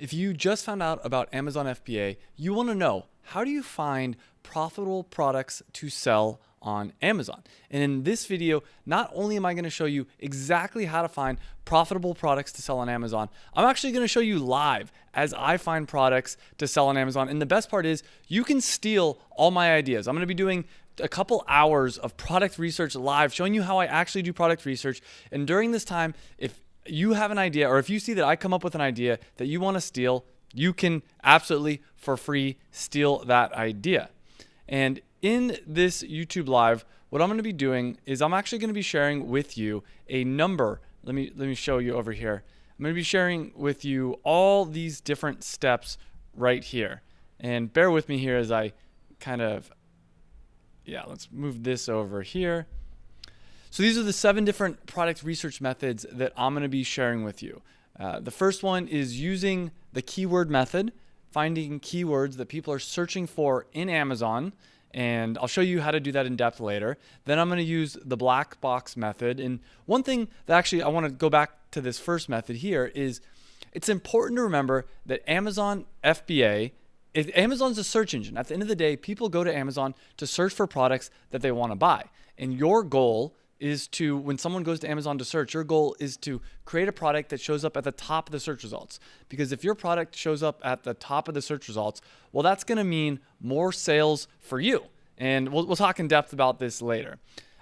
If you just found out about Amazon FBA, you want to know, how do you find profitable products to sell on Amazon? And in this video, not only am I going to show you exactly how to find profitable products to sell on Amazon, I'm actually going to show you live as I find products to sell on Amazon. And the best part is you can steal all my ideas. I'm going to be doing a couple hours of product research live, showing you how I actually do product research. And during this time, if you have an idea, or if you see that I come up with an idea that you want to steal, you can absolutely for free steal that idea. And in this YouTube live, what I'm going to be doing is I'm actually going to be sharing with you a number. Let me show you over here. I'm going to be sharing with you all these different steps right here. And bear with me here as I let's move this over here. So these are the 7 different product research methods that I'm going to be sharing with you. The first one is using the keyword method, finding keywords that people are searching for in Amazon, and I'll show you how to do that in depth later. Then I'm going to use the black box method. And one thing that actually I want to go back to this first method here is it's important to remember that Amazon FBA, Amazon's a search engine. At the end of the day, people go to Amazon to search for products that they want to buy. And your goal is to, when someone goes to Amazon to search, your goal is to create a product that shows up at the top of the search results. Because if your product shows up at the top of the search results, well, that's going to mean more sales for you. And we'll talk in depth about this later.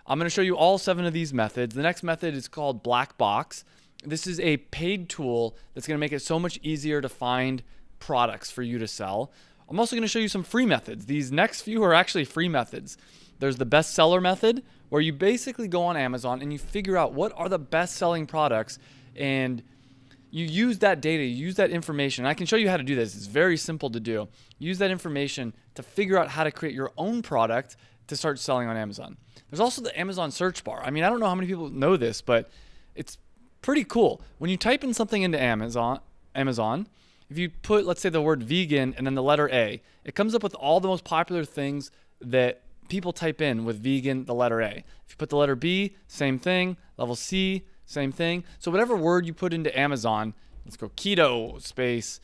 I'm going to show you all 7 of these methods. The next method is called Black Box. This is a paid tool that's going to make it so much easier to find products for you to sell. I'm also going to show you some free methods. These next few are actually free methods. There's the Bestseller Method, where you basically go on Amazon and you figure out what are the best-selling products, and you use that data, you use that information. And I can show you how to do this. It's very simple to do. Use that information to figure out how to create your own product to start selling on Amazon. There's also the Amazon search bar. I mean, I don't know how many people know this, but it's pretty cool. When you type in something into Amazon, if you put, let's say, the word vegan and then the letter A, it comes up with all the most popular things that people type in with vegan, the letter A. If you put the letter B, same thing. Level C, same thing. So whatever word you put into Amazon, let's go keto space.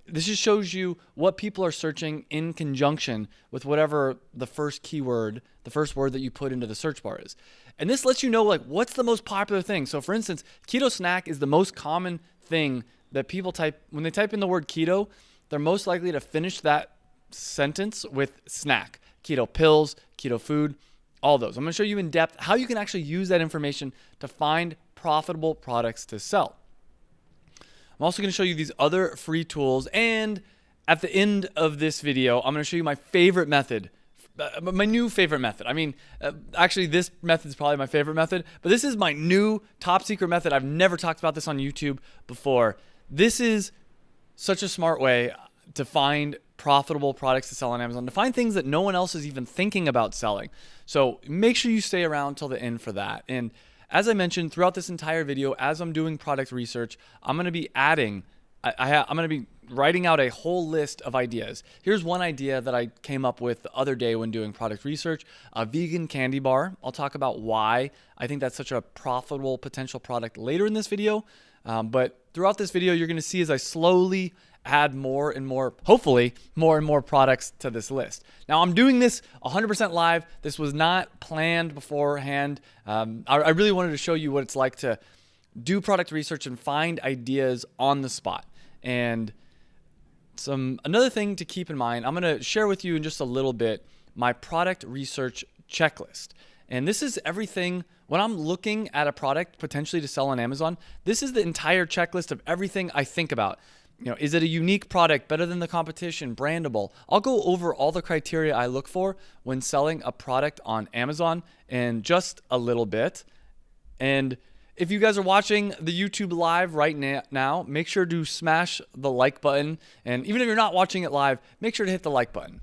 This just shows you what people are searching in conjunction with whatever the first keyword, the first word that you put into the search bar is. And this lets you know, like, what's the most popular thing. So for instance, keto snack is the most common thing that people type. When they type in the word keto, they're most likely to finish that sentence with snack. Keto pills, keto food, all those. I'm going to show you in depth how you can actually use that information to find profitable products to sell. I'm also going to show you these other free tools, and at the end of this video, I'm going to show you my favorite method, my new favorite method. I mean, actually, this method is probably my favorite method, but this is my new top secret method. I've never talked about this on YouTube before. This is such a smart way to find profitable products to sell on Amazon, to find things that no one else is even thinking about selling. So make sure you stay around till the end for that. And as I mentioned throughout this entire video, as I'm doing product research, I'm going to be adding, I'm going to be writing out a whole list of ideas. Here's one idea that I came up with the other day when doing product research, a vegan candy bar. I'll talk about why I think that's such a profitable potential product later in this video. But throughout this video, you're going to see as I slowly add more and more, hopefully more and more products to this list. Now I'm doing this 100% live. This was not planned beforehand. I really wanted to show you what it's like to do product research and find ideas on the spot. And another thing to keep in mind, I'm going to share with you in just a little bit my product research checklist. And this is everything. When I'm looking at a product potentially to sell on Amazon, this is the entire checklist of everything I think about. You know, is it a unique product, better than the competition, brandable? I'll go over all the criteria I look for when selling a product on Amazon in just a little bit. And if you guys are watching the YouTube live right now, make sure to smash the like button. And even if you're not watching it live, make sure to hit the like button.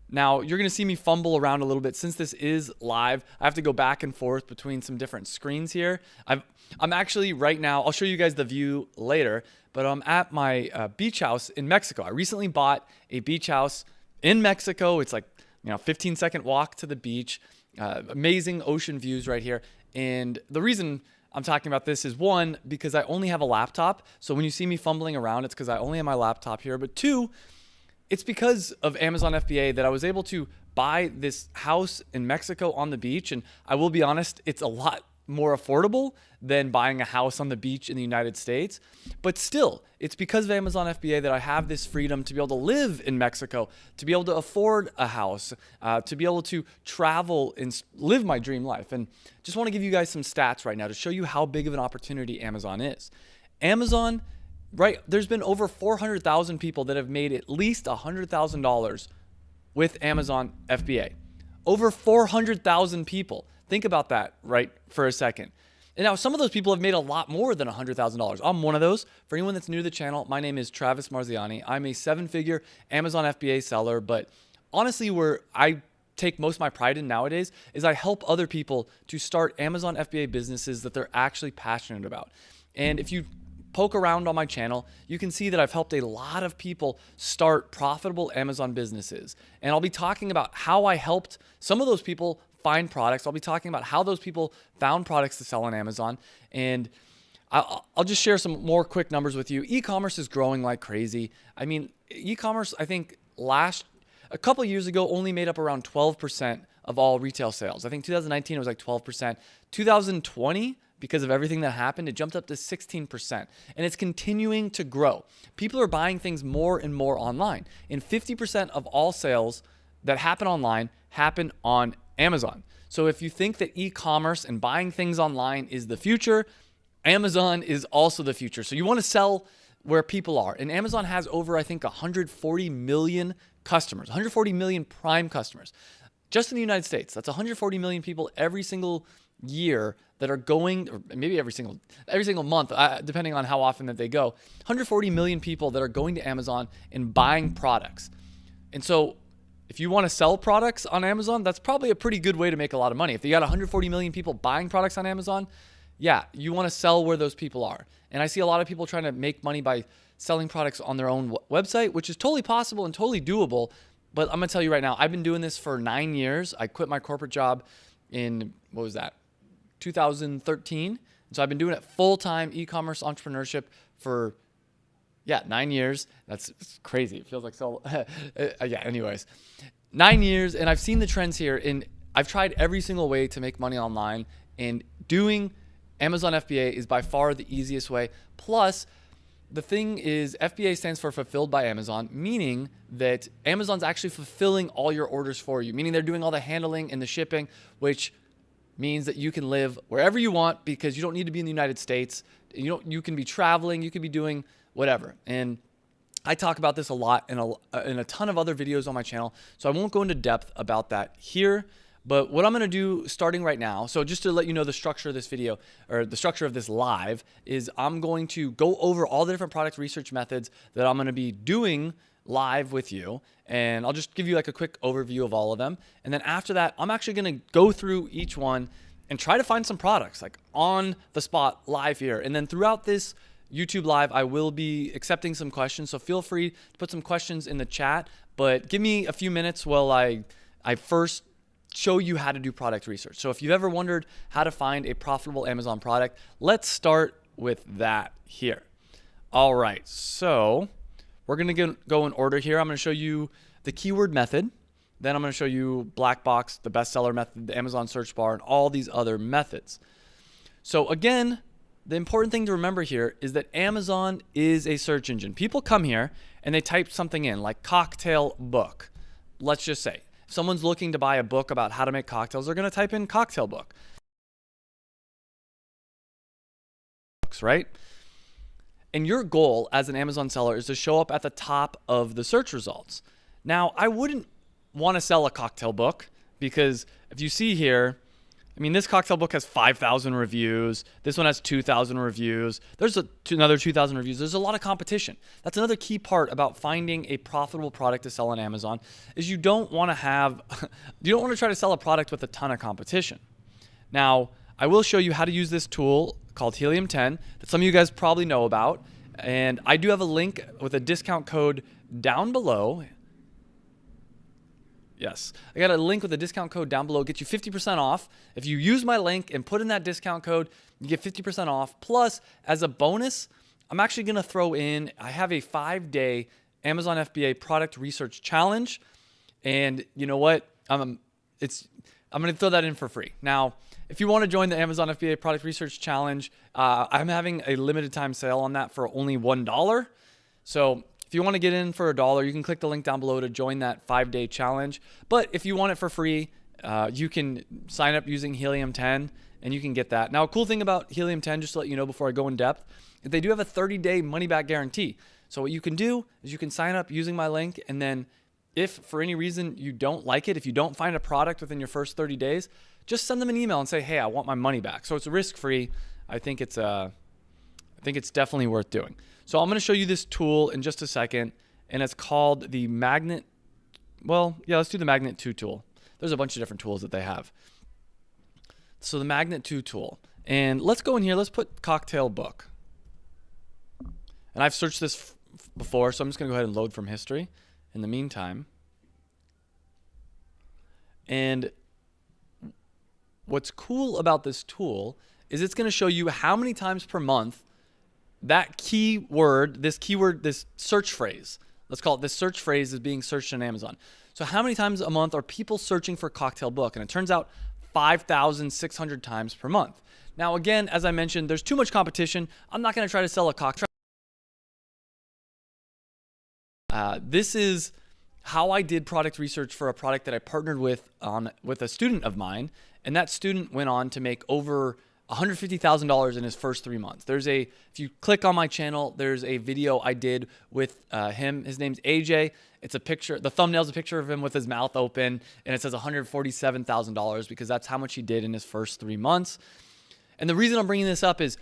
Now, you're going to see me fumble around a little bit. Since this is live, I have to go back and forth between some different screens here. I'm actually right now, I'll show you guys the view later, but I'm at my beach house in Mexico. I recently bought a beach house in Mexico. It's like, 15-second walk to the beach. Amazing ocean views right here. And the reason I'm talking about this is one, because I only have a laptop. So when you see me fumbling around, it's because I only have my laptop here. But two, it's because of Amazon FBA that I was able to buy this house in Mexico on the beach. And I will be honest, it's a lot more affordable than buying a house on the beach in the United States. But still, it's because of Amazon FBA that I have this freedom to be able to live in Mexico, to be able to afford a house, to be able to travel and live my dream life. And just want to give you guys some stats right now to show you how big of an opportunity Amazon is. Amazon, right, there's been over 400,000 people that have made at least $100,000 with Amazon FBA. Over 400,000 people. Think about that right for a second. And now some of those people have made a lot more than $100,000. I'm one of those. For anyone that's new to the channel, my name is Travis Marziani. I'm a 7-figure Amazon FBA seller, but honestly, where I take most of my pride in nowadays is I help other people to start Amazon FBA businesses that they're actually passionate about. And if you poke around on my channel, you can see that I've helped a lot of people start profitable Amazon businesses. And I'll be talking about how I helped some of those people find products. I'll be talking about how those people found products to sell on Amazon. And I'll just share some more quick numbers with you. E-commerce is growing like crazy. I mean, e-commerce, I think a couple of years ago only made up around 12% of all retail sales. I think 2019 it was like 12%. 2020, because of everything that happened, it jumped up to 16%. And it's continuing to grow. People are buying things more and more online. And 50% of all sales that happen online happen on Amazon. So if you think that e-commerce and buying things online is the future, Amazon is also the future. So you want to sell where people are. And Amazon has over, I think, 140 million customers, 140 million prime customers. Just in the United States, that's 140 million people every single year that are going, or maybe every single month, depending on how often that they go, 140 million people that are going to Amazon and buying products. And so if you want to sell products on Amazon, that's probably a pretty good way to make a lot of money. If you got 140 million people buying products on Amazon, yeah, you want to sell where those people are. And I see a lot of people trying to make money by selling products on their own website, which is totally possible and totally doable. But I'm going to tell you right now, I've been doing this for 9 years. I quit my corporate job in, 2013. So I've been doing it full-time e-commerce entrepreneurship for 9 years. It's crazy. It feels like so, anyways, 9 years. And I've seen the trends here, and I've tried every single way to make money online, and doing Amazon FBA is by far the easiest way. Plus, the thing is, FBA stands for Fulfilled by Amazon, meaning that Amazon's actually fulfilling all your orders for you, meaning they're doing all the handling and the shipping, which means that you can live wherever you want because you don't need to be in the United States. You can be traveling, you can be doing whatever. And I talk about this a lot in a ton of other videos on my channel, so I won't go into depth about that here. But what I'm going to do starting right now, so just to let you know the structure of this video, or the structure of this live, is I'm going to go over all the different product research methods that I'm going to be doing live with you. And I'll just give you like a quick overview of all of them. And then after that, I'm actually going to go through each one and try to find some products like on the spot live here. And then throughout this YouTube live, I will be accepting some questions. So feel free to put some questions in the chat, but give me a few minutes while I first show you how to do product research. So if you've ever wondered how to find a profitable Amazon product, let's start with that here. All right, so we're gonna go in order here. I'm gonna show you the keyword method. Then I'm gonna show you Black Box, the bestseller method, the Amazon search bar, and all these other methods. So again, the important thing to remember here is that Amazon is a search engine. People come here and they type something in like cocktail book. Let's just say if someone's looking to buy a book about how to make cocktails, they're going to type in cocktail book. Right? And your goal as an Amazon seller is to show up at the top of the search results. Now, I wouldn't want to sell a cocktail book because if you see here, I mean, this cocktail book has 5,000 reviews. This one has 2,000 reviews. There's another 2,000 reviews. There's a lot of competition. That's another key part about finding a profitable product to sell on Amazon is you don't want to try to sell a product with a ton of competition. Now, I will show you how to use this tool called Helium 10 that some of you guys probably know about. And I do have a link with a discount code down below. Yes. I got a link with a discount code down below. Get you 50% off. If you use my link and put in that discount code, you get 50% off. Plus, as a bonus, I'm actually going to throw in, I have a 5-day Amazon FBA product research challenge. And you know what? I'm going to throw that in for free. Now, if you want to join the Amazon FBA product research challenge, I'm having a limited time sale on that for only $1. So if you want to get in for $1, you can click the link down below to join that 5-day challenge. But if you want it for free, you can sign up using Helium 10 and you can get that. Now, a cool thing about Helium 10, just to let you know before I go in depth, is they do have a 30-day money-back guarantee. So what you can do is you can sign up using my link, and then if for any reason you don't like it, if you don't find a product within your first 30 days, just send them an email and say, hey, I want my money back. So it's risk-free. I think it's definitely worth doing. So I'm going to show you this tool in just a second, and it's called the Magnet. Well, yeah, let's do the Magnet 2 tool. There's a bunch of different tools that they have. So the Magnet 2 tool. And let's go in here. Let's put cocktail book. And I've searched this before, so I'm just going to go ahead and load from history in the meantime. And what's cool about this tool is it's going to show you how many times per month that keyword, this search phrase, let's call it this search phrase, is being searched on Amazon. So how many times a month are people searching for cocktail book? And it turns out 5,600 times per month. Now, again, as I mentioned, there's too much competition. I'm not going to try to sell a cocktail. This is how I did product research for a product that I partnered with a student of mine, and that student went on to make over $150,000 in his first 3 months. If you click on my channel, there's a video I did with him. His name's AJ. It's a picture. The thumbnail's a picture of him with his mouth open, and it says $147,000 because that's how much he did in his first 3 months. And the reason I'm bringing this up is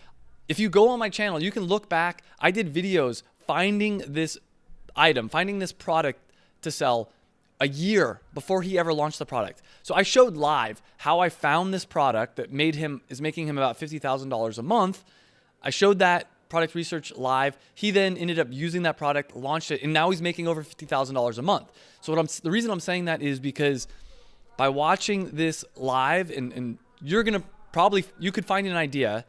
if you go on my channel, you can look back. I did videos finding this item, finding this product to sell a year before he ever launched the product. So I showed live how I found this product that is making him about $50,000 a month. I showed that product research live. He then ended up using that product, launched it, and now he's making over $50,000 a month. So the reason I'm saying that is because by watching this live, and you're gonna you could find an idea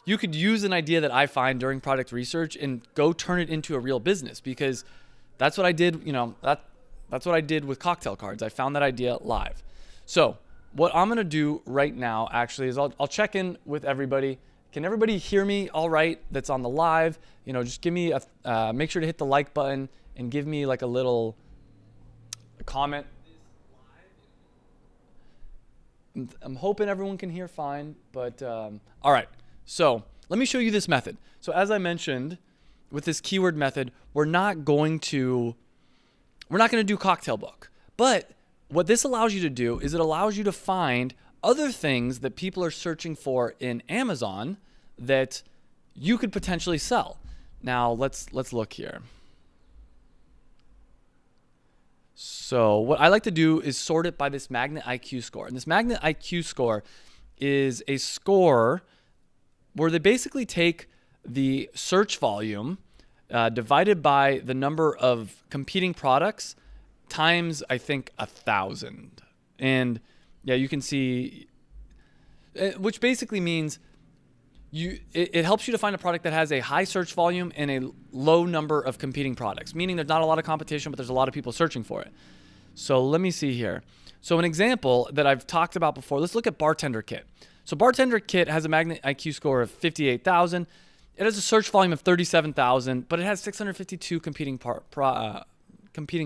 you could use an idea that I find during product research and go turn it into a real business, because that's what I did. That's what I did with cocktail cards. I found that idea live. So what I'm gonna do right now actually is I'll check in with everybody. Can everybody hear me all right that's on the live? Just give me make sure to hit the like button and give me like a little comment. I'm hoping everyone can hear fine, but all right. So let me show you this method. So as I mentioned, with this keyword method, we're not going to do cocktail book. But what this allows you to do is it allows you to find other things that people are searching for in Amazon that you could potentially sell. Now let's look here. So what I like to do is sort it by this Magnet IQ score. And this Magnet IQ score is a score where they basically take the search volume divided by the number of competing products times, I think, 1,000. And yeah, you can see, which basically means it helps you to find a product that has a high search volume and a low number of competing products, meaning there's not a lot of competition, but there's a lot of people searching for it. So let me see here. So an example that I've talked about before, let's look at Bartender Kit. So Bartender Kit has a Magnet IQ score of 58,000. It has a search volume of 37,000, but it has 652 competing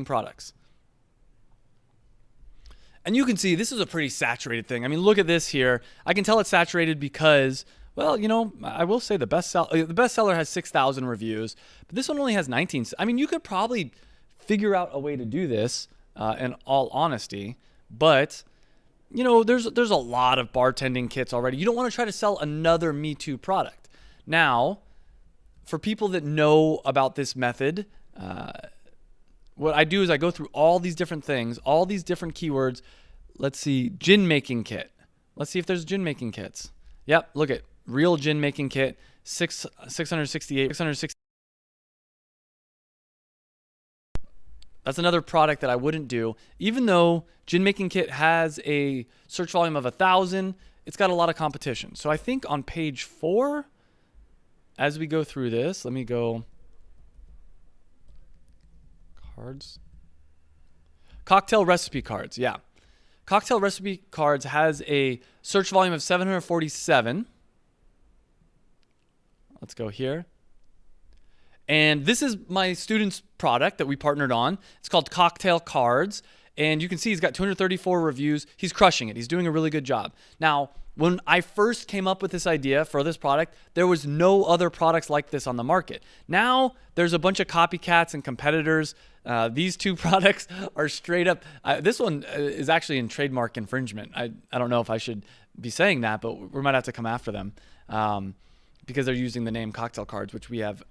products. And you can see this is a pretty saturated thing. I mean, look at this here. I can tell it's saturated because, well, I will say the bestseller has 6,000 reviews, but this one only has 19. I mean, you could probably figure out a way to do this in all honesty, but there's a lot of bartending kits already. You don't want to try to sell another Me Too product. Now, for people that know about this method, what I do is I go through all these different things, all these different keywords. Let's see, gin making kit. Let's see if there's gin making kits. Yep, look at real gin making kit, 668. That's another product that I wouldn't do. Even though Gin Making Kit has a search volume of 1,000, it's got a lot of competition. So I think on page 4, as we go through this, let me go cards. Cocktail recipe cards, yeah. Cocktail recipe cards has a search volume of 747. Let's go here. And this is my student's product that we partnered on. It's called Cocktail Cards. And you can see he's got 234 reviews. He's crushing it. He's doing a really good job. Now, when I first came up with this idea for this product, there was no other products like this on the market. Now, there's a bunch of copycats and competitors. These two products are straight up. This one is actually in trademark infringement. I don't know if I should be saying that, but we might have to come after them because they're using the name Cocktail Cards, which we have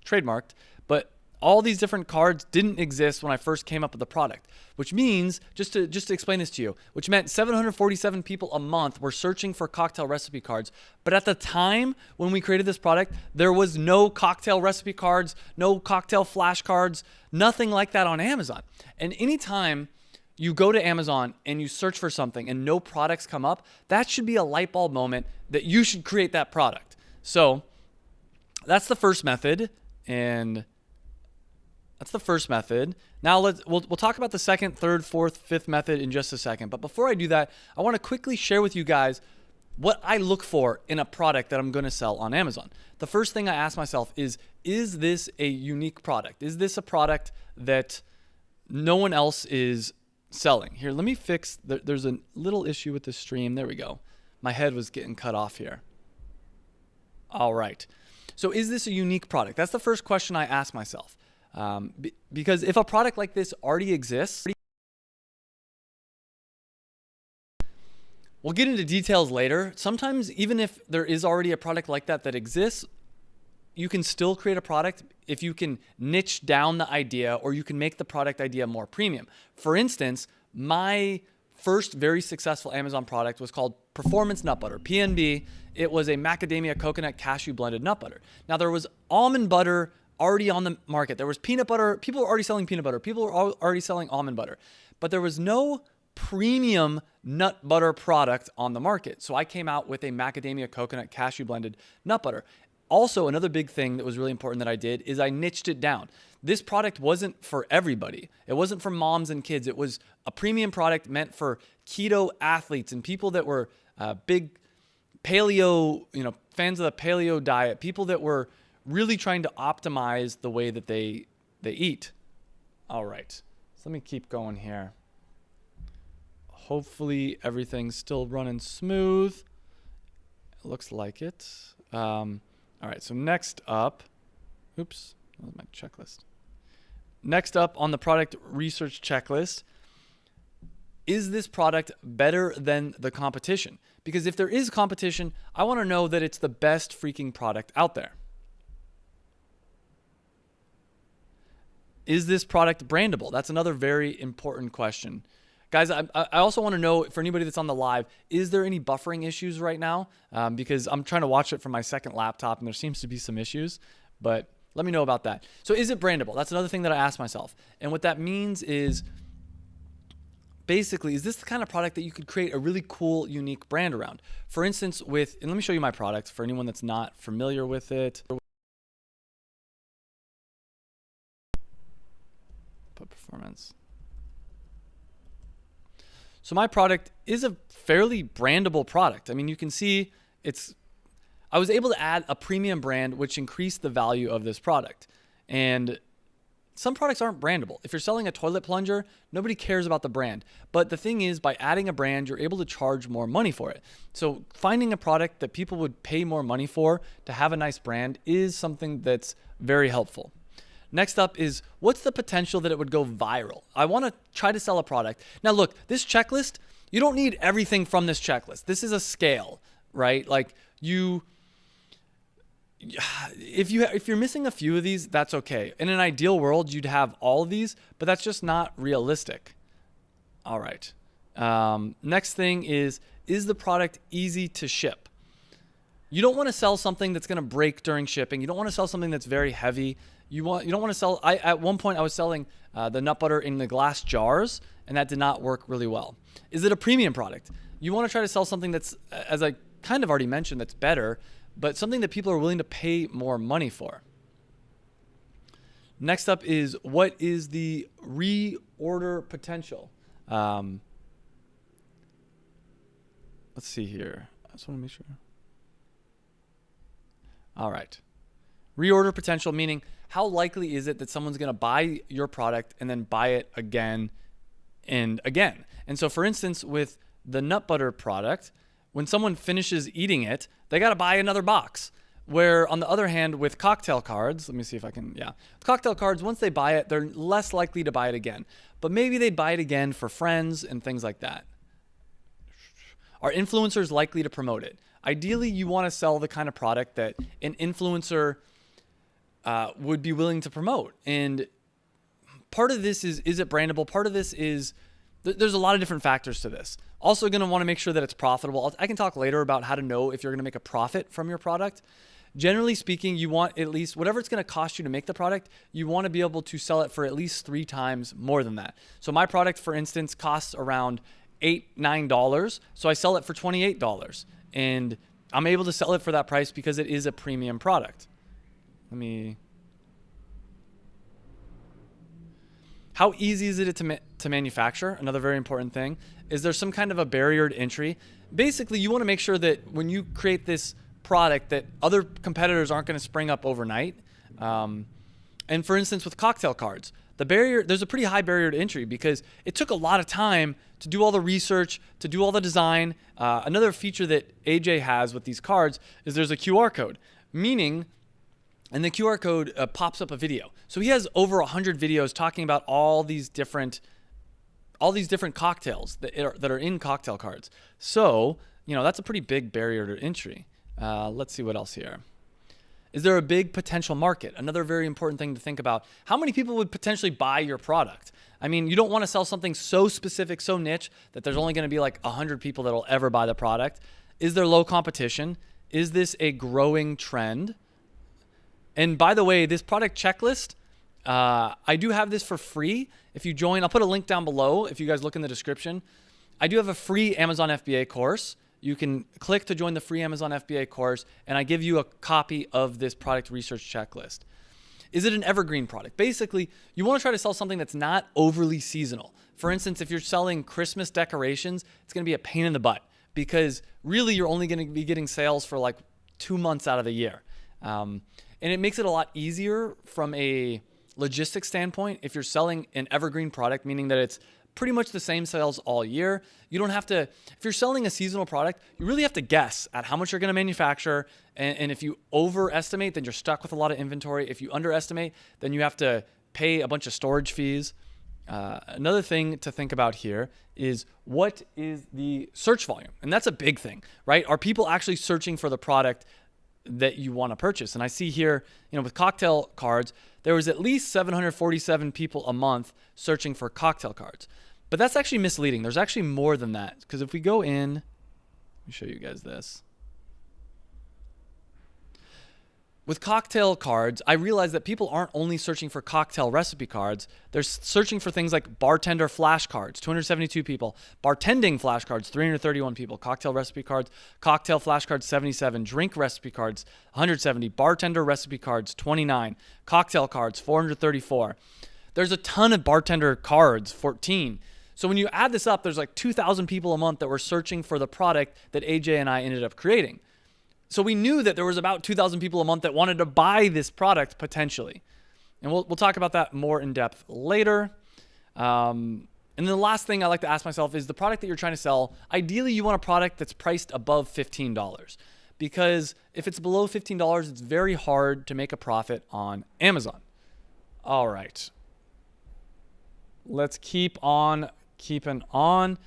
trademarked. But all these different cards didn't exist when I first came up with the product, which means, just to explain this to you, which meant 747 people a month were searching for cocktail recipe cards. But at the time when we created this product, there was no cocktail recipe cards, no cocktail flashcards, nothing like that on Amazon. And anytime you go to Amazon and you search for something and no products come up, that should be a light bulb moment that you should create that product. So that's the first method. And that's the first method. Now we'll talk about the second, third, fourth, fifth method in just a second. But before I do that, I want to quickly share with you guys what I look for in a product that I'm going to sell on Amazon. The first thing I ask myself is this a unique product? Is this a product that no one else is selling? Here, let me fix, there's a little issue with the stream. There we go. My head was getting cut off here. All right. So is this a unique product? That's the first question I ask myself. Because if a product like this already exists, we'll get into details later. Sometimes even if there is already a product like that exists, you can still create a product if you can niche down the idea or you can make the product idea more premium. For instance, my first very successful Amazon product was called Performance Nut Butter, PNB. It was a macadamia coconut cashew blended nut butter. Now there was almond butter already on the market. There was peanut butter. People were already selling peanut butter. People were already selling almond butter. But there was no premium nut butter product on the market. So I came out with a macadamia coconut cashew blended nut butter. Also, another big thing that was really important that I did is I niched it down. This product wasn't for everybody. It wasn't for moms and kids. It was a premium product meant for keto athletes and people that were big paleo, fans of the paleo diet, people that were really trying to optimize the way that they eat. All right, so let me keep going here. Hopefully everything's still running smooth. It looks like it. All right, so next up, oops, that was my checklist. Next up on the product research checklist, is this product better than the competition? Because if there is competition, I want to know that it's the best freaking product out there. Is this product brandable? That's another very important question. Guys, I also want to know, for anybody that's on the live, is there any buffering issues right now? Because I'm trying to watch it from my second laptop and there seems to be some issues, but let me know about that. So is it brandable? That's another thing that I ask myself. And what that means is, basically, is this the kind of product that you could create a really cool, unique brand around? For instance, and let me show you my product for anyone that's not familiar with it. Put performance. So my product is a fairly brandable product. I mean, you can see I was able to add a premium brand, which increased the value of this product. And some products aren't brandable. If you're selling a toilet plunger, nobody cares about the brand. But the thing is, by adding a brand, you're able to charge more money for it. So finding a product that people would pay more money for to have a nice brand is something that's very helpful. Next up is, what's the potential that it would go viral? I want to try to sell a product. Now look, this checklist, you don't need everything from this checklist. This is a scale, right? Like if you're missing a few of these, that's okay. In an ideal world, you'd have all of these, but that's just not realistic. All right. Next thing is the product easy to ship? You don't want to sell something that's going to break during shipping. You don't want to sell something that's very heavy. You don't want to sell. At one point I was selling the nut butter in the glass jars, and that did not work really well. Is it a premium product? You want to try to sell something that's, as I kind of already mentioned, that's better, but something that people are willing to pay more money for. Next up is, what is the reorder potential? Let's see here. I just want to make sure. All right. Reorder potential, meaning how likely is it that someone's going to buy your product and then buy it again and again? And so, for instance, with the nut butter product, when someone finishes eating it, they got to buy another box. Where on the other hand, with cocktail cards, let me see if I can, with cocktail cards, once they buy it, they're less likely to buy it again. But maybe they'd buy it again for friends and things like that. Are influencers likely to promote it? Ideally, you want to sell the kind of product that an influencer would be willing to promote. And part of this is it brandable? Part of this is, there's a lot of different factors to this. Also going to want to make sure that it's profitable. I can talk later about how to know if you're going to make a profit from your product. Generally speaking, you want at least whatever it's going to cost you to make the product, you want to be able to sell it for at least 3 times more than that. So my product, for instance, costs around $8-9. So I sell it for $28. And I'm able to sell it for that price because it is a premium product. How easy is it to manufacture? Another very important thing. Is there some kind of a barrier to entry? Basically, you want to make sure that when you create this product that other competitors aren't going to spring up overnight. And for instance, with cocktail cards, there's a pretty high barrier to entry because it took a lot of time to do all the research, to do all the design. Another feature that AJ has with these cards is there's a QR code, meaning, and the QR code pops up a video. So he has over 100 videos talking about all these different cocktails that are in cocktail cards. So, that's a pretty big barrier to entry. Let's see what else here. Is there a big potential market? Another very important thing to think about. How many people would potentially buy your product? You don't want to sell something so specific, so niche that there's only going to be like 100 people that'll ever buy the product. Is there low competition? Is this a growing trend? And by the way, this product checklist, I do have this for free. If you join, I'll put a link down below if you guys look in the description. I do have a free Amazon FBA course. You can click to join the free Amazon FBA course, and I give you a copy of this product research checklist. Is it an evergreen product? Basically, you want to try to sell something that's not overly seasonal. For instance, if you're selling Christmas decorations, it's going to be a pain in the butt because really you're only going to be getting sales for like 2 months out of the year. And it makes it a lot easier from a logistics standpoint if you're selling an evergreen product, meaning that it's pretty much the same sales all year. You don't have to, if you're selling a seasonal product, you really have to guess at how much you're going to manufacture. And if you overestimate, then you're stuck with a lot of inventory. If you underestimate, then you have to pay a bunch of storage fees. Another thing to think about here is, what is the search volume? And that's a big thing, right? Are people actually searching for the product that you want to purchase? And I see here, with cocktail cards, there was at least 747 people a month searching for cocktail cards. But that's actually misleading. There's actually more than that. Because if we go in, let me show you guys this. With cocktail cards, I realized that people aren't only searching for cocktail recipe cards. They're searching for things like bartender flashcards, 272 people. Bartending flashcards, 331 people. Cocktail recipe cards, cocktail flashcards, 77. Drink recipe cards, 170. Bartender recipe cards, 29. Cocktail cards, 434. There's a ton of bartender cards, 14. So when you add this up, there's like 2,000 people a month that were searching for the product that AJ and I ended up creating. So we knew that there was about 2,000 people a month that wanted to buy this product potentially. And we'll talk about that more in depth later. And then the last thing I like to ask myself is, the product that you're trying to sell, ideally you want a product that's priced above $15. Because if it's below $15, it's very hard to make a profit on Amazon. All right. Let's keep on keeping on.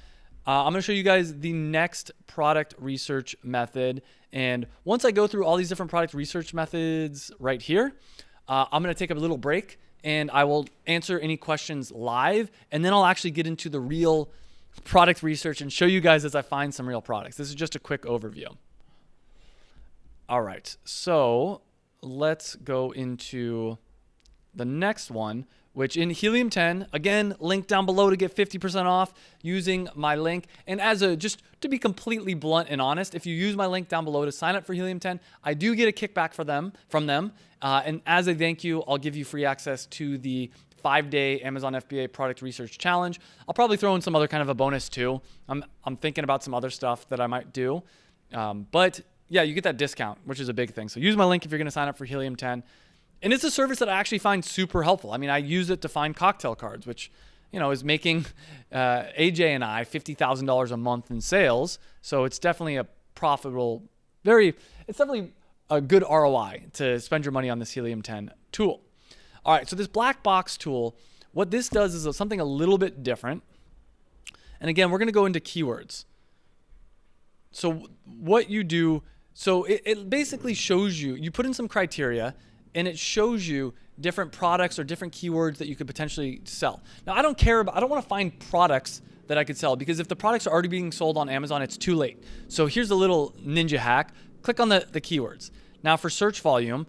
I'm going to show you guys the next product research method. And once I go through all these different product research methods right here, I'm going to take a little break and I will answer any questions live. And then I'll actually get into the real product research and show you guys as I find some real products. This is just a quick overview. All right, so let's go into the next one, which in Helium-10, again, link down below to get 50% off using my link. And just to be completely blunt and honest, if you use my link down below to sign up for Helium-10, I do get a kickback from them. And as a thank you, I'll give you free access to the 5-day Amazon FBA product research challenge. I'll probably throw in some other kind of a bonus too. I'm thinking about some other stuff that I might do. But yeah, you get that discount, which is a big thing. So use my link if you're going to sign up for Helium-10. And it's a service that I actually find super helpful. I mean, I use it to find cocktail cards, which, is making AJ and I $50,000 a month in sales. So it's definitely a profitable, it's definitely a good ROI to spend your money on this Helium-10 tool. All right, so this black box tool, what this does is something a little bit different. And again, we're going to go into keywords. So what you do, it basically shows you put in some criteria, and it shows you different products or different keywords that you could potentially sell. Now, I don't want to find products that I could sell, because if the products are already being sold on Amazon, it's too late. So here's a little ninja hack. Click on the keywords. Now for search volume,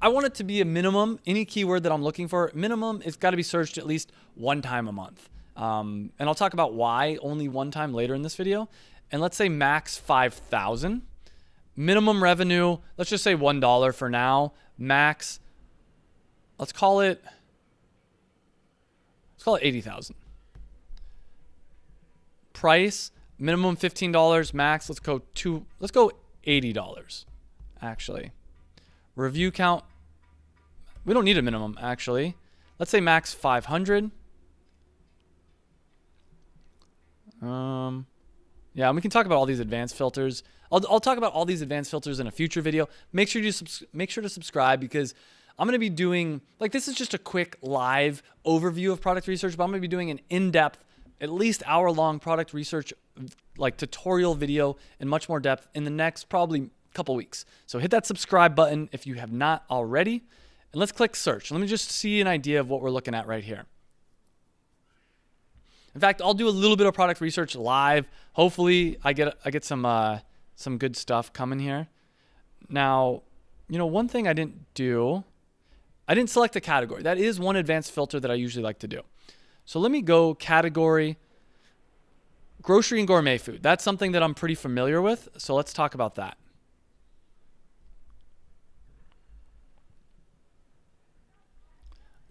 I want it to be a minimum. Any keyword that I'm looking for, minimum, it's got to be searched at least one time a month. And I'll talk about why only one time later in this video. And let's say max 5,000. Minimum revenue, let's just say $1 for now. Max, let's call it 80,000. Price, minimum $15, max, let's go $80 actually. Review count, we don't need a minimum actually. Let's say max 500. Yeah, and we can talk about all these advanced filters. I'll talk about all these advanced filters in a future video. Make sure to subscribe, because I'm going to be doing, this is just a quick live overview of product research, but I'm going to be doing an in-depth, at least hour-long product research tutorial video in much more depth in the next probably couple weeks. So hit that subscribe button if you have not already, and let's click search. Let me just see an idea of what we're looking at right here. In fact, I'll do a little bit of product research live. Hopefully I get some good stuff coming here. Now, one thing I didn't do, I didn't select a category. That is one advanced filter that I usually like to do. So let me go category, grocery and gourmet food. That's something that I'm pretty familiar with. So let's talk about that.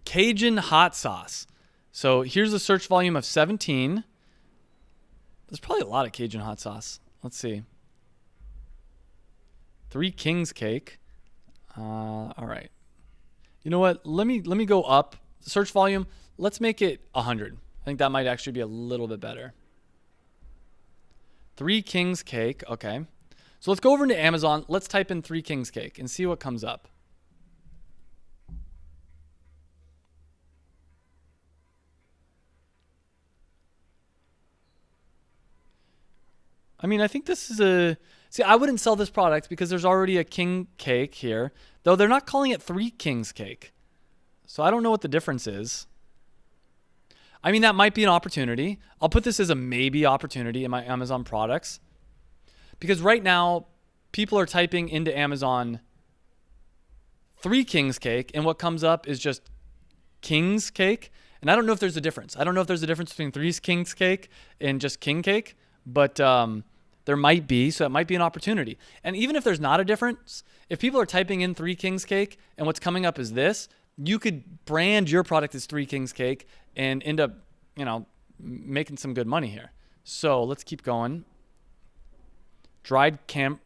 Cajun hot sauce. So here's a search volume of 17. There's probably a lot of Cajun hot sauce. Let's see. 3 Kings cake. All right. You know what? Let me go up. Search volume, let's make it 100. I think that might actually be a little bit better. 3 Kings cake. Okay. So let's go over into Amazon. Let's type in 3 Kings cake and see what comes up. I mean, I think this is see, I wouldn't sell this product because there's already a king cake here, though they're not calling it 3 Kings cake. So I don't know what the difference is. I mean, that might be an opportunity. I'll put this as a maybe opportunity in my Amazon products, because right now people are typing into Amazon 3 Kings cake, and what comes up is just King's cake. And I don't know if there's a difference. I don't know if there's a difference between 3 Kings cake and just king cake, but there might be, so it might be an opportunity. And even if there's not a difference, if people are typing in 3 Kings cake and what's coming up is this, you could brand your product as 3 Kings cake and end up, making some good money here. So let's keep going. Dried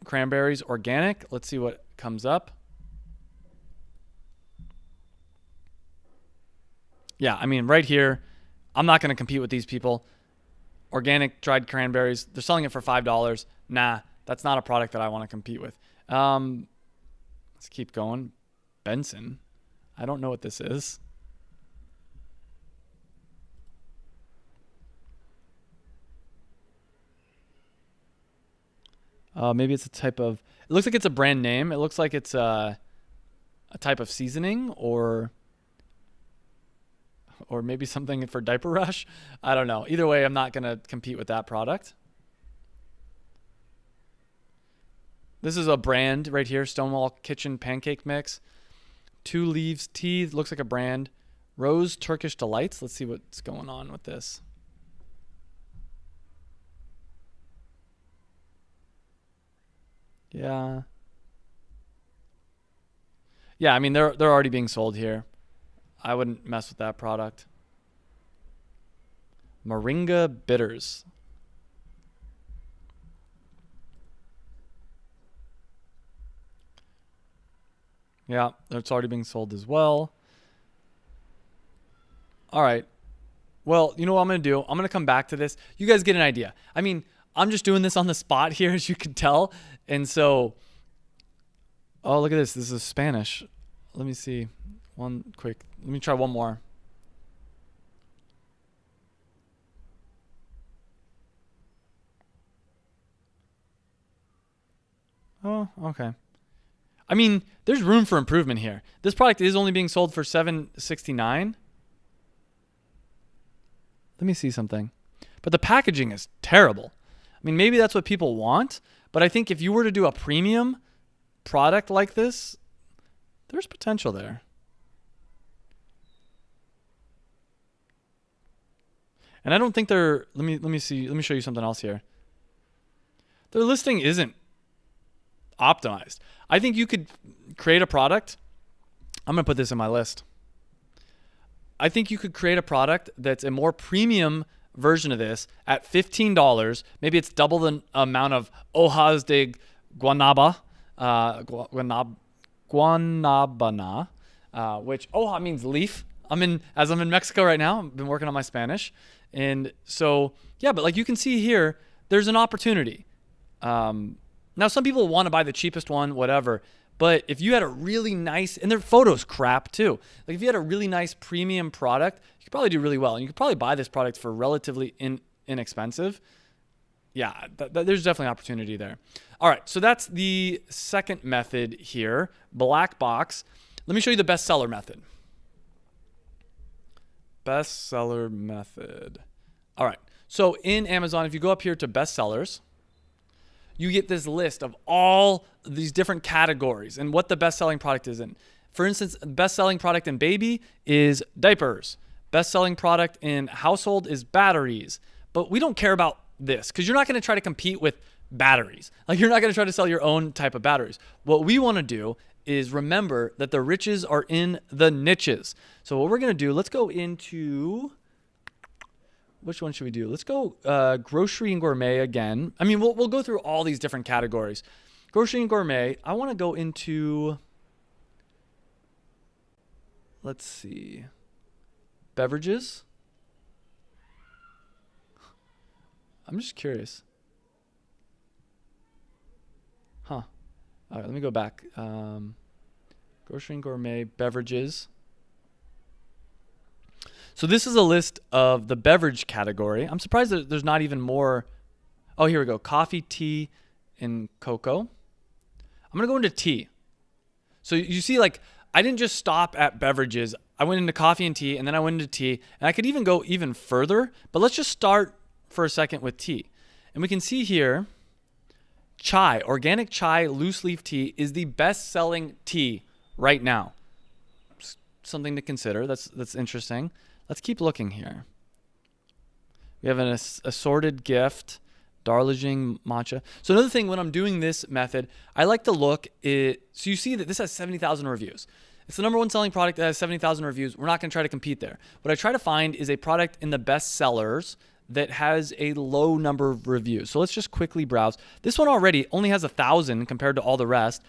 cranberries, organic. Let's see what comes up. Yeah, I mean, right here, I'm not going to compete with these people. Organic dried cranberries, they're selling it for $5. Nah, that's not a product that I want to compete with. Let's keep going. Benson. I don't know what this is. Maybe it's a type of, it looks like it's a brand name. It looks like it's a type of seasoning or maybe something for Diaper Rush. I don't know. Either way, I'm not going to compete with that product. This is a brand right here, Stonewall Kitchen Pancake Mix. 2 Leaves Tea, looks like a brand. Rose Turkish Delights. Let's see what's going on with this. Yeah. Yeah, I mean, they're already being sold here. I wouldn't mess with that product. Moringa Bitters. Yeah, it's already being sold as well. All right. Well, you know what I'm going to do? I'm going to come back to this. You guys get an idea. I mean, I'm just doing this on the spot here, as you can tell. And so, oh, look at this. This is Spanish. Let me see. Let me try one more. Oh, okay. I mean, there's room for improvement here. This product is only being sold for $7.69. Let me see something. But the packaging is terrible. I mean, maybe that's what people want, but I think if you were to do a premium product like this, there's potential there. And I don't think they're, let me show you something else here. Their listing isn't optimized. I think you could create a product. I'm going to put this in my list. I think you could create a product that's a more premium version of this at $15. Maybe it's double the amount of hojas de guanabana, which hoja means leaf. I'm in Mexico right now. I've been working on my Spanish. And so, yeah, but like you can see here, there's an opportunity. Now, some people want to buy the cheapest one, whatever. But if you had a really nice, and their photos crap too. Like if you had a really nice premium product, you could probably do really well. And you could probably buy this product for relatively inexpensive. Yeah, there's definitely opportunity there. All right, so that's the second method here, black box. Let me show you the bestseller method. Bestseller method. All right, so in Amazon, if you go up here to bestsellers, you get this list of all these different categories and what the best-selling product is in. For instance, best-selling product in baby is diapers. Best-selling product in household is batteries. But we don't care about this because you're not going to try to compete with batteries. Like you're not going to try to sell your own type of batteries. What we want to do is remember that the riches are in the niches. So what we're going to do, let's go into... Which one should we do? Let's go grocery and gourmet again. I mean, we'll go through all these different categories. Grocery and gourmet. I want to go into, let's see, beverages. I'm just curious. Huh. All right, let me go back. Grocery and gourmet, beverages. So this is a list of the beverage category. I'm surprised that there's not even more. Oh, here we go. Coffee, tea, and cocoa. I'm going to go into tea. So you see, like, I didn't just stop at beverages. I went into coffee and tea, and then I went into tea. And I could even go even further. But let's just start for a second with tea. And we can see here, chai, organic chai loose leaf tea is the best-selling tea right now. Something to consider. That's interesting. Let's keep looking here. We have an assorted gift, Darjeeling matcha. So another thing when I'm doing this method, I like to look at, so you see that this has 70,000 reviews. It's the number one selling product that has 70,000 reviews. We're not going to try to compete there. What I try to find is a product in the best sellers that has a low number of reviews. So let's just quickly browse. This one already only has 1,000 compared to all the rest.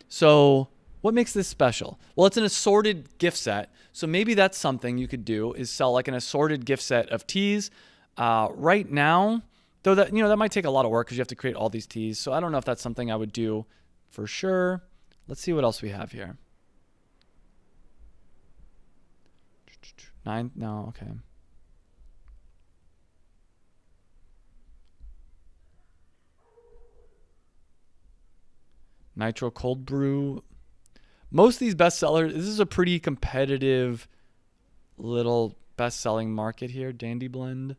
So what makes this special? Well, it's an assorted gift set. So maybe that's something you could do is sell like an assorted gift set of teas. Right now, though, that might take a lot of work because you have to create all these teas. So I don't know if that's something I would do for sure. Let's see what else we have here. 9? No, okay. Nitro cold brew. Most of these bestsellers, this is a pretty competitive little best-selling market here. Dandy Blend.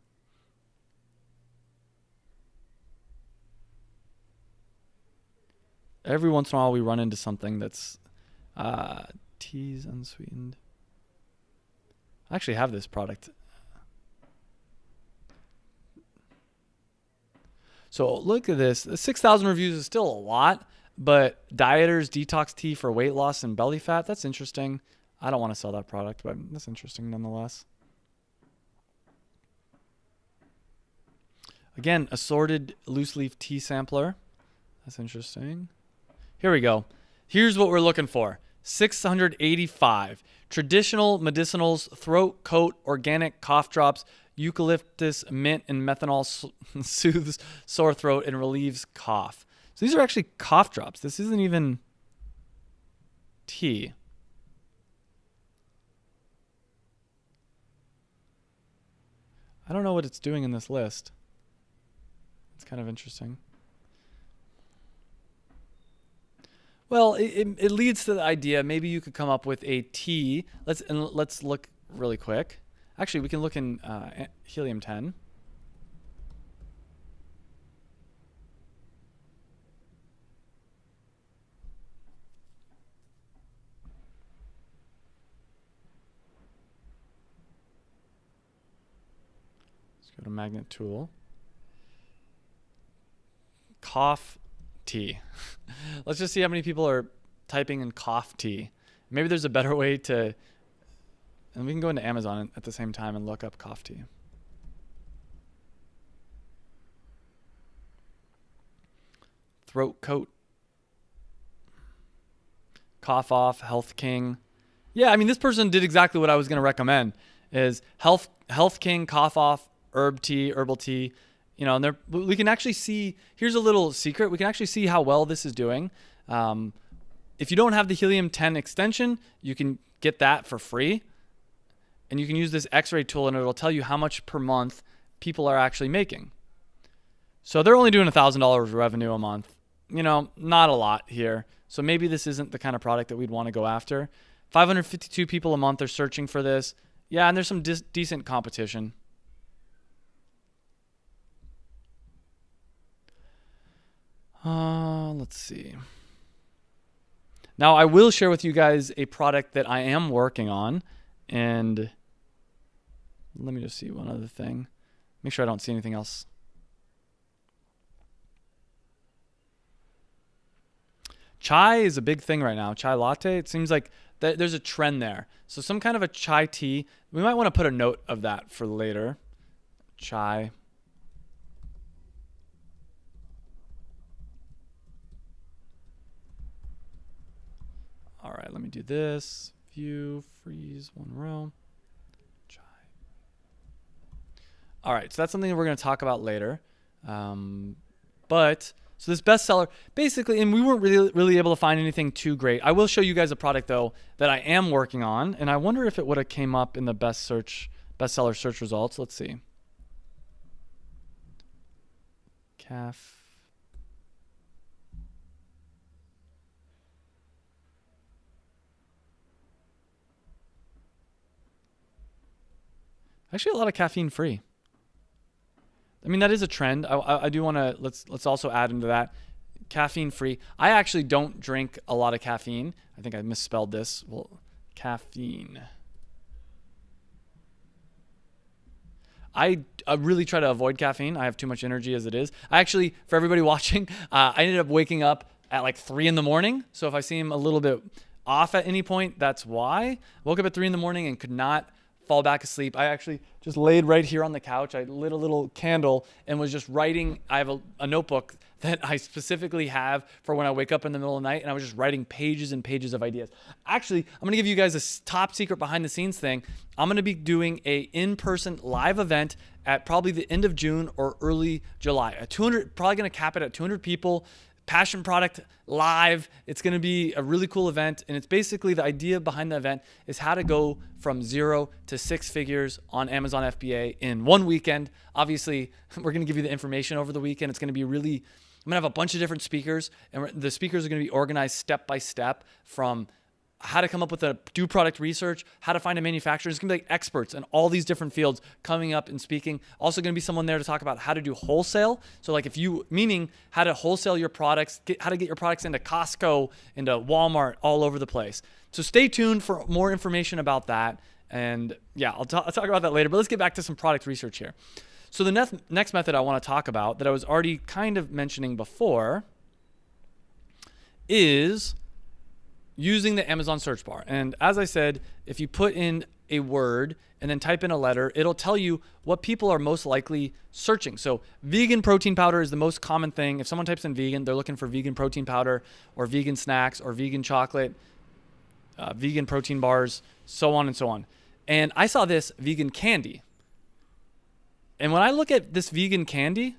Every once in a while we run into something that's teas unsweetened. I actually have this product. So look at this. 6,000 reviews is still a lot, but Dieters Detox Tea for weight loss and belly fat, that's interesting. I don't want to sell that product, but that's interesting nonetheless. Again, assorted loose leaf tea sampler. That's interesting. Here we go. Here's what we're looking for. 685. Traditional medicinals, throat coat, organic cough drops, eucalyptus, mint, and methanol soothes sore throat and relieves cough. So these are actually cough drops. This isn't even tea. I don't know what it's doing in this list. It's kind of interesting. Well, it leads to the idea maybe you could come up with a tea. Let's look really quick. Actually, we can look in helium-10. Let's go to magnet tool. Cough tea. Let's just see how many people are typing in cough tea. Maybe there's a better way to, and we can go into Amazon at the same time and look up cough tea. Throat coat. Cough off, Health King. Yeah, I mean, this person did exactly what I was going to recommend is Health King, cough off, herbal tea. You know, and we can actually see, here's a little secret. We can actually see how well this is doing. If you don't have the helium-10 extension, you can get that for free. And you can use this X-ray tool and it'll tell you how much per month people are actually making. So they're only doing $1,000 revenue a month. You know, not a lot here. So maybe this isn't the kind of product that we'd want to go after. 552 people a month are searching for this. Yeah, and there's some decent competition. Let's see. Now, I will share with you guys a product that I am working on. And let me just see one other thing. Make sure I don't see anything else. Chai is a big thing right now. Chai latte. It seems like there's a trend there. So some kind of a chai tea. We might want to put a note of that for later. Chai. All right, let me do this. View, freeze, one row. Chai. All right, so that's something that we're going to talk about later. So this bestseller, basically, and we weren't really able to find anything too great. I will show you guys a product, though, that I am working on, and I wonder if it would have came up in the bestseller search results. Let's see. Actually, a lot of caffeine free. I mean, that is a trend. I do want to, let's also add into that. Caffeine free. I actually don't drink a lot of caffeine. I think I misspelled this. Well, caffeine. I really try to avoid caffeine. I have too much energy as it is. I actually, for everybody watching, I ended up waking up at like 3 in the morning. So if I seem a little bit off at any point, that's why. Woke up at 3 in the morning and could not fall back asleep. I actually just laid right here on the couch. I lit a little candle and was just writing. I have a notebook that I specifically have for when I wake up in the middle of the night, and I was just writing pages and pages of ideas. Actually, I'm going to give you guys a top secret behind the scenes thing. I'm going to be doing a in-person live event at probably the end of June or early July. Probably going to cap it at 200 people. Passion product live. It's going to be a really cool event. And it's basically the idea behind the event is how to go from 0 to 6 figures on Amazon FBA in one weekend. Obviously, we're going to give you the information over the weekend. It's going to be I'm going to have a bunch of different speakers, and the speakers are going to be organized step by step from how to come up with do product research, how to find a manufacturer. There's gonna be like experts in all these different fields coming up and speaking. Also gonna be someone there to talk about how to do wholesale. So like meaning how to wholesale your products, how to get your products into Costco, into Walmart, all over the place. So stay tuned for more information about that. And yeah, I'll talk about that later, but let's get back to some product research here. So the next method I want to talk about that I was already kind of mentioning before is using the Amazon search bar. And as I said, if you put in a word and then type in a letter, it'll tell you what people are most likely searching. So vegan protein powder is the most common thing. If someone types in vegan, they're looking for vegan protein powder or vegan snacks or vegan chocolate, vegan protein bars, so on and so on. And I saw this vegan candy. And when I look at this vegan candy,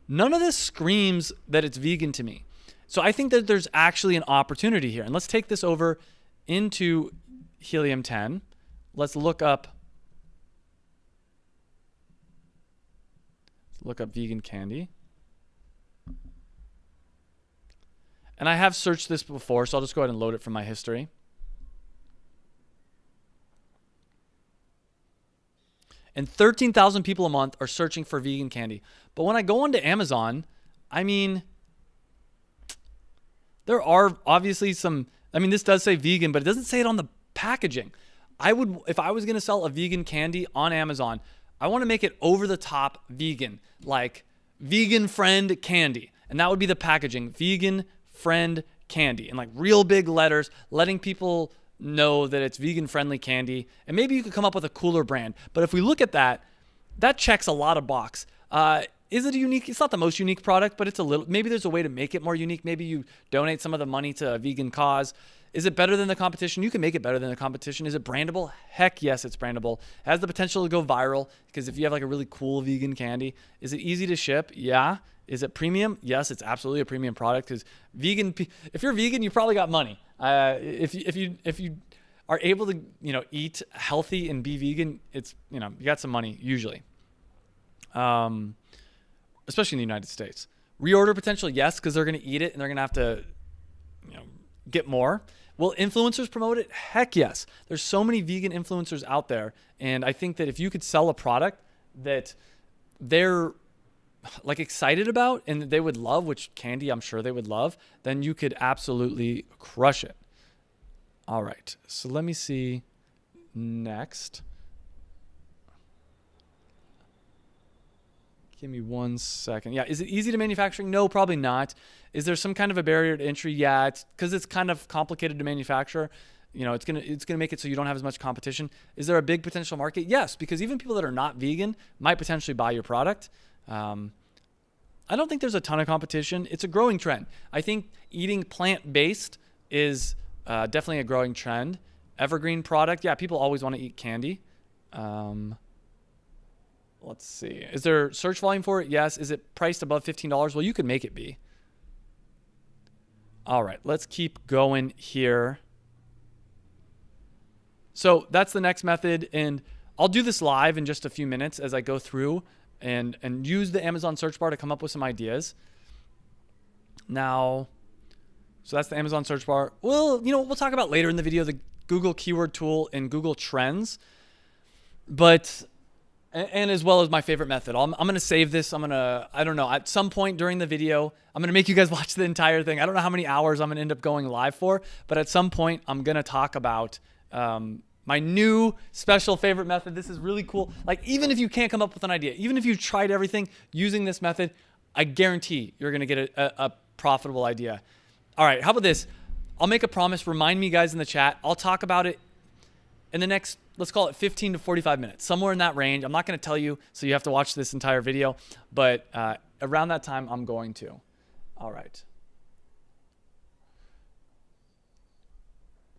none of this screams that it's vegan to me. So I think that there's actually an opportunity here. And let's take this over into Helium 10. Let's look up vegan candy. And I have searched this before, so I'll just go ahead and load it from my history. And 13,000 people a month are searching for vegan candy. But when I go onto Amazon, I mean, there are obviously this does say vegan, but it doesn't say it on the packaging. If I was going to sell a vegan candy on Amazon, I want to make it over the top vegan, like vegan friend candy. And that would be the packaging, vegan friend candy, in like real big letters, letting people know that it's vegan friendly candy. And maybe you could come up with a cooler brand. But if we look at that checks a lot of box. Is it a unique? It's not the most unique product, but it's maybe there's a way to make it more unique. Maybe you donate some of the money to a vegan cause. Is it better than the competition? You can make it better than the competition. Is it brandable? Heck yes, it's brandable. It has the potential to go viral because if you have like a really cool vegan candy, is it easy to ship? Yeah. Is it premium? Yes, it's absolutely a premium product because if you're vegan, you probably got money. If you are able to, eat healthy and be vegan, it's, you got some money usually. Especially in the United States. Reorder potential, yes, because they're going to eat it and they're going to have to, get more. Will influencers promote it? Heck yes. There's so many vegan influencers out there. And I think that if you could sell a product that they're like excited about and they would love, which candy I'm sure they would love, then you could absolutely crush it. All right. So let me see next. Give me 1 second. Yeah, is it easy to manufacturing? No, probably not. Is there some kind of a barrier to entry? Yeah, it's because it's kind of complicated to manufacture. It's gonna make it so you don't have as much competition. Is there a big potential market? Yes, because even people that are not vegan might potentially buy your product. I don't think there's a ton of competition. It's a growing trend. I think eating plant-based is definitely a growing trend. Evergreen product, yeah, people always want to eat candy. Let's see. Is there search volume for it? Yes. Is it priced above $15? Well, you could make it be. All right, let's keep going here. So that's the next method. And I'll do this live in just a few minutes as I go through and use the Amazon search bar to come up with some ideas. Now, so that's the Amazon search bar. Well, we'll talk about later in the video, the Google keyword tool and Google Trends. But... and as well as my favorite method. I'm going to save this. I don't know, at some point during the video, I'm going to make you guys watch the entire thing. I don't know how many hours I'm going to end up going live for, but at some point I'm going to talk about my new special favorite method. This is really cool. Like, even if you can't come up with an idea, even if you've tried everything using this method, I guarantee you're going to get a profitable idea. All right, how about this? I'll make a promise. Remind me guys in the chat. I'll talk about it in the next, let's call it 15 to 45 minutes, somewhere in that range. I'm not going to tell you, so you have to watch this entire video, but around that time, I'm going to. All right.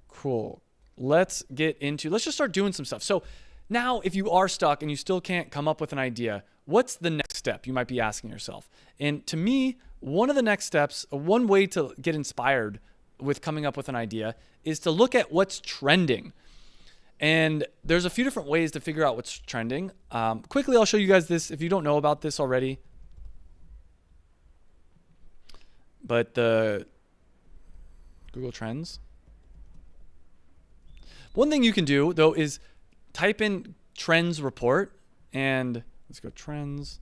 Cool. Let's just start doing some stuff. So now if you are stuck and you still can't come up with an idea, what's the next step? You might be asking yourself. And to me, one of the next steps, one way to get inspired with coming up with an idea is to look at what's trending. And there's a few different ways to figure out what's trending. Quickly, I'll show you guys this if you don't know about this already. But the Google Trends. One thing you can do though is type in trends report, and let's go trends.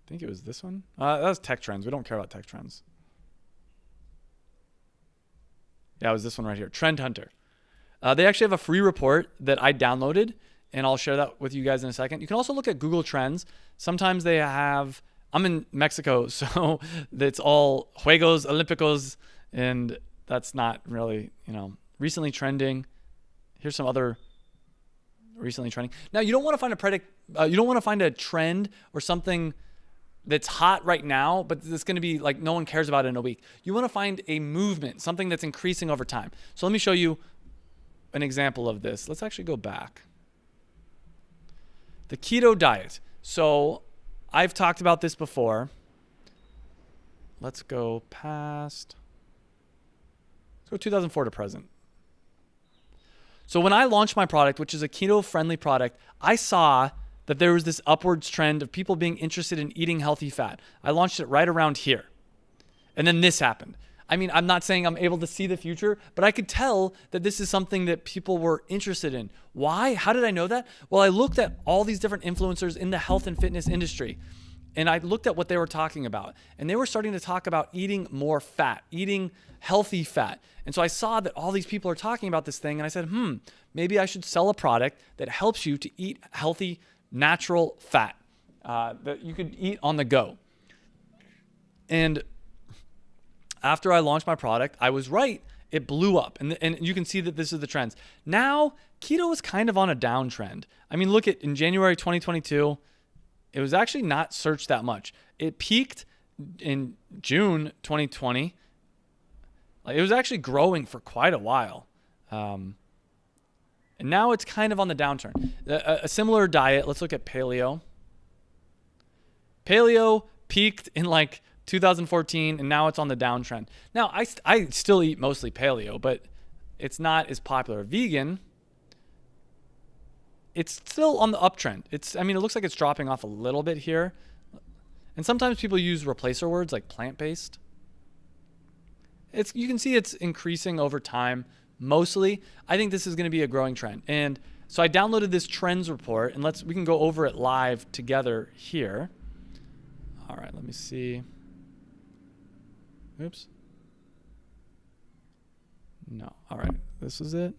I think it was this one. That was tech trends. We don't care about tech trends. Yeah, it was this one right here, Trend Hunter. They actually have a free report that I downloaded, and I'll share that with you guys in a second. You can also look at Google Trends. Sometimes they have, I'm in Mexico, so it's all Juegos Olímpicos, and that's not really, recently trending. Here's some other recently trending. Now, you don't want to find you don't want to find a trend or something that's hot right now, but it's going to be like no one cares about it in a week. You want to find a movement, something that's increasing over time. So let me show you an example of this. Let's actually go back. The Keto Diet. So I've talked about this before. Let's go past. Let's go 2004 to present. So when I launched my product, which is a keto-friendly product, I saw that there was this upwards trend of people being interested in eating healthy fat. I launched it right around here. And then this happened. I mean, I'm not saying I'm able to see the future, but I could tell that this is something that people were interested in. Why? How did I know that? Well, I looked at all these different influencers in the health and fitness industry, and I looked at what they were talking about. And they were starting to talk about eating more fat, eating healthy fat. And so I saw that all these people are talking about this thing, and I said, maybe I should sell a product that helps you to eat healthy, natural fat that you could eat on the go. And after I launched my product, I was right. It blew up. And you can see that this is the trends. Now, keto is kind of on a downtrend. I mean, look at in January 2022, it was actually not searched that much. It peaked in June 2020. It was actually growing for quite a while. And now it's kind of on the downturn. A similar diet, let's look at paleo. Paleo peaked in 2014, and now it's on the downtrend. Now, I still eat mostly paleo, but it's not as popular. Vegan, it's still on the uptrend. It looks like it's dropping off a little bit here. And sometimes people use replacer words like plant-based. You can see it's increasing over time. Mostly, I think this is going to be a growing trend. And so I downloaded this trends report, and we can go over it live together here. All right, let me see. Oops. No. All right, this is it.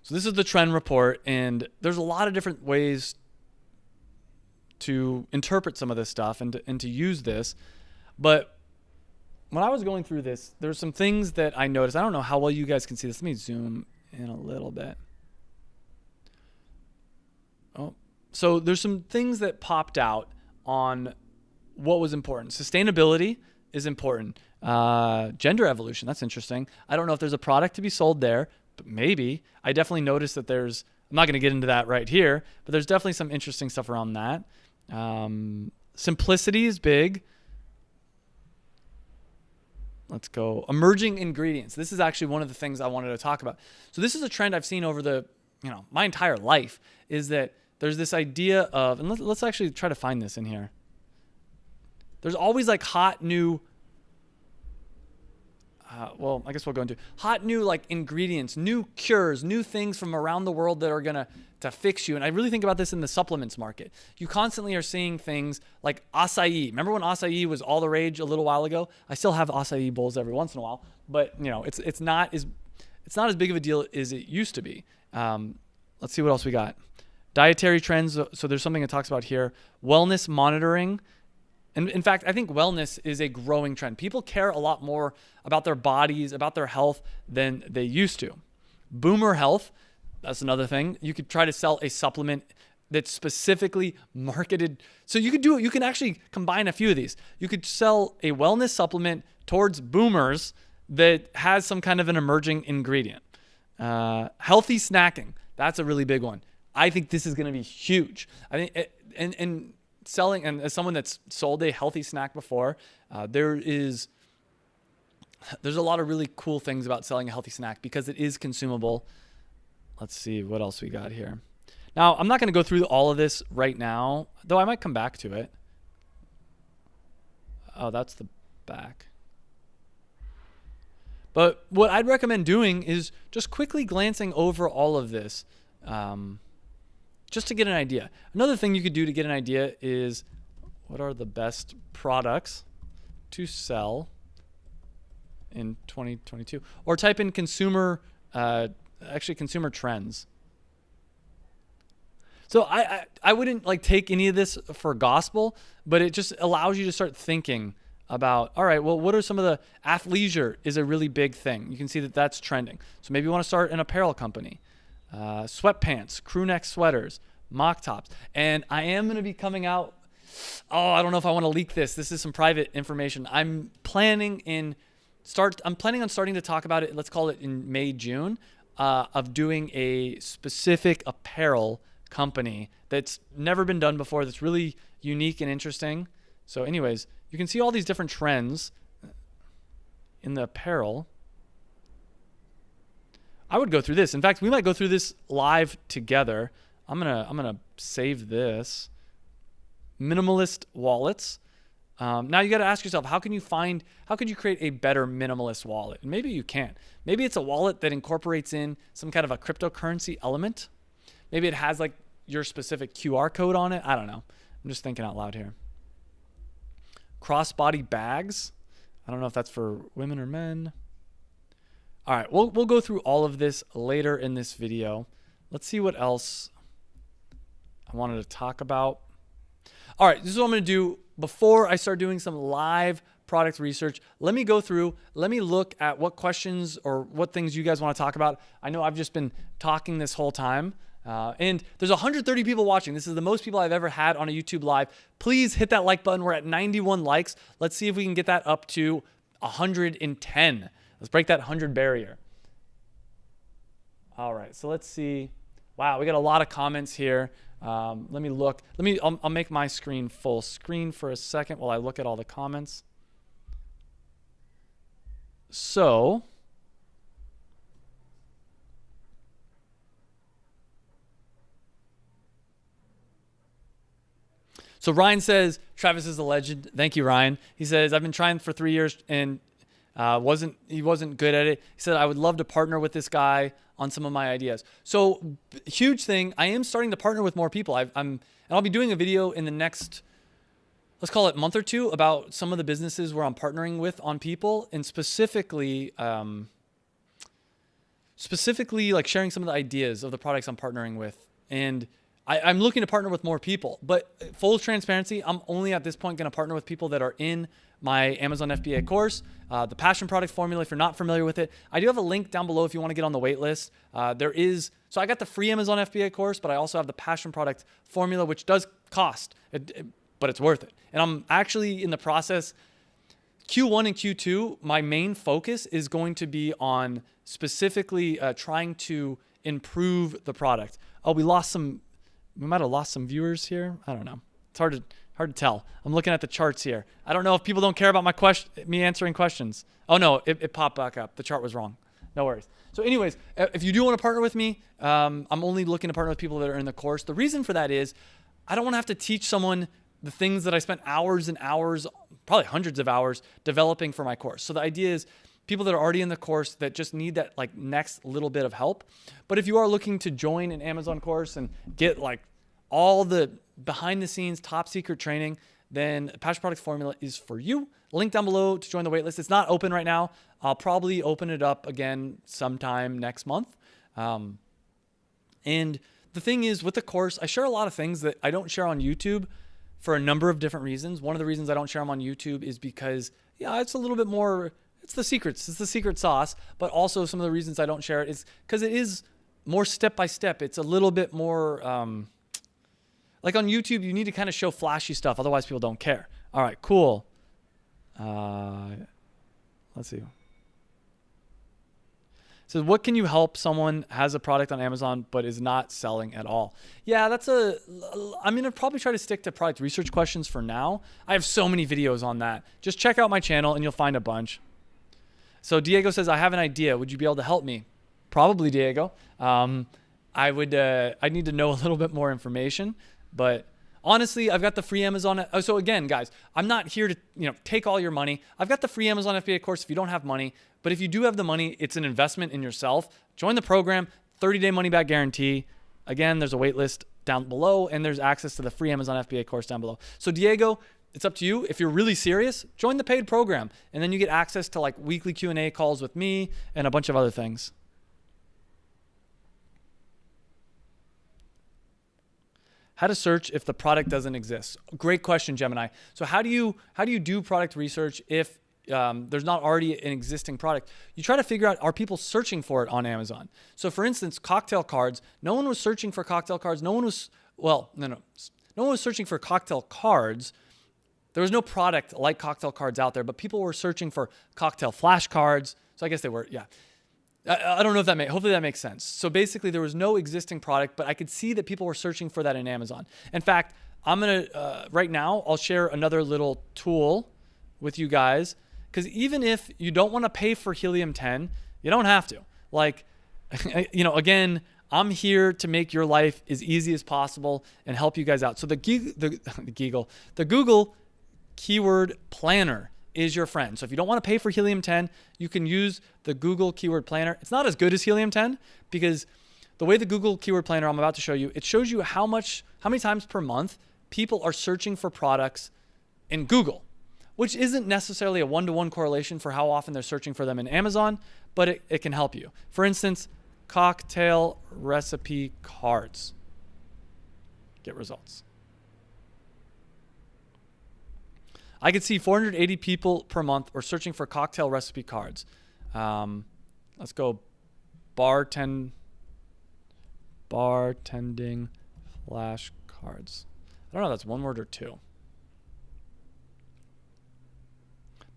So this is the trend report, and there's a lot of different ways to interpret some of this stuff and to use this. But when I was going through this, there's some things that I noticed. I don't know how well you guys can see this. Let me zoom in a little bit. Oh, so there's some things that popped out on what was important. Sustainability is important. Gender evolution, that's interesting. I don't know if there's a product to be sold there, but maybe. I definitely noticed that I'm not going to get into that right here, but there's definitely some interesting stuff around that. Simplicity is big. Let's go. Emerging ingredients. This is actually one of the things I wanted to talk about. So this is a trend I've seen over my entire life, is that there's this idea of, and let's actually try to find this in here. There's always hot new, I guess we'll go into hot new ingredients, new cures, new things from around the world that are going to fix you. And I really think about this in the supplements market. You constantly are seeing things like acai. Remember when acai was all the rage a little while ago? I still have acai bowls every once in a while, but it's not as big of a deal as it used to be. Let's see what else we got. Dietary trends. So there's something it talks about here. Wellness monitoring. And in fact, I think wellness is a growing trend. People care a lot more about their bodies, about their health than they used to. Boomer health, that's another thing. You could try to sell a supplement that's specifically marketed. So you can actually combine a few of these. You could sell a wellness supplement towards boomers that has some kind of an emerging ingredient. Healthy snacking, that's a really big one. I think this is going to be huge. I think, and selling, and as someone that's sold a healthy snack before, there's a lot of really cool things about selling a healthy snack because it is consumable. Let's see what else we got here. Now, I'm not going to go through all of this right now, though I might come back to it. Oh, that's the back. But what I'd recommend doing is just quickly glancing over all of this, just to get an idea. Another thing you could do to get an idea is, what are the best products to sell in 2022? Or type in consumer trends. So I wouldn't like take any of this for gospel, but it just allows you to start thinking about, all right, well, what are some of the athleisure is a really big thing. You can see that that's trending. So maybe you want to start an apparel company, sweatpants, crew neck sweaters, mock tops. And I am going to be coming out. Oh, I don't know if I want to leak this. This is some private information. I'm planning on starting to talk about it. Let's call it in May, June, of doing a specific apparel company that's never been done before. That's really unique and interesting. So anyways, you can see all these different trends in the apparel. I would go through this. In fact, we might go through this live together. I'm gonna save this. Minimalist wallets. Now you got to ask yourself, how could you create a better minimalist wallet? And maybe you can. Maybe it's a wallet that incorporates in some kind of a cryptocurrency element. Maybe it has like your specific QR code on it. I don't know. I'm just thinking out loud here. Crossbody bags. I don't know if that's for women or men. All right, we'll go through all of this later in this video. Let's see what else I wanted to talk about. All right, this is what I'm going to do before I start doing some live product research. Let me go through, let me look at what questions or what things you guys want to talk about. I know I've just been talking this whole time. And there's 130 people watching. This is the most people I've ever had on a YouTube live. Please hit that like button. We're at 91 likes. Let's see if we can get that up to 110. Let's break that 100 barrier. All right, so let's see. Wow, we got a lot of comments here. Let me look. I'll make my screen full screen for a second while I look at all the comments. So Ryan says, Travis is a legend. Thank you, Ryan. He says, I've been trying for 3 years and he wasn't good at it. He said, I would love to partner with this guy on some of my ideas. So huge thing. I am starting to partner with more people. And I'll be doing a video in the next, let's call it month or two, about some of the businesses where I'm partnering with on people, and specifically like sharing some of the ideas of the products I'm partnering with. And I'm looking to partner with more people, but full transparency, I'm only at this point going to partner with people that are in my Amazon FBA course, the Passion Product Formula. If you're not familiar with it, I do have a link down below if you want to get on the wait list. So I got the free Amazon FBA course, but I also have the Passion Product Formula, which does cost, but it's worth it. And I'm actually in the process. Q1 and Q2, my main focus is going to be on specifically trying to improve the product. Oh, we might have lost some viewers here. I don't know. It's hard to tell. I'm looking at the charts here. I don't know if people don't care about me answering questions. Oh no, it popped back up. The chart was wrong. No worries. So anyways, if you do want to partner with me, I'm only looking to partner with people that are in the course. The reason for that is I don't want to have to teach someone the things that I spent hours and hours, probably hundreds of hours, developing for my course. So the idea is people that are already in the course that just need that like next little bit of help. But if you are looking to join an Amazon course and get like all the behind the scenes top secret training, then Passion Product Formula is for you. Link down below to join the waitlist. It's not open right now. I'll probably open it up again sometime next month. And the thing is with the course, I share a lot of things that I don't share on YouTube for a number of different reasons. One of the reasons I don't share them on YouTube is because, it's a little bit more, it's the secrets, it's the secret sauce. But also some of the reasons I don't share it is because it is more step by step. It's a little bit more, like on YouTube, you need to kind of show flashy stuff. Otherwise people don't care. All right, cool. Let's see. So what can you help someone has a product on Amazon but is not selling at all? Yeah, I'm going to probably try to stick to product research questions for now. I have so many videos on that. Just check out my channel and you'll find a bunch. So Diego says, I have an idea. Would you be able to help me? Probably, Diego. I need to know a little bit more information, but honestly, I've got the free Amazon. So again, guys, I'm not here to, take all your money. I've got the free Amazon FBA course if you don't have money, but if you do have the money, it's an investment in yourself. Join the program, 30-day money back guarantee. Again, there's a wait list down below, and there's access to the free Amazon FBA course down below. So Diego, it's up to you. If you're really serious, join the paid program, and then you get access to like weekly Q&A calls with me and a bunch of other things. How to search if the product doesn't exist? Great question, Gemini. So how do you do product research if there's not already an existing product? You try to figure out, are people searching for it on Amazon? So for instance, cocktail cards, no one was searching for cocktail cards. No one was searching for cocktail cards. There was no product like cocktail cards out there, but people were searching for cocktail flashcards. So I guess they were, yeah. I don't know if hopefully that makes sense. So basically there was no existing product, but I could see that people were searching for that in Amazon. In fact, I'm going to, right now, I'll share another little tool with you guys, because even if you don't want to pay for Helium-10, you don't have to. Like, again, I'm here to make your life as easy as possible and help you guys out. So the Google Keyword Planner is your friend. So if you don't want to pay for Helium-10, you can use the Google Keyword Planner. It's not as good as Helium-10 because the way the Google Keyword Planner I'm about to show you, it shows you how many times per month people are searching for products in Google, which isn't necessarily a one-to-one correlation for how often they're searching for them in Amazon, but it can help you. For instance, cocktail recipe cards. Get results. I could see 480 people per month are searching for cocktail recipe cards. Let's go bartending flashcards. I don't know if that's one word or two.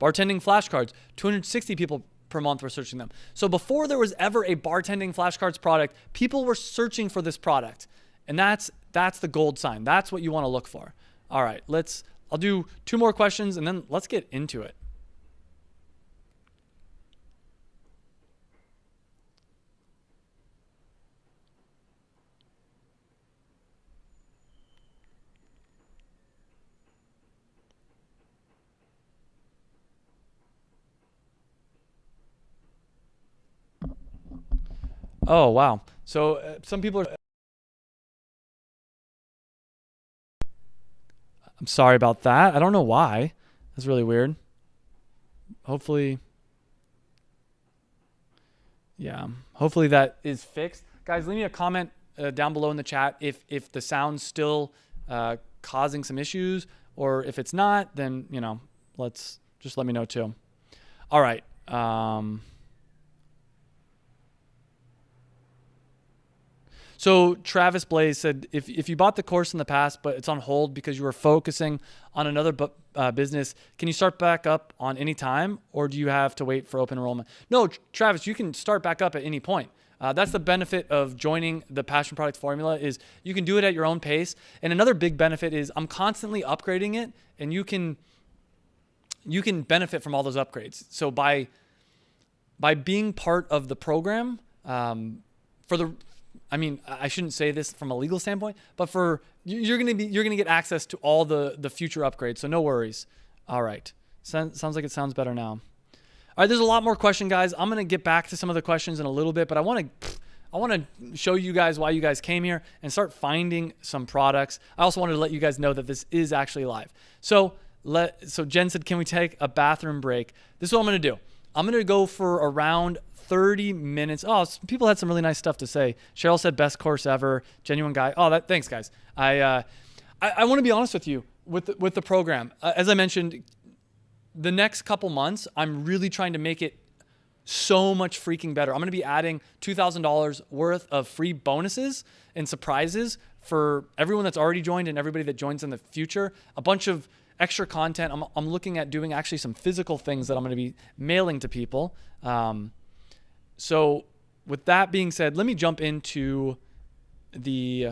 Bartending flashcards, 260 people per month were searching them. So before there was ever a bartending flashcards product, people were searching for this product. And that's the gold sign. That's what you want to look for. All right, I'll do 2 more questions and then let's get into it. Oh, wow. So some people are... I'm sorry about that. I don't know why. That's really weird. Hopefully that is fixed. Guys, leave me a comment down below in the chat if the sound's still causing some issues, or if it's not, then, just let me know too. All right. So Travis Blaze said, if you bought the course in the past, but it's on hold because you were focusing on another business, can you start back up on any time, or do you have to wait for open enrollment? No, Travis, you can start back up at any point. That's the benefit of joining the Passion Product Formula, is you can do it at your own pace. And another big benefit is I'm constantly upgrading it, and you can benefit from all those upgrades. So by being part of the program, I shouldn't say this from a legal standpoint, but you're gonna get access to all the future upgrades. So no worries. All right, sounds like it sounds better now. All right, there's a lot more questions, guys. I'm gonna get back to some of the questions in a little bit, but I want to show you guys why you guys came here and start finding some products. I also wanted to let you guys know that this is actually live. So Jen said, can we take a bathroom break? This is what I'm gonna do. I'm gonna go for around 30 minutes. Oh, people had some really nice stuff to say. Cheryl said best course ever. Genuine guy. Oh, thanks, guys. I want to be honest with you with the program. As I mentioned, the next couple months, I'm really trying to make it so much freaking better. I'm going to be adding $2,000 worth of free bonuses and surprises for everyone that's already joined and everybody that joins in the future. A bunch of extra content. I'm looking at doing actually some physical things that I'm going to be mailing to people. So with that being said, let me jump into the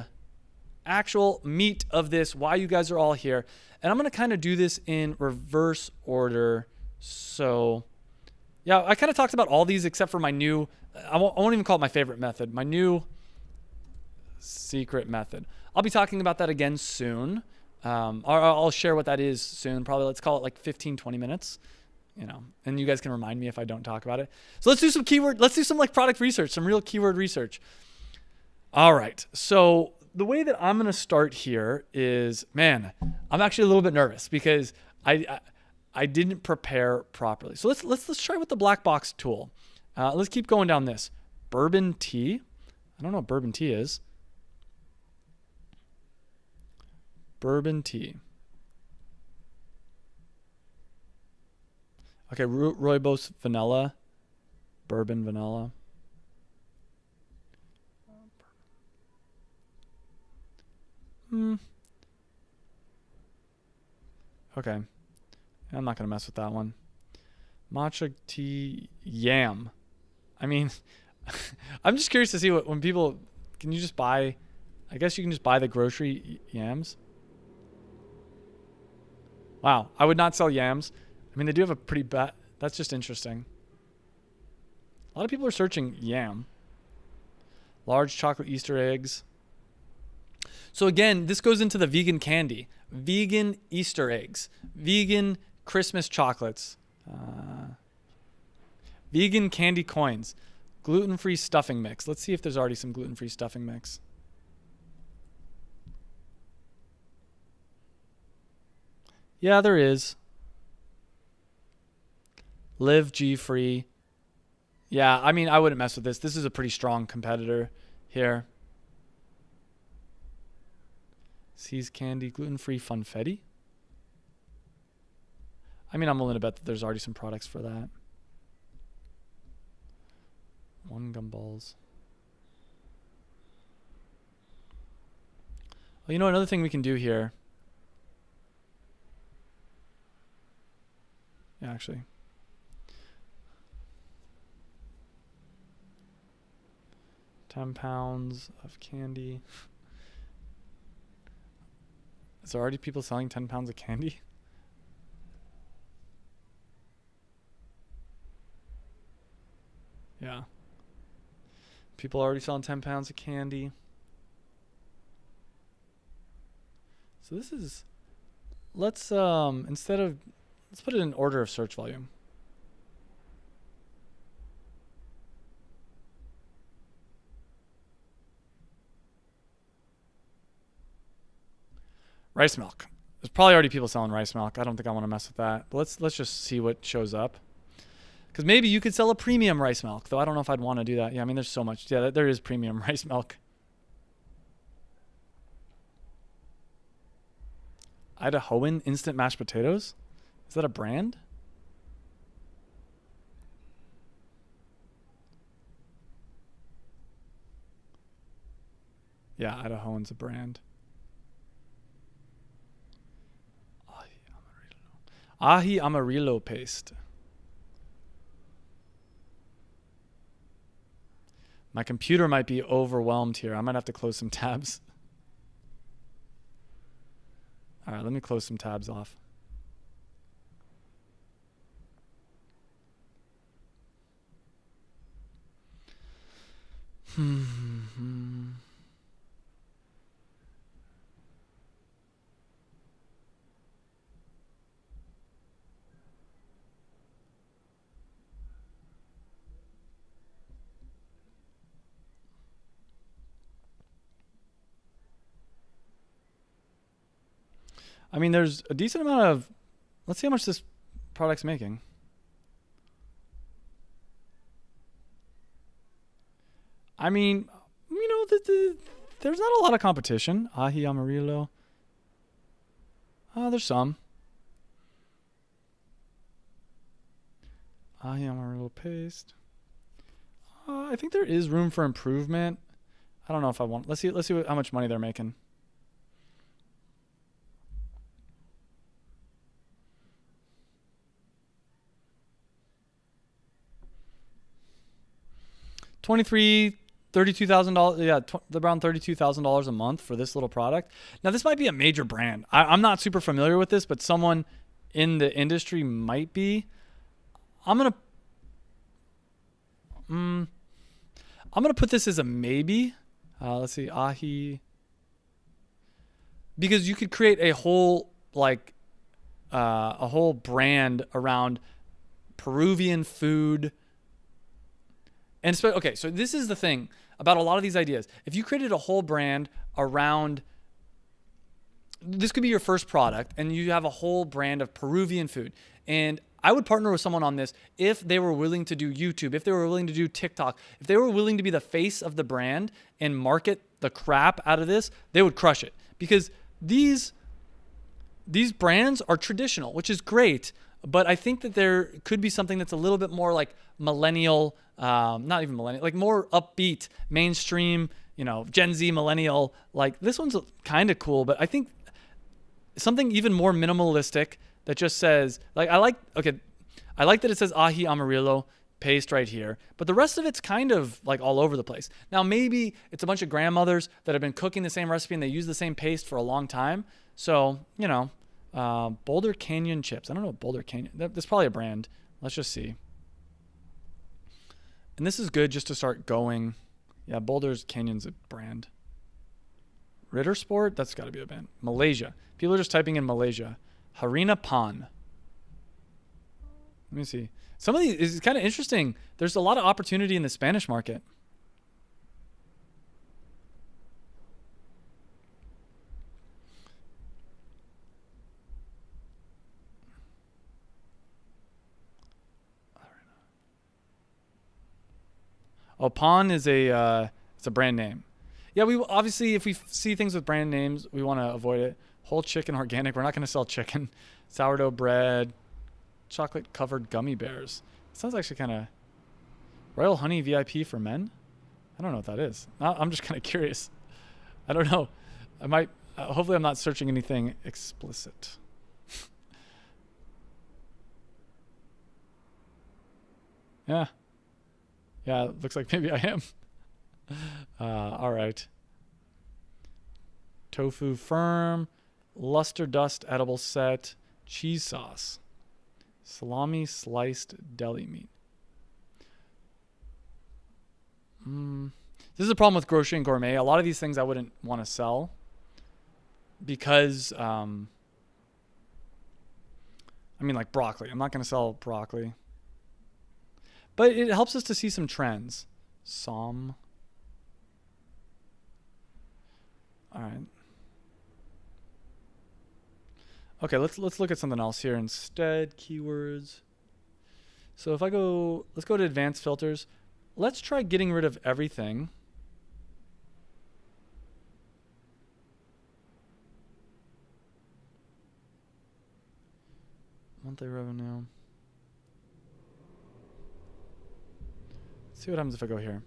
actual meat of this, why you guys are all here. And I'm going to kind of do this in reverse order. So yeah, I kind of talked about all these except for my new, I won't even call it my favorite method. My new secret method. I'll be talking about that again soon. Or I'll share what that is soon. Probably let's call it like 15, 20 minutes, and you guys can remind me if I don't talk about it. So let's do some let's do some like product research, some real keyword research. All right. So the way that I'm going to start here is, man, I'm actually a little bit nervous because I didn't prepare properly. So let's try with the black box tool. Let's keep going down this. Bourbon tea. I don't know what bourbon tea is. Bourbon tea. Okay, Rooibos vanilla. Bourbon vanilla. Okay. I'm not going to mess with that one. Matcha tea yam. I mean, I'm just curious to see when people, can you just buy, I guess you can just buy the grocery yams. Wow. I would not sell yams. I mean, they do have a pretty bad, that's just interesting. A lot of people are searching yam. Large chocolate Easter eggs. So again, this goes into the vegan candy, vegan Easter eggs, vegan Christmas chocolates, vegan candy coins, gluten-free stuffing mix. Let's see if there's already some gluten-free stuffing mix. Yeah, there is. Live G-free. Yeah, I mean, I wouldn't mess with this. This is a pretty strong competitor here. C's candy, gluten-free funfetti. I mean, I'm willing to bet that there's already some products for that. One gumballs. Well, you know, another thing we can do here. Yeah, actually. £10 of candy. Is there already people selling 10 pounds of candy? Yeah. People are already selling 10 pounds of candy. So this is, let's put it in order of search volume. Rice milk. There's probably already people selling rice milk. I don't think I want to mess with that. But let's just see what shows up. Because maybe you could sell a premium rice milk, though I don't know if I'd want to do that. Yeah, I mean, there's so much. Yeah, there is premium rice milk. Idahoan instant mashed potatoes? Is that a brand? Yeah, Idahoan's a brand. Ahi Amarillo paste. My computer might be overwhelmed here. I might have to close some tabs. All right, let me close some tabs off. I mean, there's a decent amount of, let's see how much this product's making. I mean, you know, there's not a lot of competition. Ahi Amarillo. There's some. Ahi Amarillo paste. I think there is room for improvement. I don't know if I want, let's see how much money they're making. $32,000. Yeah, around $32,000 a month for this little product. Now, this might be a major brand. I'm not super familiar with this, but someone in the industry might be. I'm gonna put this as a maybe. Let's see, ahi. Because you could create a whole a whole brand around Peruvian food. And okay, so this is the thing about a lot of these ideas. If you created a whole brand around, this could be your first product, and you have a whole brand of Peruvian food. And I would partner with someone on this if they were willing to do YouTube, if they were willing to do TikTok, if they were willing to be the face of the brand and market the crap out of this, they would crush it. Because these brands are traditional, which is great, but I think that there could be something that's a little bit more like millennial, not even millennial, like more upbeat, mainstream, Gen Z millennial. Like this one's kind of cool, but I think something even more minimalistic that just says, I like that it says ají amarillo paste right here, but the rest of it's kind of like all over the place. Now, maybe it's a bunch of grandmothers that have been cooking the same recipe and they use the same paste for a long time. So, Boulder Canyon chips. I don't know what Boulder Canyon, that's probably a brand. Let's just see. And this is good just to start going. Yeah, Boulder's Canyon's a brand. Ritter Sport, that's got to be a band. Malaysia. People are just typing in Malaysia. Harina Pan. Let me see. Some of these is kind of interesting. There's a lot of opportunity in the Spanish market. Oh, Pan is it's a brand name. Yeah, we obviously, if we see things with brand names, we want to avoid it. Whole chicken organic. We're not going to sell chicken. Sourdough bread. Chocolate covered gummy bears. It sounds actually kind of Royal Honey VIP for men. I don't know what that is. I'm just kind of curious. I don't know. I might. Hopefully, I'm not searching anything explicit. Yeah. Yeah, it looks like maybe I am. All right. Tofu firm, luster dust edible set, cheese sauce, salami sliced deli meat. This is a problem with grocery and gourmet. A lot of these things I wouldn't want to sell because, like broccoli. I'm not going to sell broccoli. But it helps us to see some trends. All right. Okay, let's look at something else here instead. Keywords. So if let's go to advanced filters. Let's try getting rid of everything. Monthly revenue. Let's see what happens if I go here.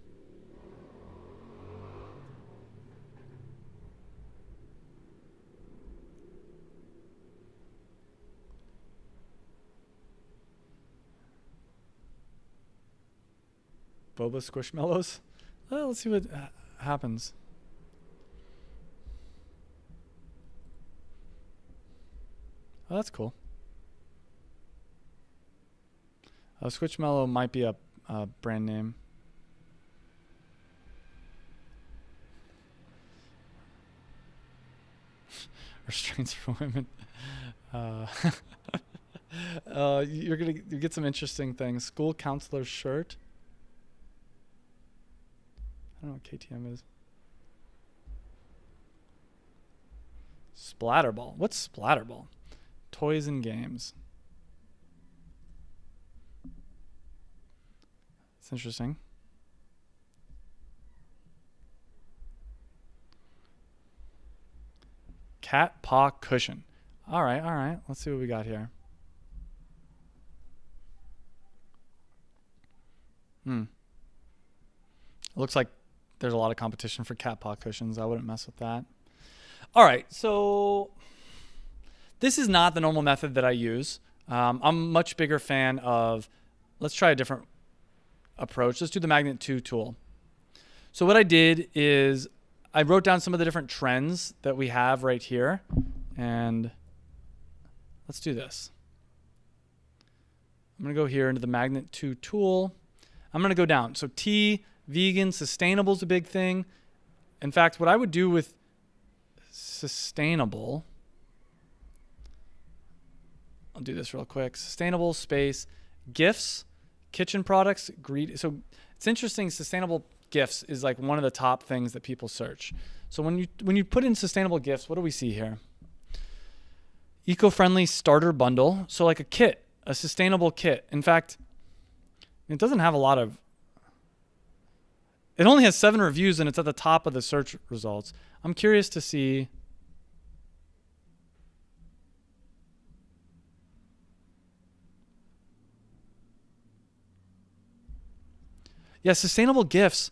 Boba Squishmallows. Well, let's see what happens. Oh, that's cool. Squishmallow might be a brand name. Restraints for women. You get some interesting things. School counselor shirt. I don't know what KTM is. Splatterball. What's Splatterball? Toys and games. It's interesting. Cat paw cushion. All right. Let's see what we got here. It looks like there's a lot of competition for cat paw cushions. I wouldn't mess with that. All right, so this is not the normal method that I use. I'm a much bigger fan of, let's try a different approach. Let's do the Magnet 2 tool. So what I did is I wrote down some of the different trends that we have right here. And let's do this. I'm going to go here into the Magnet 2 tool. I'm going to go down. So tea, vegan, sustainable is a big thing. In fact, what I would do with sustainable, I'll do this real quick. Sustainable space, gifts, kitchen products, so it's interesting. Sustainable gifts is like one of the top things that people search. So when you put in sustainable gifts, what do we see here? Eco-friendly starter bundle. So like a kit, a sustainable kit. In fact, it doesn't have a lot of, it only has 7 reviews and it's at the top of the search results. I'm curious to see. Yeah, sustainable gifts.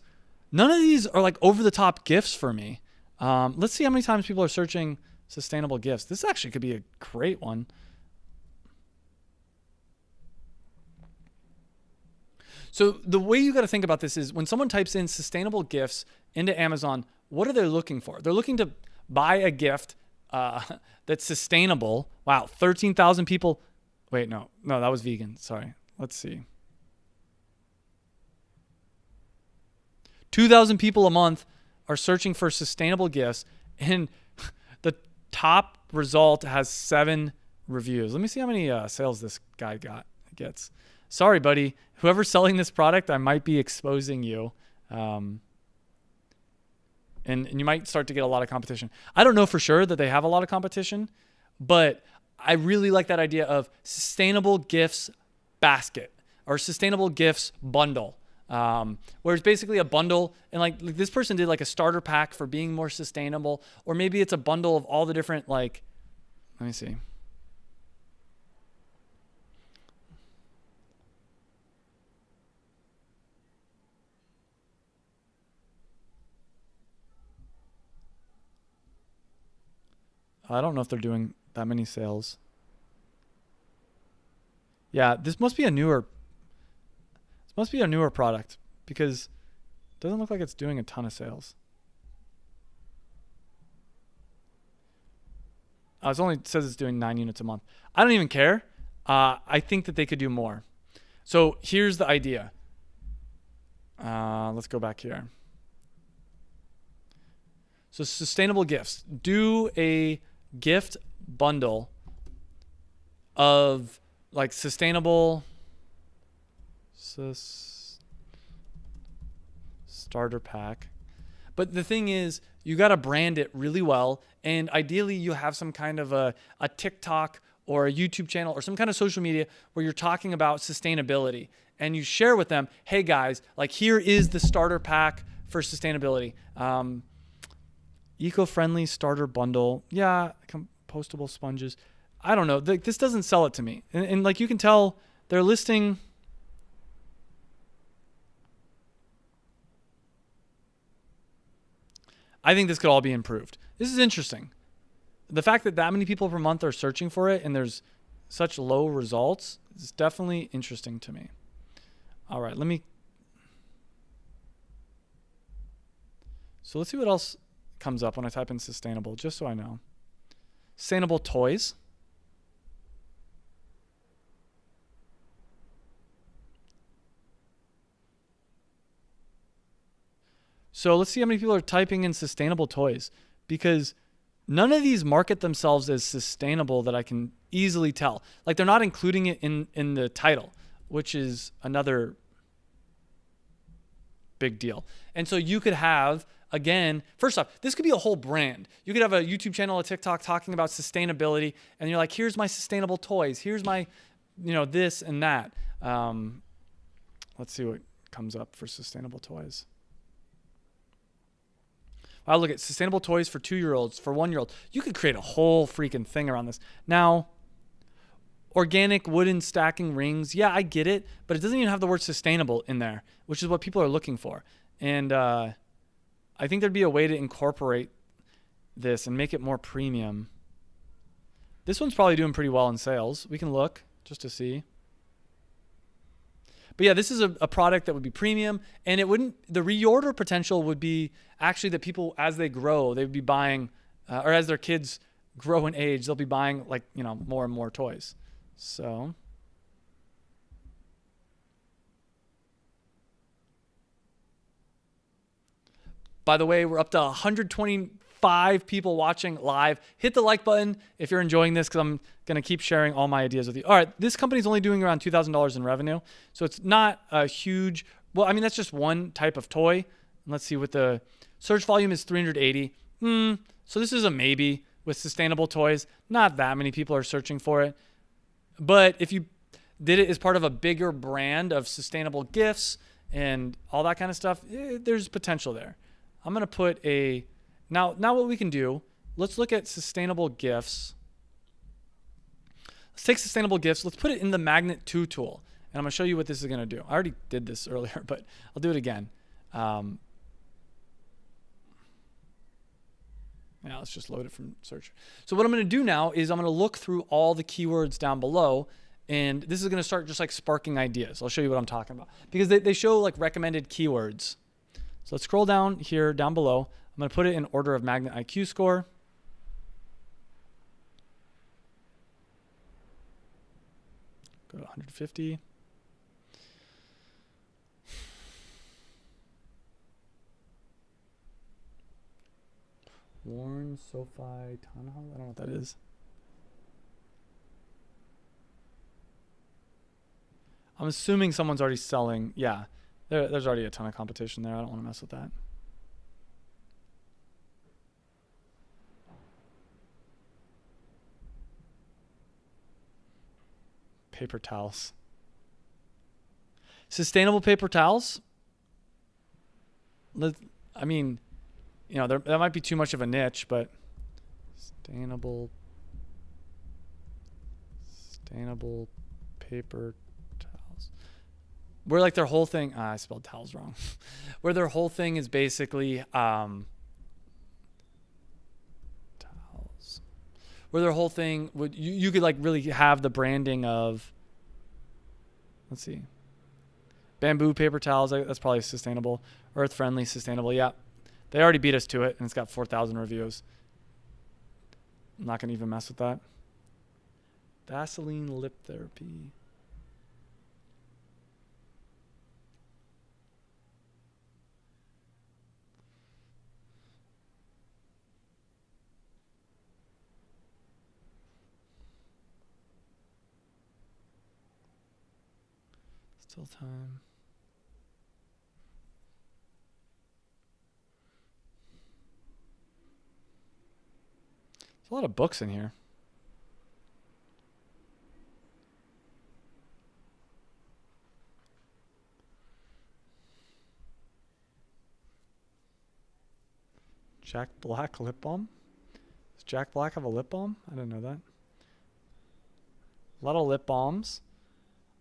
None of these are like over the top gifts for me. Let's see how many times people are searching sustainable gifts. This actually could be a great one. So the way you got to think about this is when someone types in sustainable gifts into Amazon, what are they looking for? They're looking to buy a gift that's sustainable. Wow, 13,000 people. Wait, no, that was vegan. Sorry. Let's see. 2,000 people a month are searching for sustainable gifts, and the top result has 7 reviews. Let me see how many sales this guy gets. Sorry, buddy. Whoever's selling this product, I might be exposing you. And you might start to get a lot of competition. I don't know for sure that they have a lot of competition, but I really like that idea of sustainable gifts basket or sustainable gifts bundle. Where it's basically a bundle, and like this person did like a starter pack for being more sustainable, or maybe it's a bundle of all the different, like, let me see. I don't know if they're doing that many sales. Yeah, this must be a newer product because it doesn't look like it's doing a ton of sales. It says it's doing 9 units a month. I don't even care. I think that they could do more. So here's the idea. Let's go back here. So sustainable gifts. Do a gift bundle of like sustainable starter pack. But the thing is, you got to brand it really well. And ideally you have some kind of a TikTok or a YouTube channel or some kind of social media where you're talking about sustainability, and you share with them, hey guys, like here is the starter pack for sustainability. Eco-friendly starter bundle. Yeah. Compostable sponges. I don't know. This doesn't sell it to me. And like you can tell they're listing. I think this could all be improved. This is interesting. The fact that many people per month are searching for it and there's such low results is definitely interesting to me. All right, so let's see what else comes up when I type in sustainable, just so I know. Sustainable toys. So let's see how many people are typing in sustainable toys, because none of these market themselves as sustainable that I can easily tell. Like they're not including it in the title, which is another big deal. And so you could have, again, first off, this could be a whole brand. You could have a YouTube channel, a TikTok talking about sustainability, and you're like, here's my sustainable toys. Here's my, this and that. Let's see what comes up for sustainable toys. Wow, look at sustainable toys for 2-year-olds, for 1-year-olds. You could create a whole freaking thing around this. Now, organic wooden stacking rings. Yeah, I get it, but it doesn't even have the word sustainable in there, which is what people are looking for. And I think there'd be a way to incorporate this and make it more premium. This one's probably doing pretty well in sales. We can look just to see. But yeah, this is a product that would be premium, and the reorder potential would be actually that people, as they grow, they would be buying, or as their kids grow in age, they'll be buying like, more and more toys. So By the way, we're up to 125 people watching live. Hit the like button if you're enjoying this, because I'm going to keep sharing all my ideas with you. All right, this company's only doing around $2,000 in revenue. So it's not a huge, well, I mean, that's just one type of toy. Let's see what the search volume is, 380. So this is a maybe with sustainable toys. Not that many people are searching for it. But if you did it as part of a bigger brand of sustainable gifts and all that kind of stuff, there's potential there. I'm going to put a, now what we can do, let's look at sustainable gifts. Let's take sustainable gifts. Let's put it in the Magnet 2 tool. And I'm going to show you what this is going to do. I already did this earlier, but I'll do it again. Now let's just load it from search. So what I'm going to do now is I'm going to look through all the keywords down below, and this is going to start just like sparking ideas. I'll show you what I'm talking about, because they show like recommended keywords. So let's scroll down here, down below. I'm going to put it in order of Magnet IQ score. Go to 150. Worn, SoFi, Tanaha. I don't know what that is. I'm assuming someone's already selling. Yeah, there's already a ton of competition there. I don't want to mess with that. Paper towels. Sustainable paper towels. I mean, you know, that might be too much of a niche, but sustainable paper towels. Where like their whole thing, I spelled towels wrong. Where their whole thing is basically towels. Where their whole thing would you could like really have the branding of, let's see, bamboo paper towels. That's probably sustainable, earth friendly, sustainable. Yeah. They already beat us to it, and it's got 4,000 reviews. I'm not going to even mess with that. Vaseline lip therapy. Still time. A lot of books in here. Jack Black lip balm? Does Jack Black have a lip balm? I didn't know that. A lot of lip balms.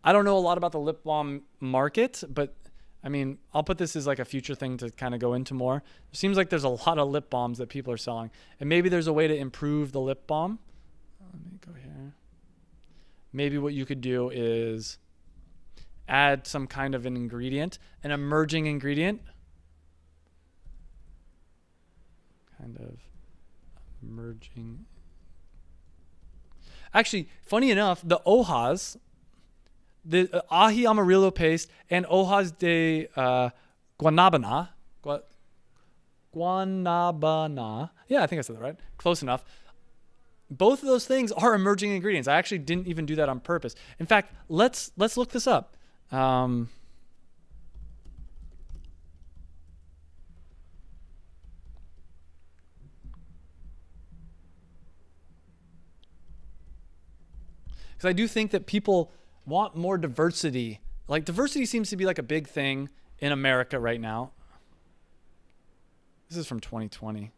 I don't know a lot about the lip balm market, but I mean, I'll put this as like a future thing to kind of go into more. It seems like there's a lot of lip balms that people are selling, and maybe there's a way to improve the lip balm. Let me go here. Maybe what you could do is add some kind of an ingredient, an emerging ingredient. Kind of emerging. Actually, funny enough, the hojas, the ají amarillo paste and hojas de guanabana. Guanabana. Yeah, I think I said that right. Close enough. Both of those things are emerging ingredients. I actually didn't even do that on purpose. In fact, let's look this up. Because I do think that people want more diversity. Like diversity seems to be like a big thing in America right now. This is from 2020.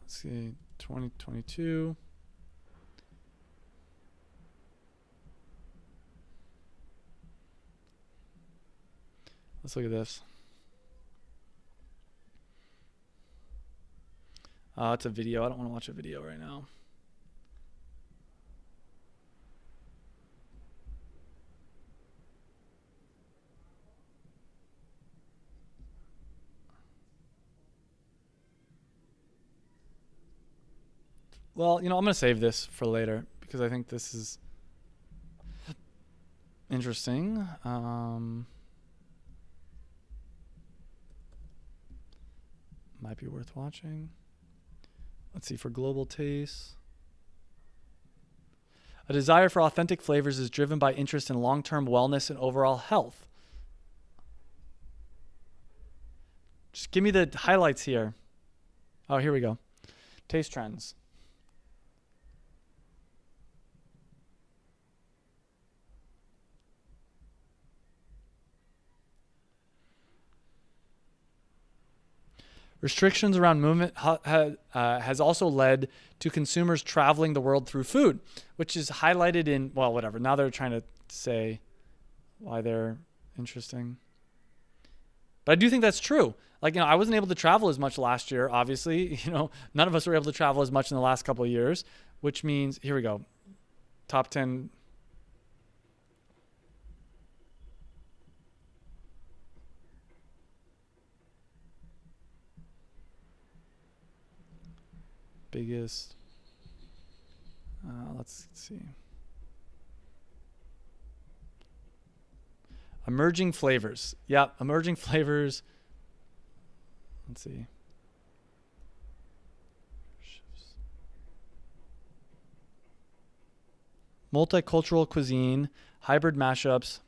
Let's see, 2022. Let's look at this. It's a video. I don't want to watch a video right now. Well, you know, I'm going to save this for later because I think this is... interesting. Might be worth watching. Let's see, for global tastes. A desire for authentic flavors is driven by interest in long-term wellness and overall health. Just give me the highlights here. Oh, here we go. Taste trends. Restrictions around movement has also led to consumers traveling the world through food, which is highlighted in, well, whatever. Now they're trying to say why they're interesting. But I do think that's true. Like, I wasn't able to travel as much last year, obviously. None of us were able to travel as much in the last couple of years, which means, here we go. Top 10. Biggest, let's see. Emerging flavors. Yeah, emerging flavors. Let's see. Multicultural cuisine, hybrid mashups,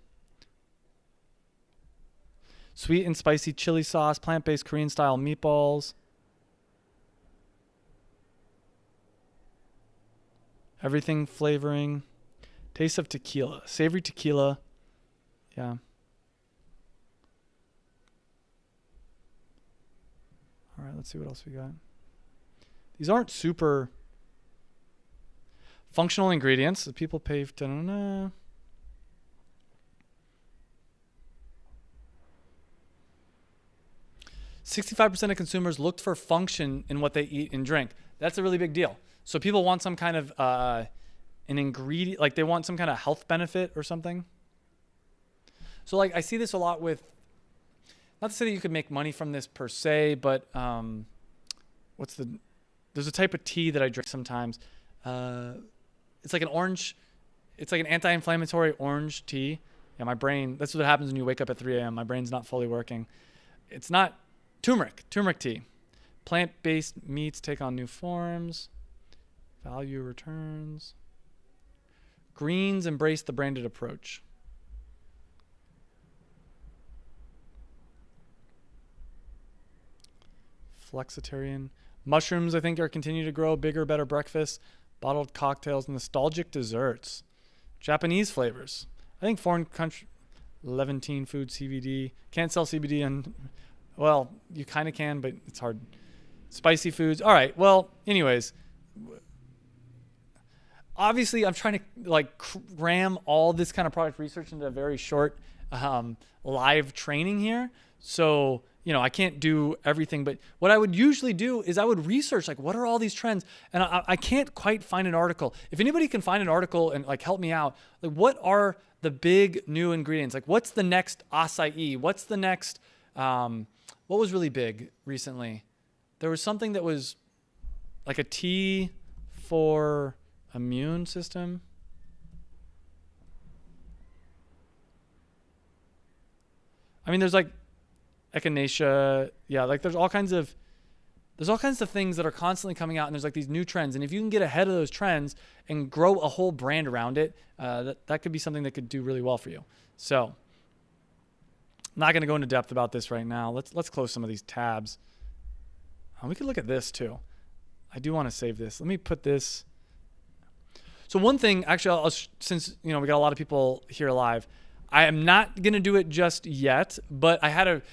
sweet and spicy chili sauce, plant-based Korean style meatballs. Everything flavoring. Taste of tequila. Savory tequila. Yeah. All right, let's see what else we got. These aren't super functional ingredients. The people pay. 65% of consumers looked for function in what they eat and drink. That's a really big deal. So people want some kind of an ingredient, like they want some kind of health benefit or something. So like I see this a lot with, not to say that you could make money from this per se, but there's a type of tea that I drink sometimes. It's like it's like an anti-inflammatory orange tea. Yeah, my brain, that's what happens when you wake up at 3 a.m. My brain's not fully working. It's not turmeric tea. Plant-based meats take on new forms. Value returns. Greens embrace the branded approach. Flexitarian. Mushrooms, I think, are continue to grow. Bigger, better breakfast. Bottled cocktails. Nostalgic desserts. Japanese flavors. I think foreign country. Levantine food, CBD. Can't sell CBD and, well, you kind of can, but it's hard. Spicy foods. All right. Well, anyways. Obviously, I'm trying to cram all this kind of product research into a very short live training here. So, I can't do everything. But what I would usually do is I would research, what are all these trends? And I can't quite find an article. If anybody can find an article and help me out, what are the big new ingredients? What's the next acai? What's the next, what was really big recently? There was something that was like a tea for immune system. I mean, there's echinacea. Yeah, there's all kinds of things that are constantly coming out, and there's these new trends. And if you can get ahead of those trends and grow a whole brand around it, that could be something that could do really well for you. So I'm not going to go into depth about this right now. Let's close some of these tabs. We could look at this too. I do want to save this. Let me put this. So one thing, actually, since we got a lot of people here live, I am not going to do it just yet, but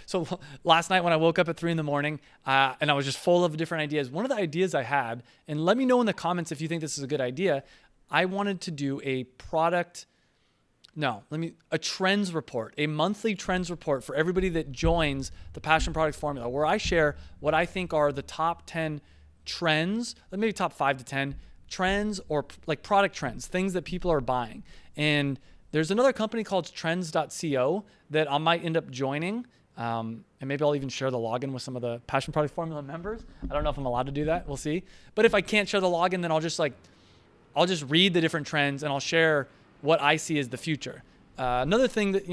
so last night when I woke up at 3 a.m, and I was just full of different ideas. One of the ideas I had, and let me know in the comments if you think this is a good idea, I wanted to do a trends report, a monthly trends report for everybody that joins the Passion Product Formula, where I share what I think are the top 10 trends, maybe top 5 to 10 trends or product trends, things that people are buying. And there's another company called trends.co that I might end up joining. And maybe I'll even share the login with some of the Passion Product Formula members. I don't know if I'm allowed to do that. We'll see. But if I can't share the login, then I'll just read the different trends and I'll share what I see as the future. Another thing that,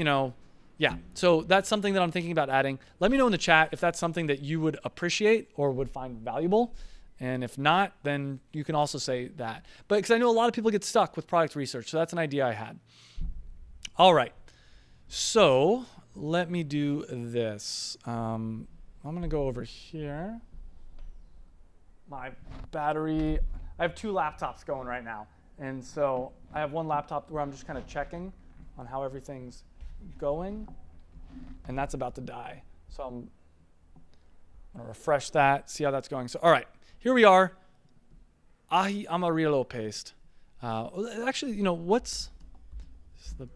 yeah, so that's something that I'm thinking about adding. Let me know in the chat if that's something that you would appreciate or would find valuable. And if not, then you can also say that. But because I know a lot of people get stuck with product research, so that's an idea I had. All right, so let me do this. I'm gonna go over here. My battery, I have 2 laptops going right now. And so I have one laptop where I'm just kind of checking on how everything's going, and that's about to die. So I'm gonna refresh that, see how that's going. So, all right, here we are. Ahi Amarillo paste. Actually, what's the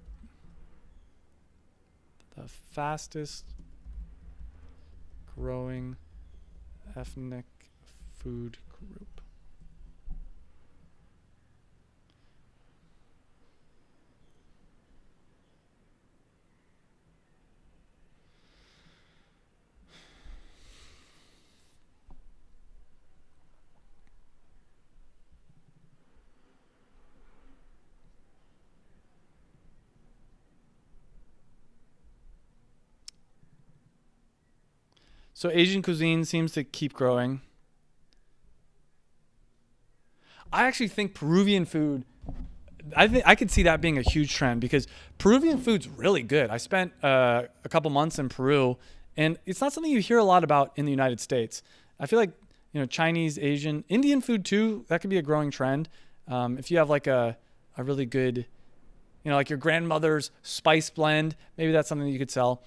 fastest growing ethnic food group? So Asian cuisine seems to keep growing. I actually think Peruvian food, I could see that being a huge trend because Peruvian food's really good. I spent a couple months in Peru, and it's not something you hear a lot about in the United States. I feel like, Chinese, Asian, Indian food too, that could be a growing trend. If you have like a really good, like your grandmother's spice blend, maybe that's something that you could sell.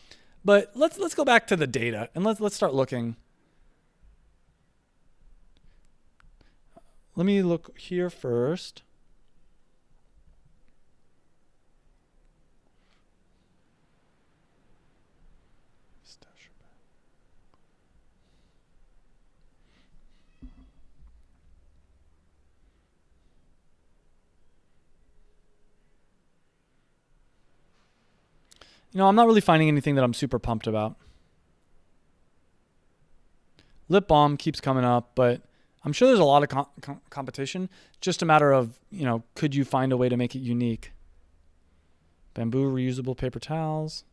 But let's go back to the data and let's start looking. Let me look here first. I'm not really finding anything that I'm super pumped about. Lip balm keeps coming up, but I'm sure there's a lot of competition. Just a matter of, could you find a way to make it unique? Bamboo reusable paper towels.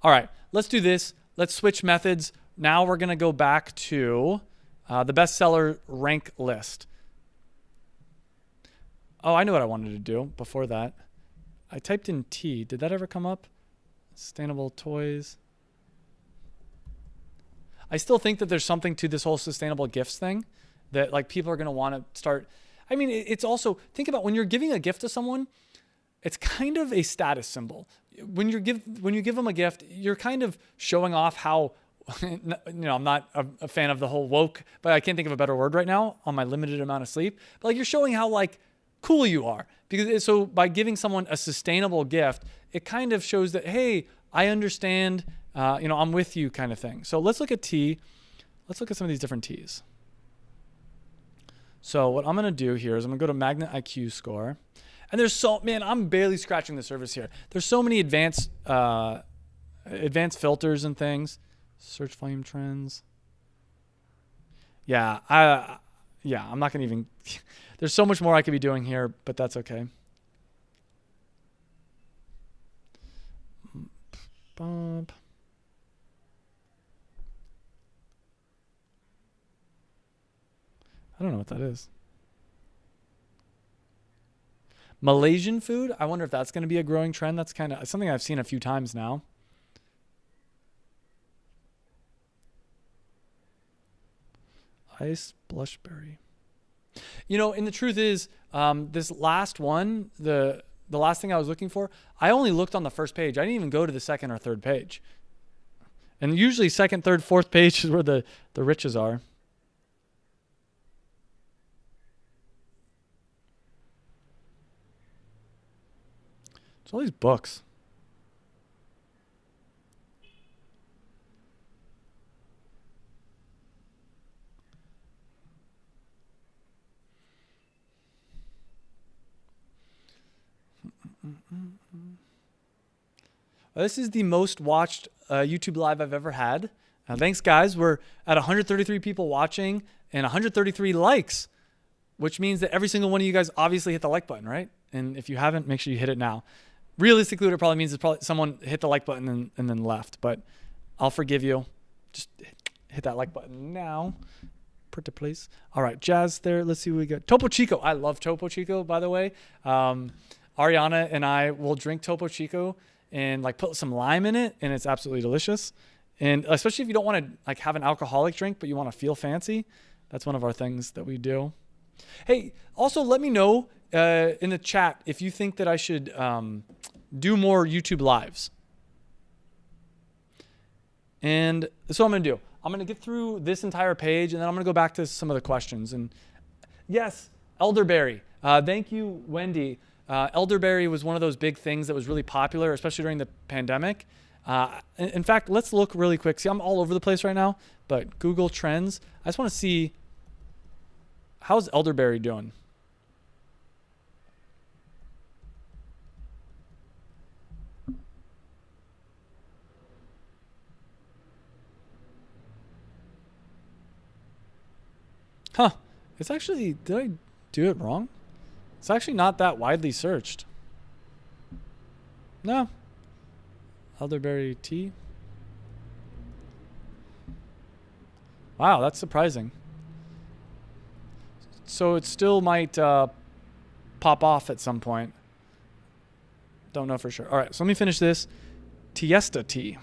All right, let's do this. Let's switch methods. Now we're going to go back to the bestseller rank list. Oh, I know what I wanted to do before that. I typed in tea. Did that ever come up? Sustainable toys. I still think that there's something to this whole sustainable gifts thing that like people are going to want to start. I mean, it's also, think about when you're giving a gift to someone, it's kind of a status symbol. When you give them a gift, you're kind of showing off how, I'm not a fan of the whole woke, but I can't think of a better word right now on my limited amount of sleep. But like you're showing how like cool you are. Because so by giving someone a sustainable gift, it kind of shows that, hey, I understand, I'm with you kind of thing. So let's look at tea. Let's look at some of these different teas. So what I'm going to do here is I'm going to go to Magnet IQ score. And I'm barely scratching the surface here. There's so many advanced filters and things. Search volume trends. Yeah, I'm not going to even, there's so much more I could be doing here, but that's okay. Bump. I don't know what that is. Malaysian food. I wonder if that's going to be a growing trend. That's kind of something I've seen a few times now. Ice blushberry. And the truth is, this last one, the last thing I was looking for, I only looked on the first page. I didn't even go to the second or third page. And usually second, third, fourth page is where the riches are. It's all these books. This is the most watched YouTube live I've ever had. Thanks, guys. We're at 133 people watching and 133 likes, which means that every single one of you guys obviously hit the like button, right? And if you haven't, make sure you hit it now. Realistically, what it probably means is probably someone hit the like button and then left, but I'll forgive you. Just hit that like button now. Pretty please. All right, Jazz there. Let's see what we got. Topo Chico. I love Topo Chico, by the way. Ariana and I will drink Topo Chico and like put some lime in it, and it's absolutely delicious. And especially if you don't want to like have an alcoholic drink, but you want to feel fancy, that's one of our things that we do. Hey, also let me know in the chat if you think that I should do more YouTube lives. And that's what I'm going to do. I'm going to get through this entire page, and then I'm going to go back to some of the questions. And yes, elderberry. Thank you, Wendy. Elderberry was one of those big things that was really popular, especially during the pandemic. In fact, let's look really quick. See, I'm all over the place right now, but Google Trends. I just want to see, how's elderberry doing? Huh. It's actually, did I do it wrong? It's actually not that widely searched. No. Elderberry tea. Wow, that's surprising. So it still might pop off at some point. Don't know for sure. All right, so let me finish this. Tiesta tea.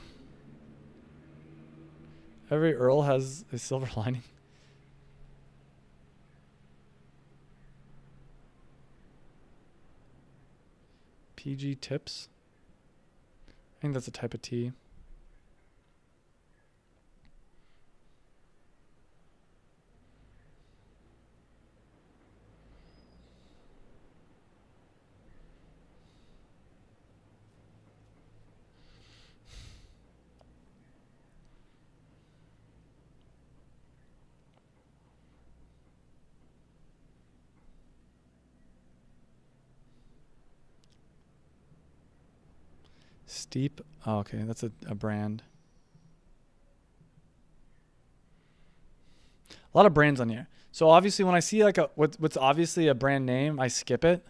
Every Earl has a silver lining. PG tips. I think that's a type of tea. Steep. Oh, okay, that's a brand. A lot of brands on here. So obviously when I see like what's obviously a brand name, I skip it.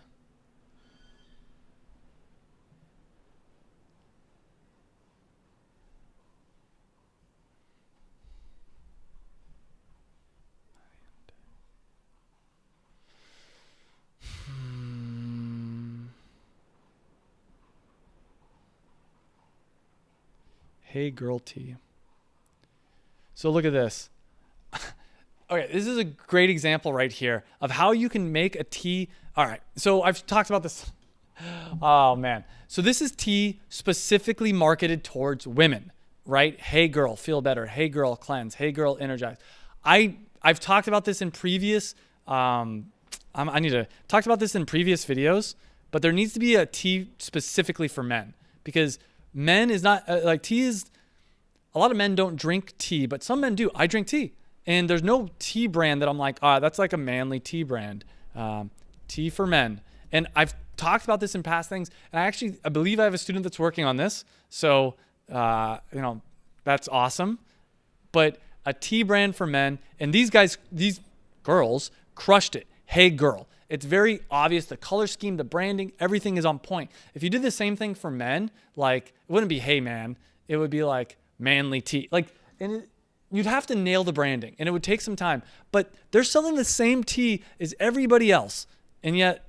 Hey Girl Tea. So look at this. Okay, this is a great example right here of how you can make a tea. All right, so I've talked about this. Oh man. So this is tea specifically marketed towards women, right? Hey girl, feel better. Hey girl, cleanse. Hey girl, energize. I've talked about this in previous I need to talk about this in previous videos, but there needs to be a tea specifically for men, because men is not like tea is, a lot of men don't drink tea, but some men do. I drink tea, and there's no tea brand that I'm like, that's like a manly tea brand. Tea for men. And I've talked about this in past things, and I believe I have a student that's working on this. So, that's awesome. But a tea brand for men, and these girls crushed it. Hey girl. It's very obvious. The color scheme, the branding, everything is on point. If you did the same thing for men, like it wouldn't be hey man, it would be like manly tea. You'd have to nail the branding, and it would take some time. But they're selling the same tea as everybody else, and yet,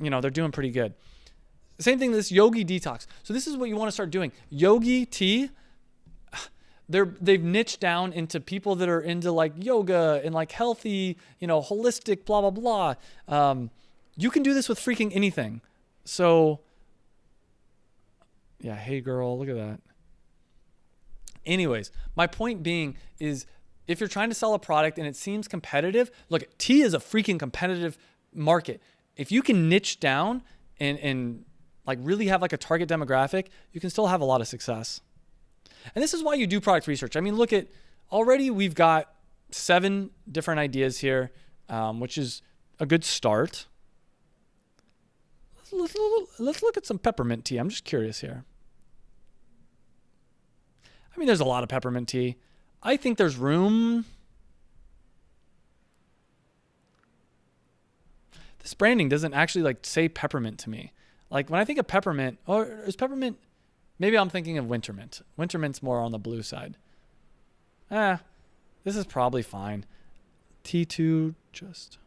they're doing pretty good. Same thing, this Yogi Detox. So this is what you want to start doing. Yogi Tea, they've niched down into people that are into like yoga and like healthy, holistic, blah, blah, blah. You can do this with freaking anything. So yeah, hey girl, look at that. Anyways, my point being is if you're trying to sell a product and it seems competitive, look, tea is a freaking competitive market. If you can niche down and like really have like a target demographic, you can still have a lot of success. And this is why you do product research. I mean, look at, already we've got 7 different ideas here, which is a good start. Let's look at some peppermint tea. I'm just curious here. I mean, there's a lot of peppermint tea. I think there's room. This branding doesn't actually like say peppermint to me. Like when I think of peppermint, or is peppermint, maybe I'm thinking of wintermint. Wintermint's more on the blue side. This is probably fine. T2 just.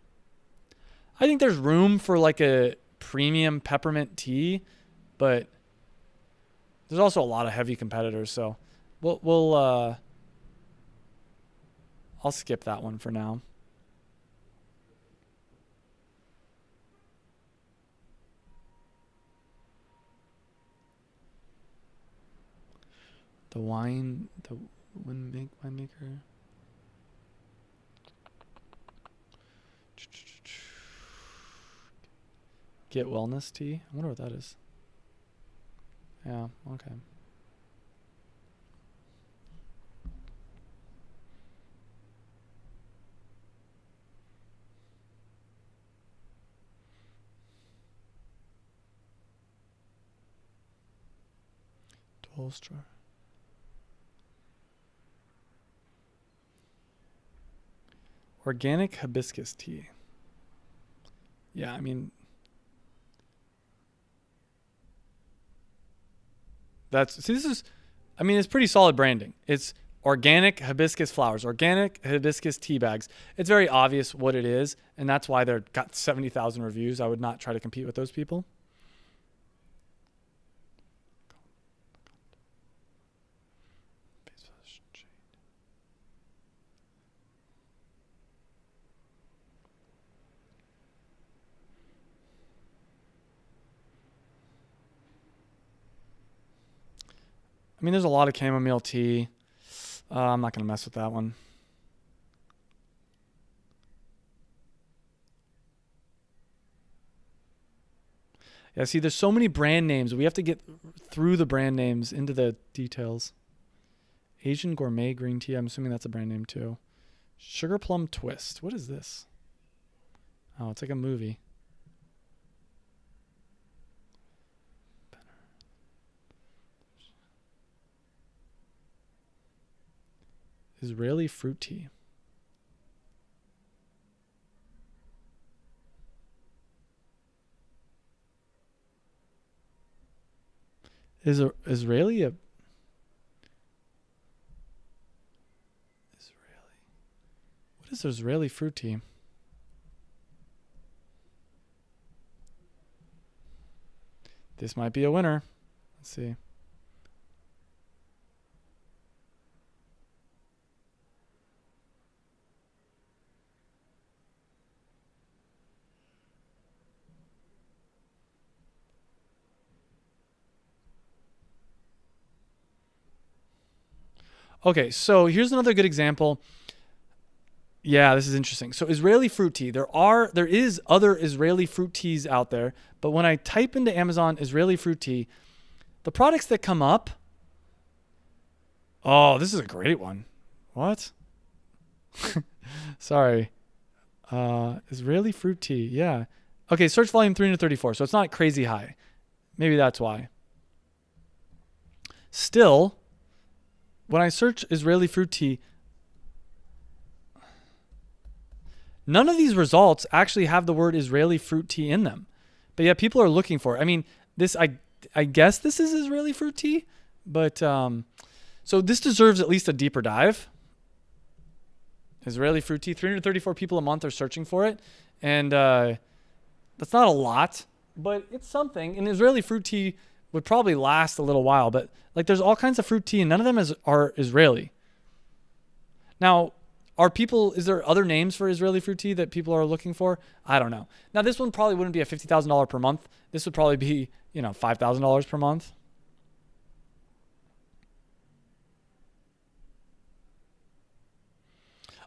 I think there's room for like a premium peppermint tea, but there's also a lot of heavy competitors. So I'll skip that one for now. The winemaker. Get wellness tea. I wonder what that is. Yeah, okay. Holster. Organic hibiscus tea. Yeah, I mean, this is, I mean, it's pretty solid branding. It's organic hibiscus flowers, organic hibiscus tea bags. It's very obvious what it is, and that's why they've got 70,000 reviews. I would not try to compete with those people. I mean, there's a lot of chamomile tea. I'm not going to mess with that one. Yeah, see, there's so many brand names. We have to get through the brand names into the details. Asian Gourmet Green Tea. I'm assuming that's a brand name too. Sugar Plum Twist. What is this? Oh, it's like a movie. Israeli fruit tea. Is Israeli a Israeli? What is Israeli fruit tea? This might be a winner. Let's see. Okay, so here's another good example. Yeah, this is interesting. So Israeli fruit tea. There is other Israeli fruit teas out there, but when I type into Amazon Israeli fruit tea, the products that come up. Oh, this is a great one. What? Sorry. Israeli fruit tea. Yeah. Okay, search volume 334. So it's not crazy high. Maybe that's why. Still, when I search Israeli fruit tea, none of these results actually have the word Israeli fruit tea in them. But yeah, people are looking for it. I mean, I guess this is Israeli fruit tea, but so this deserves at least a deeper dive. Israeli fruit tea, 334 people a month are searching for it. And that's not a lot, but it's something. And Israeli fruit tea would probably last a little while, but like there's all kinds of fruit tea and none of them are Israeli. Now, is there other names for Israeli fruit tea that people are looking for? I don't know. Now, this one probably wouldn't be a $50,000 per month. This would probably be, $5,000 per month.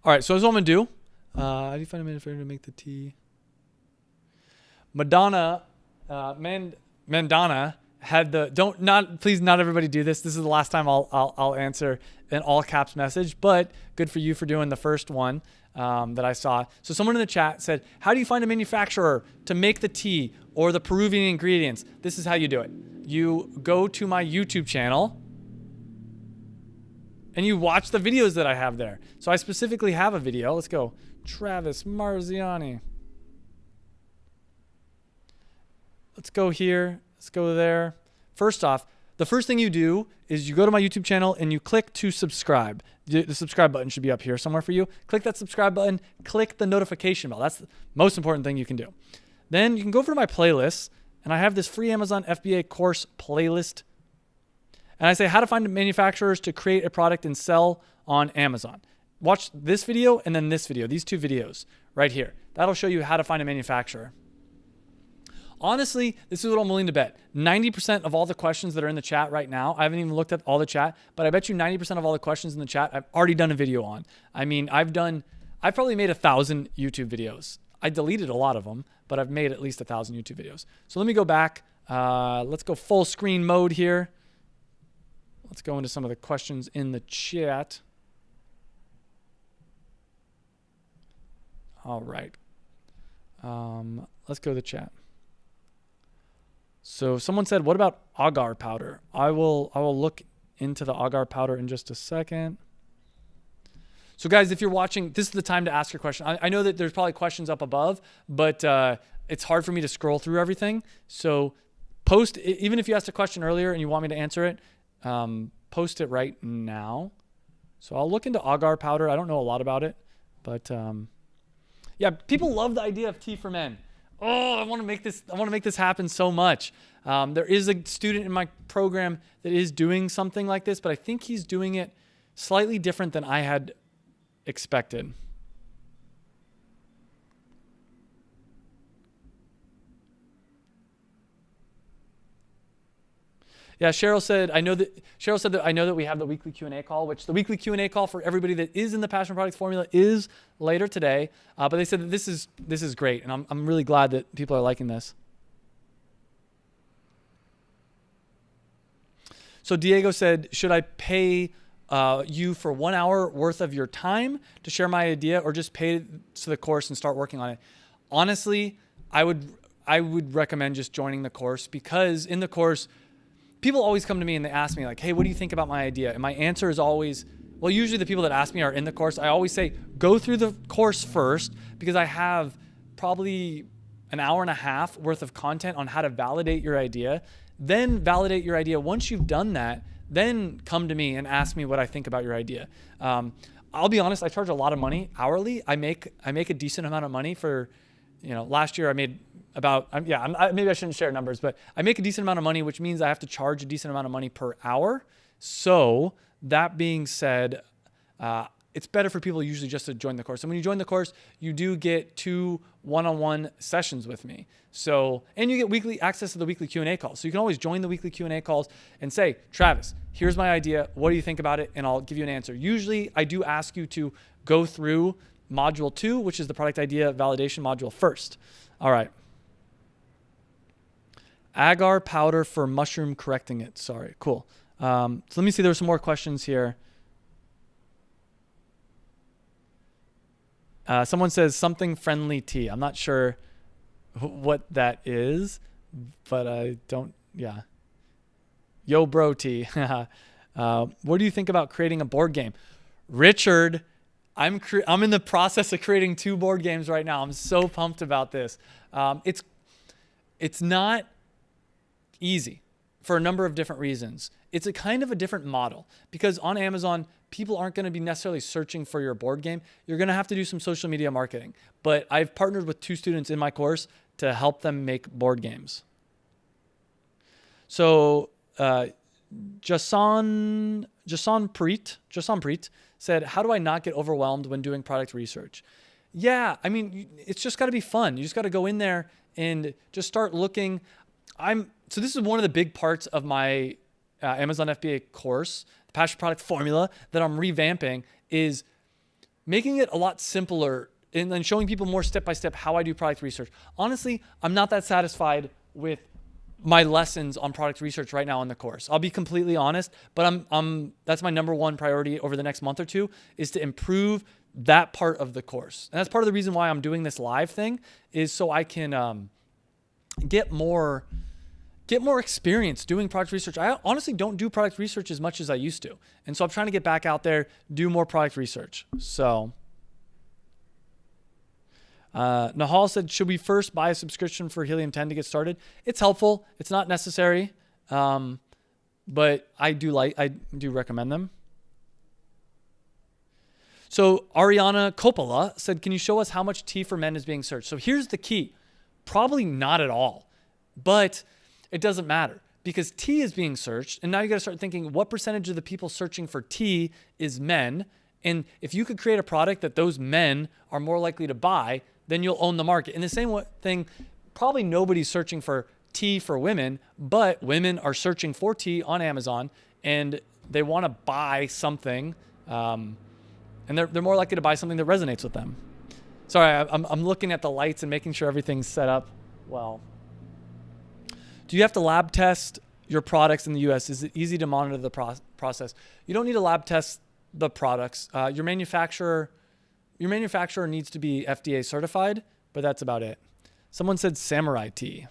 All right, so here's what I'm going to do. How do you find a minute for to make the tea? Mandana had please not everybody do this. This is the last time I'll answer an all caps message, but good for you for doing the first one that I saw. So someone in the chat said, how do you find a manufacturer to make the tea or the Peruvian ingredients? This is how you do it. You go to my YouTube channel and you watch the videos that I have there. So I specifically have a video. Let's go. Travis Marziani. let's go here. Let's go there. First off, the first thing you do is you go to my YouTube channel and you click to subscribe. The subscribe button should be up here somewhere for you. Click that subscribe button. Click the notification bell. That's the most important thing you can do. Then you can go over to my playlists, and I have this free Amazon FBA course playlist. And I say how to find manufacturers to create a product and sell on Amazon. Watch this video and then this video, these two videos right here. That'll show you how to find a manufacturer. Honestly, this is what I'm willing to bet. 90% of all the questions that are in the chat right now, I haven't even looked at all the chat, but I bet you 90% of all the questions in the chat I've already done a video on. I mean, I've probably made 1,000 YouTube videos. I deleted a lot of them, but I've made at least 1,000 YouTube videos. So let me go back. Let's go full screen mode here. Let's go into some of the questions in the chat. All right. Let's go to the chat. So someone said, what about Agar Powder? I will look into the Agar Powder in just a second. So guys, if you're watching, this is the time to ask your question. I know that there's probably questions up above, but it's hard for me to scroll through everything. So post, even if you asked a question earlier and you want me to answer it, post it right now. So I'll look into Agar Powder. I don't know a lot about it, but yeah, people love the idea of tea for men. Oh, I want to make this happen so much. There is a student in my program that is doing something like this, but I think he's doing it slightly different than I had expected. Yeah, Cheryl said I know that we have the weekly Q&A call, which the weekly Q&A call for everybody that is in the Passion Products formula is later today. But they said that this is great, and I'm really glad that people are liking this. So Diego said, should I pay you for 1 hour worth of your time to share my idea, or just pay to the course and start working on it? Honestly, I would recommend just joining the course, because in the course, people always come to me and they ask me like, hey, what do you think about my idea? And my answer is always, well, usually the people that ask me are in the course. I always say, go through the course first, because I have probably an hour and a half worth of content on how to validate your idea. Then validate your idea. Once you've done that, then come to me and ask me what I think about your idea. I'll be honest, I charge a lot of money hourly. I make a decent amount of money for, last year I made about, maybe I shouldn't share numbers, but I make a decent amount of money, which means I have to charge a decent amount of money per hour. So that being said, it's better for people usually just to join the course. And when you join the course, you do get 2 one-on-one sessions with me. So, and you get weekly access to the weekly Q&A calls. So you can always join the weekly Q&A calls and say, Travis, here's my idea. What do you think about it? And I'll give you an answer. Usually I do ask you to go through module 2, which is the product idea validation module first. All right. Agar powder for mushroom correcting it. Sorry. Cool. So let me see. There's some more questions here. Someone says something friendly tea. I'm not sure what that is, but I don't. Yeah. Yo, bro, tea. What do you think about creating a board game, Richard? I'm in the process of creating 2 board games right now. I'm so pumped about this. It's not easy for a number of different reasons. It's a kind of a different model, because on Amazon, people aren't going to be necessarily searching for your board game. You're going to have to do some social media marketing. But I've partnered with 2 students in my course to help them make board games. So Jason Preet said, how do I not get overwhelmed when doing product research? Yeah, I mean, it's just got to be fun. You just got to go in there and just start looking. So this is one of the big parts of my Amazon FBA course, the Passion Product Formula, that I'm revamping, is making it a lot simpler and then showing people more step-by-step how I do product research. Honestly, I'm not that satisfied with my lessons on product research right now in the course. I'll be completely honest, but that's my number 1 priority over the next month or 2, is to improve that part of the course. And that's part of the reason why I'm doing this live thing, is so I can get more experience doing product research. I honestly don't do product research as much as I used to. And so I'm trying to get back out there, do more product research. So Nahal said, should we first buy a subscription for Helium 10 to get started? It's helpful. It's not necessary. But I do recommend them. So Ariana Coppola said, can you show us how much tea for men is being searched? So here's the key. Probably not at all, but it doesn't matter because tea is being searched. And now you got to start thinking what percentage of the people searching for tea is men. And if you could create a product that those men are more likely to buy, then you'll own the market. In the same thing, probably nobody's searching for tea for women, but women are searching for tea on Amazon and they want to buy something. And they're more likely to buy something that resonates with them. Sorry, I'm looking at the lights and making sure everything's set up well. Do you have to lab test your products in the US? Is it easy to monitor the process? You don't need to lab test the products. Your manufacturer needs to be FDA certified, but that's about it. Someone said samurai tea. ?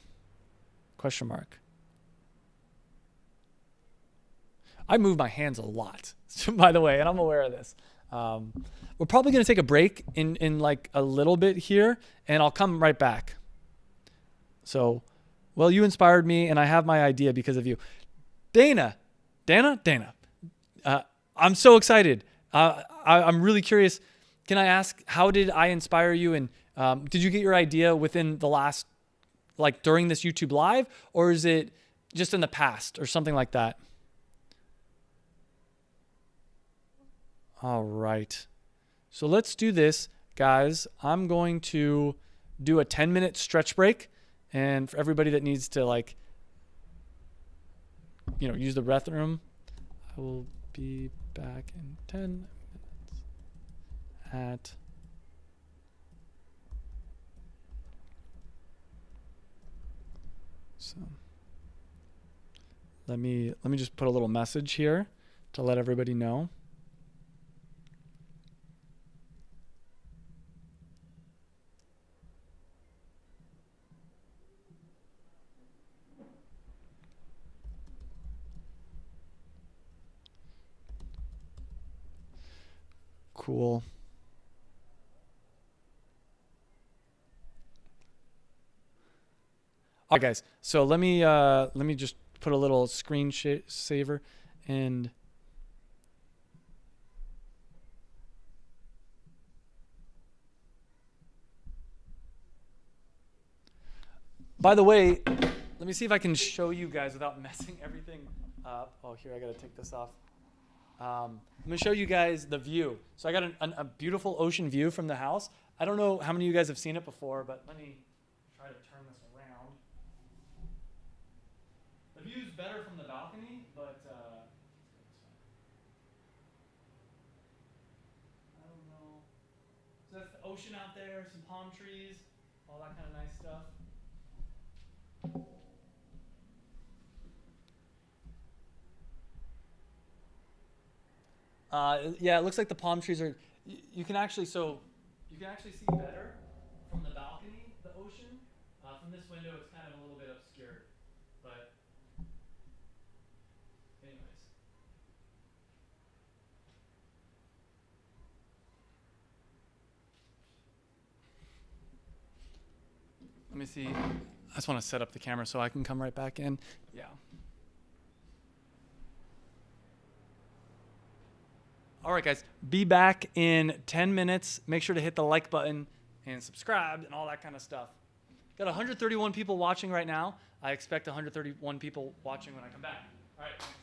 I move my hands a lot, by the way, and I'm aware of this. We're probably going to take a break in like a little bit here, and I'll come right back. So, well, you inspired me, and I have my idea because of you. Dana. I'm so excited. I'm really curious. Can I ask, how did I inspire you? And did you get your idea within the last, like during this YouTube live, or is it just in the past or something like that? All right. So let's do this, guys. I'm going to do a 10-minute stretch break. And for everybody that needs to use the bathroom, I will be back in 10 minutes so let me just put a little message here to let everybody know. Cool. All right, guys. So let me just put a little screen saver and by the way, let me see if I can show you guys without messing everything up. Oh, here, I got to take this off. I'm going to show you guys the view. So I got a beautiful ocean view from the house. I don't know how many of you guys have seen it before, but let me try to turn this around. The view's better from the balcony, but I don't know. So that's the ocean out there, some palm trees, all that kind of nice stuff. Yeah, it looks like the palm trees are. You can actually see better from the balcony, the ocean. From this window, it's kind of a little bit obscured, but anyways. Let me see. I just want to set up the camera so I can come right back in. Yeah. All right, guys, be back in 10 minutes. Make sure to hit the like button and subscribe and all that kind of stuff. Got 131 people watching right now. I expect 131 people watching when I come back. All right, thanks.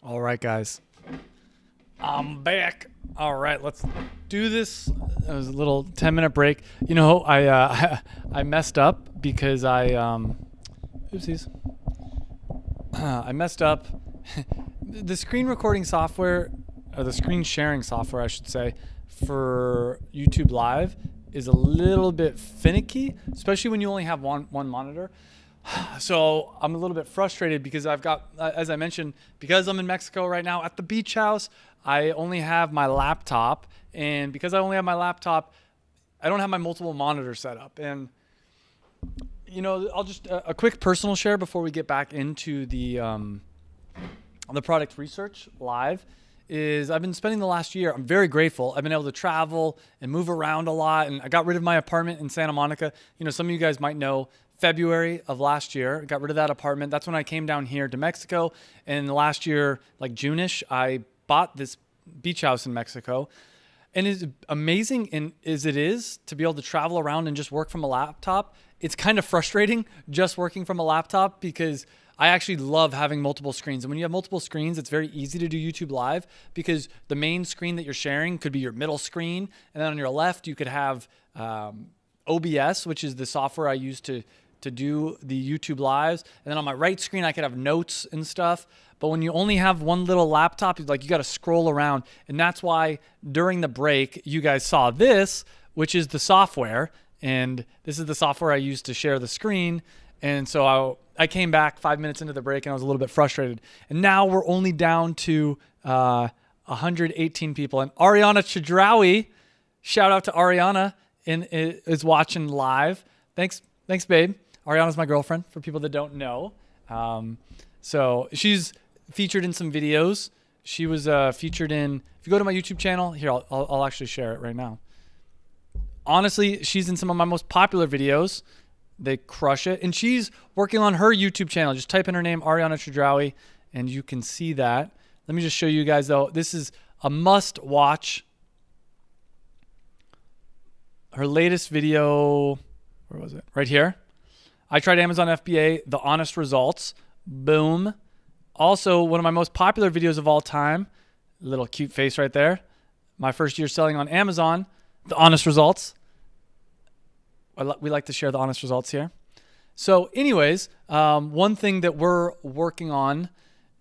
All right, guys. I'm back. All right, let's do this. It was a little 10-minute break. You know, I messed up because oopsies. I messed up. The screen recording software, or the screen sharing software, I should say, for YouTube Live is a little bit finicky, especially when you only have one monitor. So I'm a little bit frustrated because I've got, as I mentioned, because I'm in Mexico right now at the beach house, I only have my laptop. And because I only have my laptop, I don't have my multiple monitors set up. And, you know, I'll just, a quick personal share before we get back into the product research live is I've been spending the last year, I'm very grateful. I've been able to travel and move around a lot. And I got rid of my apartment in Santa Monica. You know, some of you guys might know, February of last year, got rid of that apartment. That's when I came down here to Mexico. And last year, like June-ish, I bought this beach house in Mexico. And it's amazing as it is to be able to travel around and just work from a laptop. It's kind of frustrating just working from a laptop because I actually love having multiple screens. And when you have multiple screens, it's very easy to do YouTube Live because the main screen that you're sharing could be your middle screen. And then on your left, you could have OBS, which is the software I use to do the YouTube Lives. And then on my right screen, I could have notes and stuff. But when you only have one little laptop, you got to scroll around. And that's why during the break, you guys saw this, which is the software. And this is the software I use to share the screen. And so I came back 5 minutes into the break and I was a little bit frustrated. And now we're only down to 118 people. And Ariana Chadrawi, shout out to Ariana, is watching live. Thanks, babe. Ariana's my girlfriend, for people that don't know. So she's featured in some videos. She was featured in, if you go to my YouTube channel, here, I'll actually share it right now. Honestly, she's in some of my most popular videos. They crush it. And she's working on her YouTube channel. Just type in her name, Ariana Chadrawi, and you can see that. Let me just show you guys, though. This is a must watch. Her latest video, where was it? Right here. I tried Amazon FBA, the honest results. Boom. Also, one of my most popular videos of all time, little cute face right there. My first year selling on Amazon, the honest results. We like to share the honest results here. So anyways, one thing that we're working on,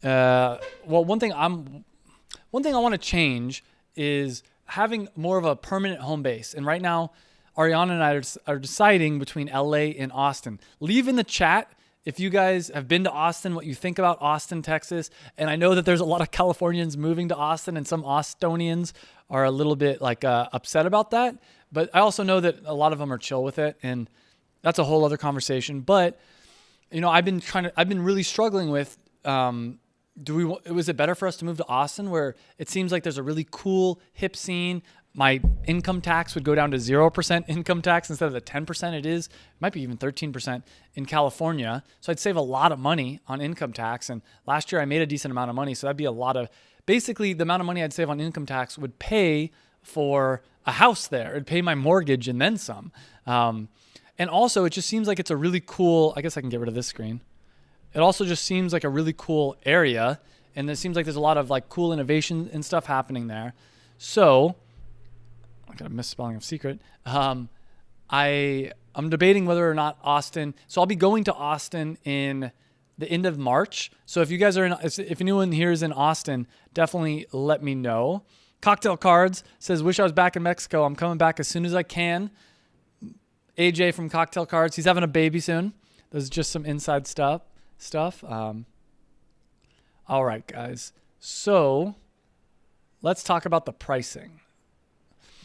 one thing I want to change is having more of a permanent home base. And right now, Ariana and I are deciding between LA and Austin. Leave in the chat if you guys have been to Austin, what you think about Austin, Texas. And I know that there's a lot of Californians moving to Austin and some Austonians are a little bit upset about that. But I also know that a lot of them are chill with it. And that's a whole other conversation. But, you know, I've been really struggling with, was it better for us to move to Austin where it seems like there's a really cool hip scene? My income tax would go down to 0% income tax instead of the 10% it is. It might be even 13% in California. So I'd save a lot of money on income tax. And last year I made a decent amount of money. So that'd be basically the amount of money I'd save on income tax would pay for a house there. It'd pay my mortgage and then some. And also it just seems like it's a really cool, I guess I can get rid of this screen. It also just seems like a really cool area. And it seems like there's a lot of cool innovation and stuff happening there. So I got a misspelling of secret. I'm debating whether or not Austin. So I'll be going to Austin in the end of March. So if you guys are if anyone here is in Austin, definitely let me know. Cocktail Cards says, wish I was back in Mexico. I'm coming back as soon as I can. AJ from Cocktail Cards, he's having a baby soon. There's just some inside stuff. All right, guys. So let's talk about the pricing.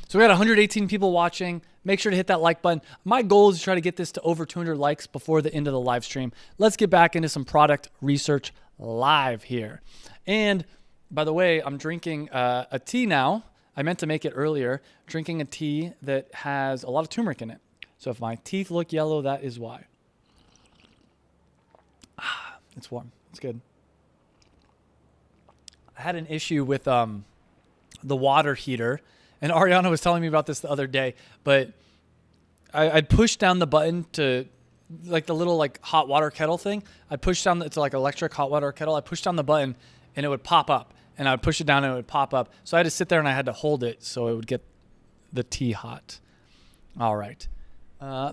So we got 118 people watching. Make sure to hit that like button. My goal is to try to get this to over 200 likes before the end of the live stream. Let's get back into some product research live here. And by the way, I'm drinking a tea now. I meant to make it earlier. Drinking a tea that has a lot of turmeric in it. So if my teeth look yellow, that is why. It's warm. It's good. I had an issue with the water heater. And Ariana was telling me about this the other day, but I'd push down the button to the little hot water kettle thing. I pushed down, it's electric hot water kettle. I pushed down the button and it would pop up, and I would push it down and it would pop up. So I had to sit there and I had to hold it so it would get the tea hot. All right.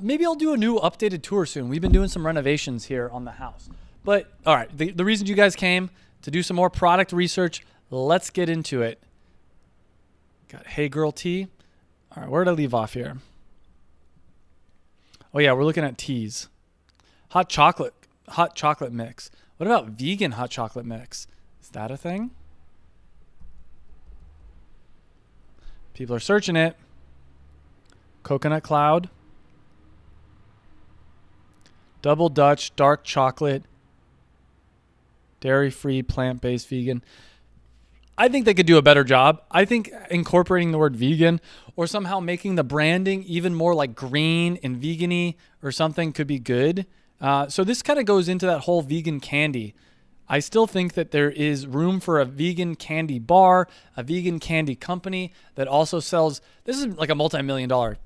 Maybe I'll do a new updated tour soon. We've been doing some renovations here on the house. But all right, the reason you guys came to do some more product research, let's get into it. Got Hey Girl Tea. All right, where did I leave off here? Oh yeah, we're looking at teas. Hot chocolate mix. What about vegan hot chocolate mix? Is that a thing? People are searching it. Coconut Cloud. Double Dutch, dark chocolate, dairy-free, plant-based, vegan. I think they could do a better job. I think incorporating the word vegan or somehow making the branding even more like green and vegan-y or something could be good. So this kind of goes into that whole vegan candy. I still think that there is room for a vegan candy bar, a vegan candy company that also sells, this is like a multi-million-dollar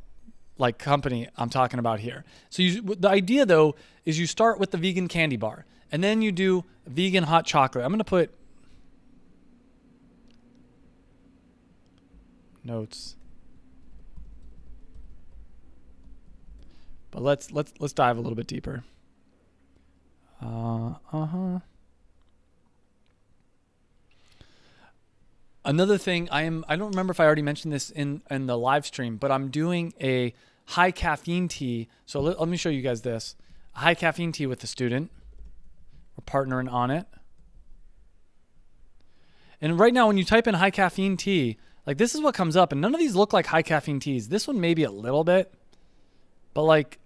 like company I'm talking about here. So the idea though is you start with the vegan candy bar and then you do vegan hot chocolate. I'm going to put notes. But let's dive a little bit deeper. Another thing, I don't remember if I already mentioned this in the live stream, but I'm doing a high caffeine tea. So let me show you guys this. A high caffeine tea with a student. We're partnering on it. And right now when you type in high caffeine tea, like this is what comes up, and none of these look like high caffeine teas. This one maybe a little bit, but like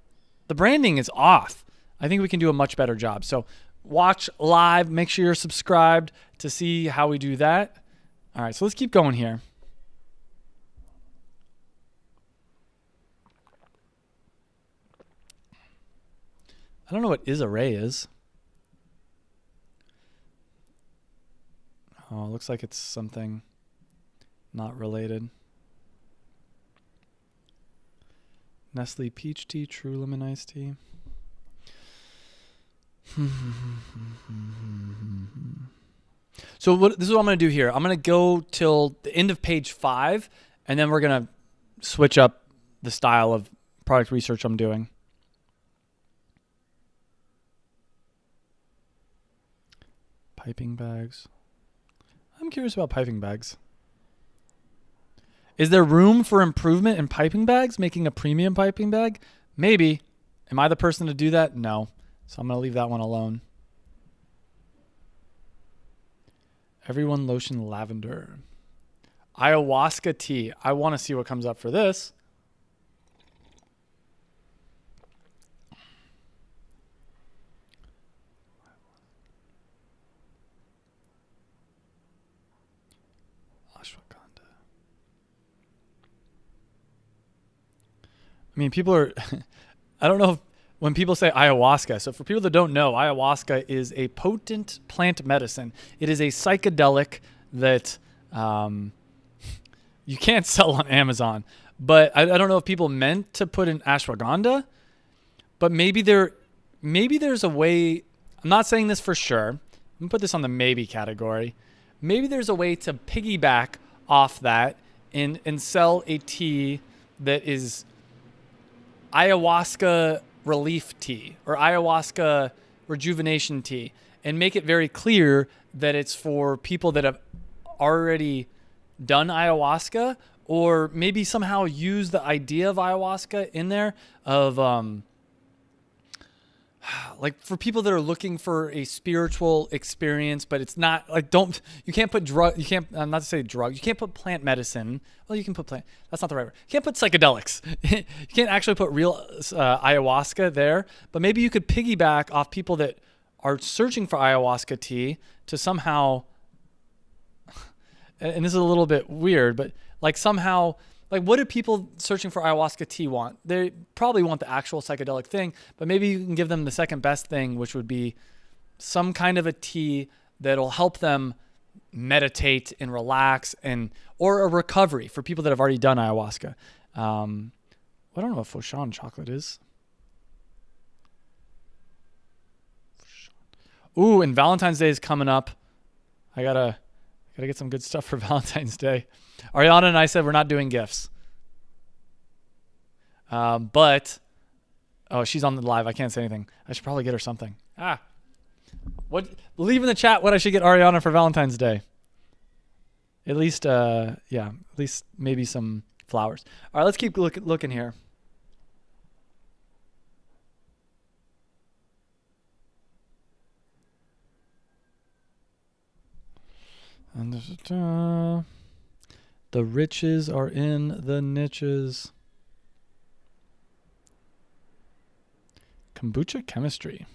the branding is off. I think we can do a much better job. So watch live, make sure you're subscribed to see how we do that. All right, so let's keep going here. I don't know what is-array is. Oh, it looks like it's something not related. Nestle peach tea, true lemon iced tea. So this is what I'm going to do here. I'm going to go till the end of page 5, and then we're going to switch up the style of product research I'm doing. Piping bags. I'm curious about piping bags. Is there room for improvement in piping bags, making a premium piping bag? Maybe. Am I the person to do that? No. So I'm going to leave that one alone. Everyone lotion lavender. Ayahuasca tea. I want to see what comes up for this. Ashwagandha. I mean, people are, I don't know if, when people say ayahuasca, so for people that don't know, ayahuasca is a potent plant medicine. It is a psychedelic that you can't sell on Amazon. But I don't know if people meant to put in ashwagandha, but maybe there's a way. I'm not saying this for sure. I'm gonna put this on the maybe category. Maybe there's a way to piggyback off that and sell a tea that is ayahuasca relief tea or ayahuasca rejuvenation tea, and make it very clear that it's for people that have already done ayahuasca, or maybe somehow use the idea of ayahuasca in there of like for people that are looking for a spiritual experience, but it's not like, you can't put not to say drug, you can't put plant medicine. Well, you can put plant, that's not the right word. You can't put psychedelics. You can't actually put real ayahuasca there, but maybe you could piggyback off people that are searching for ayahuasca tea to somehow, and this is a little bit weird, but like somehow, like what do people searching for ayahuasca tea want? They probably want the actual psychedelic thing, but maybe you can give them the second best thing, which would be some kind of a tea that'll help them meditate and relax, or a recovery for people that have already done ayahuasca. I don't know what Foshan chocolate is. Ooh, and Valentine's Day is coming up. I gotta get some good stuff for Valentine's Day. Ariana and I said we're not doing gifts. But she's on the live. I can't say anything. I should probably get her something. What? Leave in the chat what I should get Ariana for Valentine's Day. At least, at least maybe some flowers. All right, let's keep looking here. And the riches are in the niches. Kombucha chemistry.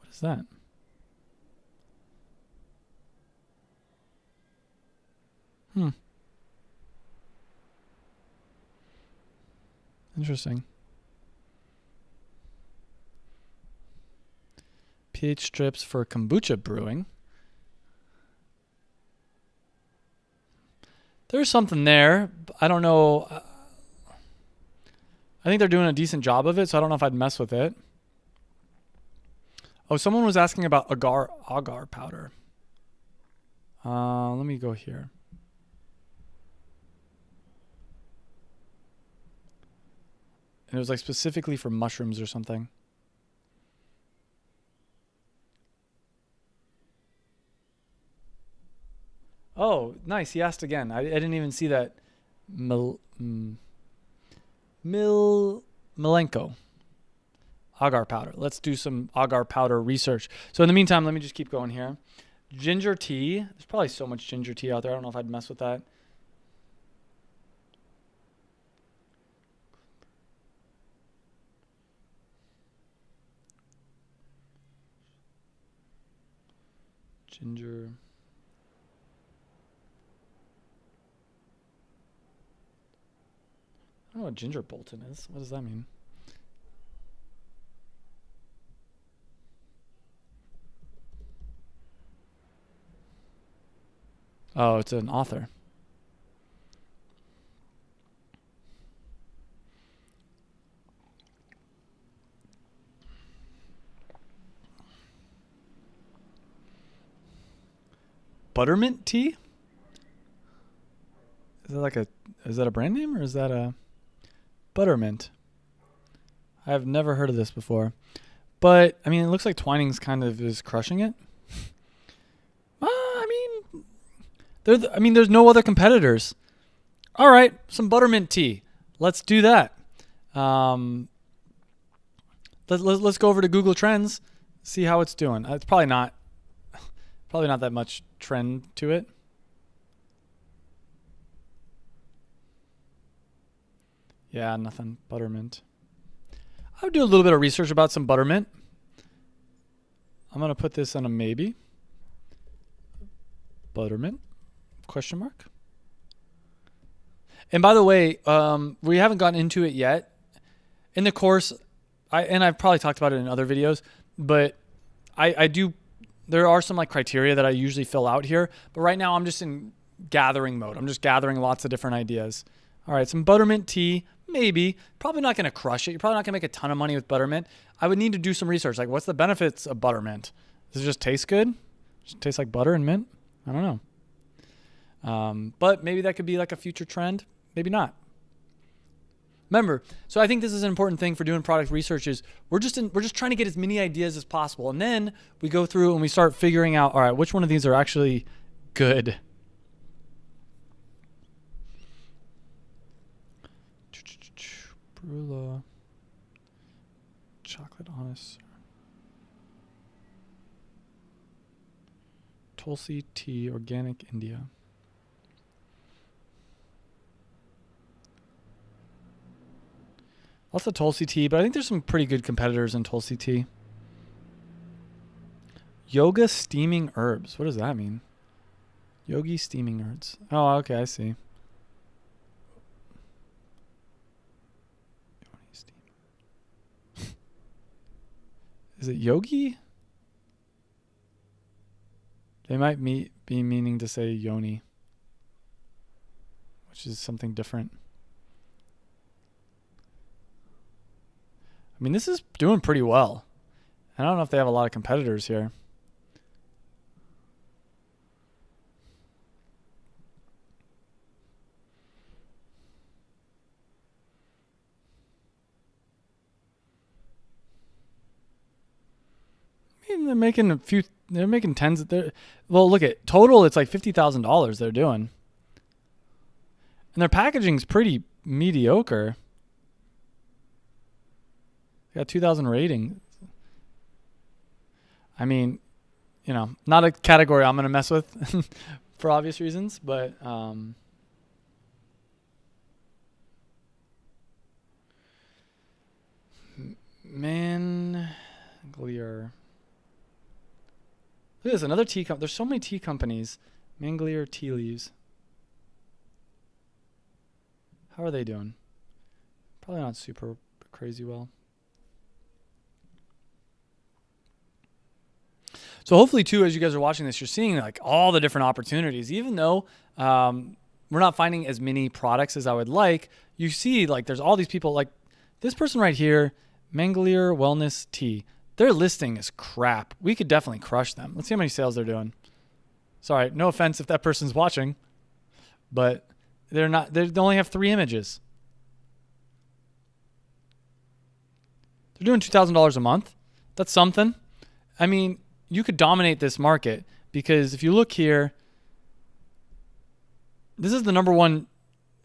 What is that? Interesting. pH strips for kombucha brewing. There's something there. I don't know. I think they're doing a decent job of it, so I don't know if I'd mess with it. Oh, someone was asking about Agar Powder. Let me go here. And it was like specifically for mushrooms or something. Oh, nice. He asked again. I didn't even see that. Milenko. Agar powder. Let's do some agar powder research. So in the meantime, let me just keep going here. Ginger tea. There's probably so much ginger tea out there. I don't know if I'd mess with that. Ginger. I don't know what ginger Bolton is. What does that mean? Oh, it's an author. Peppermint Tea? Is that a brand name or is that a Buttermint? I have never heard of this before. But, I mean, it looks like Twinings kind of is crushing it. There's no other competitors. All right, some Buttermint Tea. Let's do that. Let's go over to Google Trends, see how it's doing. It's probably not that much trend to it. Yeah, nothing. Buttermint. I would do a little bit of research about some Buttermint. I'm going to put this on a maybe. Buttermint? Question mark. And by the way, we haven't gotten into it yet. In the course, I've probably talked about it in other videos, but I do, there are some like criteria that I usually fill out here, but right now I'm just in gathering mode. I'm just gathering lots of different ideas. All right, some Buttermint tea. Maybe. Probably not going to crush it. You're probably not going to make a ton of money with Buttermint. I would need to do some research. Like, what's the benefits of Buttermint? Does it just taste good? Does it taste like butter and mint? I don't know. But maybe that could be like a future trend. Maybe not. Remember, so I think this is an important thing for doing product research is we're just trying to get as many ideas as possible. And then we go through and we start figuring out, all right, which one of these are actually good? Brula, chocolate honest, Tulsi Tea, organic India. Lots of Tulsi Tea, but I think there's some pretty good competitors in Tulsi Tea. Yoga steaming herbs. What does that mean? Yogi steaming herbs. Oh, okay, I see. Is it yogi? They might be meaning to say yoni, which is something different. I mean, this is doing pretty well. I don't know if they have a lot of competitors here. mean, they're making they're making tens. Well, look at total. It's like $50,000 they're doing. And their packaging's pretty mediocre. They got 2,000 rating. I mean, you know, not a category I'm going to mess with for obvious reasons, but Mangler. Look at this, another tea company. There's so many tea companies. Mangler tea leaves. How are they doing? Probably not super crazy well. So hopefully too, as you guys are watching this, you're seeing like all the different opportunities. Even though we're not finding as many products as I would like, you see like there's all these people like this person right here, Mangler Wellness Tea. Their listing is crap. We could definitely crush them. Let's see how many sales they're doing. Sorry, no offense if that person's watching, but they're not. They only have 3 images. They're doing $2,000 a month. That's something. I mean, you could dominate this market because if you look here, this is the number one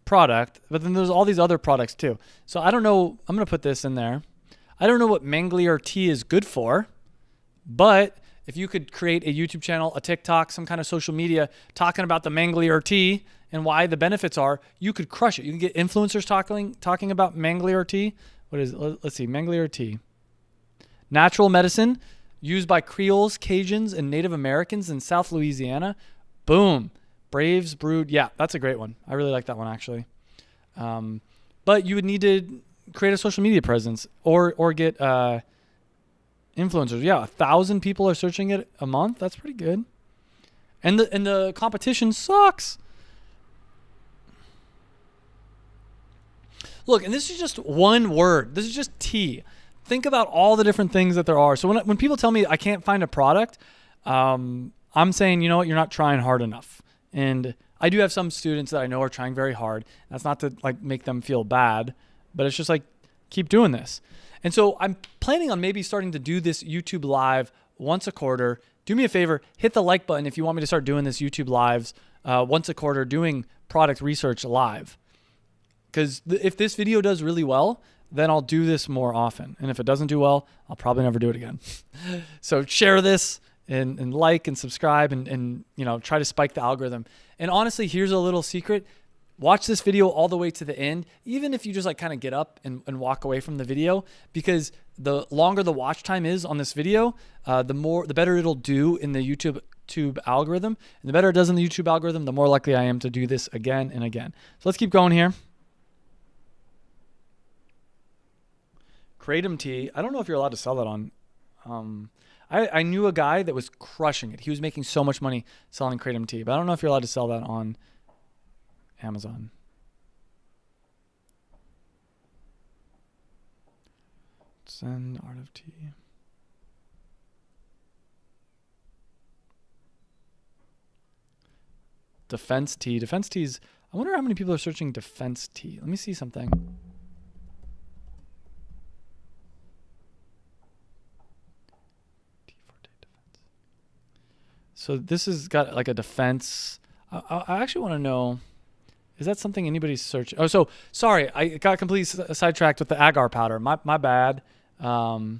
product, but then there's all these other products too. So I don't know. I'm going to put this in there. I don't know what Mangler tea is good for, but if you could create a YouTube channel, a TikTok, some kind of social media talking about the Mangler tea and why the benefits are, you could crush it. You can get influencers talking about Mangler tea. What is it? Let's see, Mangler tea. Natural medicine used by Creoles, Cajuns, and Native Americans in South Louisiana. Boom. Braves brewed. Yeah, that's a great one. I really like that one actually. But you would need to create a social media presence or get influencers. Yeah, 1,000 people are searching it a month. That's pretty good. And the competition sucks. Look, and this is just one word. This is just tea. Think about all the different things that there are. So when people tell me I can't find a product, I'm saying, you know what, you're not trying hard enough. And I do have some students that I know are trying very hard. That's not to like make them feel bad, but it's just like, keep doing this. And so I'm planning on maybe starting to do this YouTube live once a quarter. Do me a favor, hit the like button if you want me to start doing this YouTube lives once a quarter, doing product research live. Because if this video does really well, then I'll do this more often. And if it doesn't do well, I'll probably never do it again. So share this and like and subscribe and you know, try to spike the algorithm. And honestly, here's a little secret. Watch this video all the way to the end, even if you just like kind of get up and walk away from the video, because the longer the watch time is on this video, the better it'll do in the YouTube algorithm. And the better it does in the YouTube algorithm, the more likely I am to do this again and again. So let's keep going here. Kratom tea. I don't know if you're allowed to sell that on. I knew a guy that was crushing it. He was making so much money selling Kratom tea, but I don't know if you're allowed to sell that on Amazon. Zen Art of Tea. Defense tea. Defense teas. I wonder how many people are searching defense tea. Let me see something. So this has got like a defense. I actually want to know, is that something anybody's searching? Oh, so sorry, I got completely sidetracked with the Agar powder. My bad. So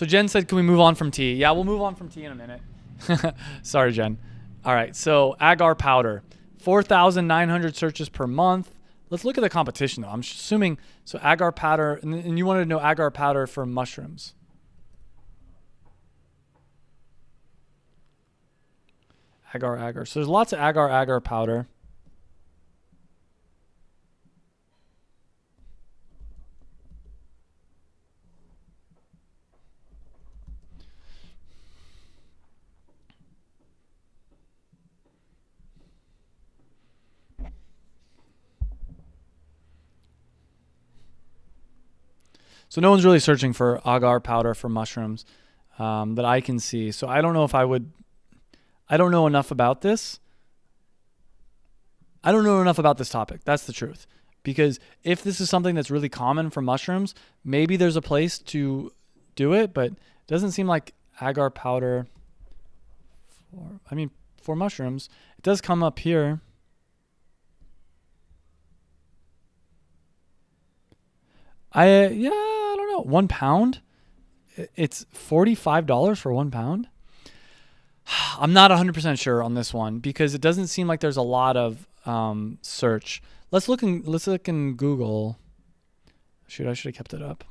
Jen said, can we move on from tea? Yeah, we'll move on from tea in a minute. Sorry, Jen. All right, so Agar powder, 4,900 searches per month. Let's look at the competition though. I'm assuming, so Agar powder, and you wanted to know Agar powder for mushrooms. Agar. So there's lots of Agar powder. So no one's really searching for Agar powder for mushrooms that I can see. So I don't know if I would. I don't know enough about this. I don't know enough about this topic. That's the truth. Because if this is something that's really common for mushrooms, maybe there's a place to do it, but it doesn't seem like agar powder for mushrooms. It does come up here. I don't know. 1 pound? It's $45 for 1 pound. I'm not 100% sure on this one because it doesn't seem like there's a lot of search. Let's look in Google. Shoot, I should have kept it up.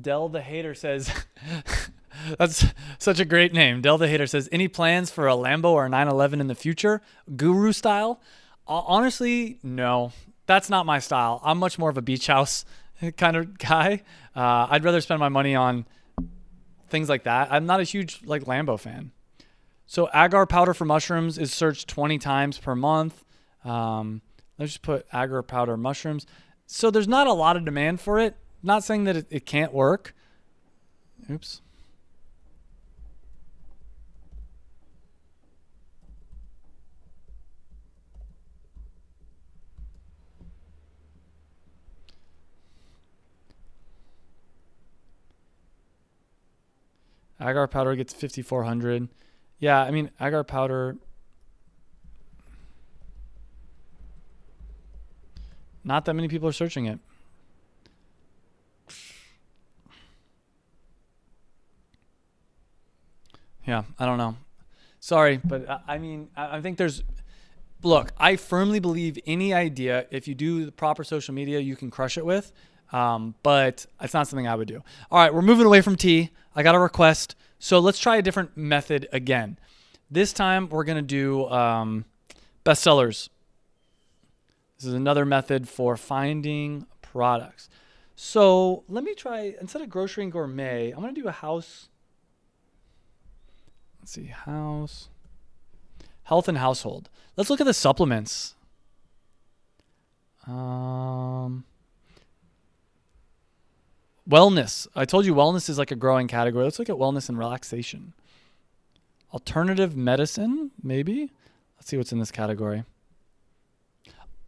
Del the Hater says, that's such a great name. Del the Hater says, any plans for a Lambo or a 911 in the future? Guru style? Honestly, no. That's not my style. I'm much more of a beach house kind of guy. I'd rather spend my money on things like that. I'm not a huge like Lambo fan. So agar powder for mushrooms is searched 20 times per month. Let's just put agar powder mushrooms. So there's not a lot of demand for it. Not saying that it can't work. Oops. Agar powder gets 5,400. Yeah, I mean, agar powder. Not that many people are searching it. Yeah, I don't know. Sorry, but I mean, I think look, I firmly believe any idea, if you do the proper social media, you can crush it with. But it's not something I would do. All right, we're moving away from tea. I got a request. So let's try a different method again. This time we're going to do bestsellers. This is another method for finding products. So let me try, instead of grocery and gourmet, I'm going to do a house. Let's see, health and household. Let's look at the supplements. Wellness. I told you wellness is like a growing category. Let's look at wellness and relaxation. Alternative medicine, maybe. Let's see what's in this category.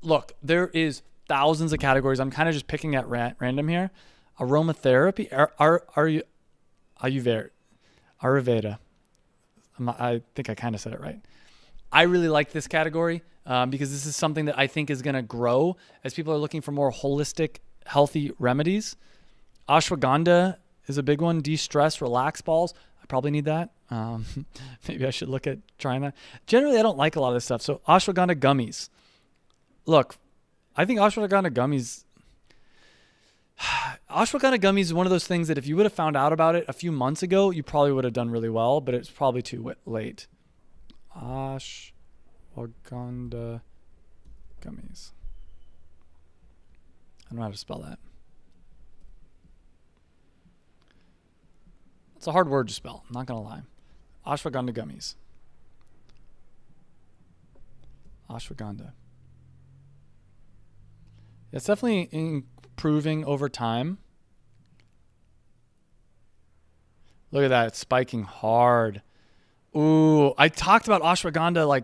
Look, there is thousands of categories. I'm kind of just picking at random here. Aromatherapy. Ayurveda. I think I kind of said it right. I really like this category because this is something that I think is going to grow as people are looking for more holistic, healthy remedies. Ashwagandha is a big one. De-stress, relax balls. I probably need that. Maybe I should look at trying that. Generally, I don't like a lot of this stuff. So ashwagandha gummies. Look, I think ashwagandha gummies is one of those things that if you would have found out about it a few months ago, you probably would have done really well, but it's probably too late. Ashwagandha gummies. I don't know how to spell that. It's a hard word to spell. I'm not going to lie. Ashwagandha gummies. Ashwagandha. It's definitely improving over time. Look at that. It's spiking hard. Ooh, I talked about ashwagandha like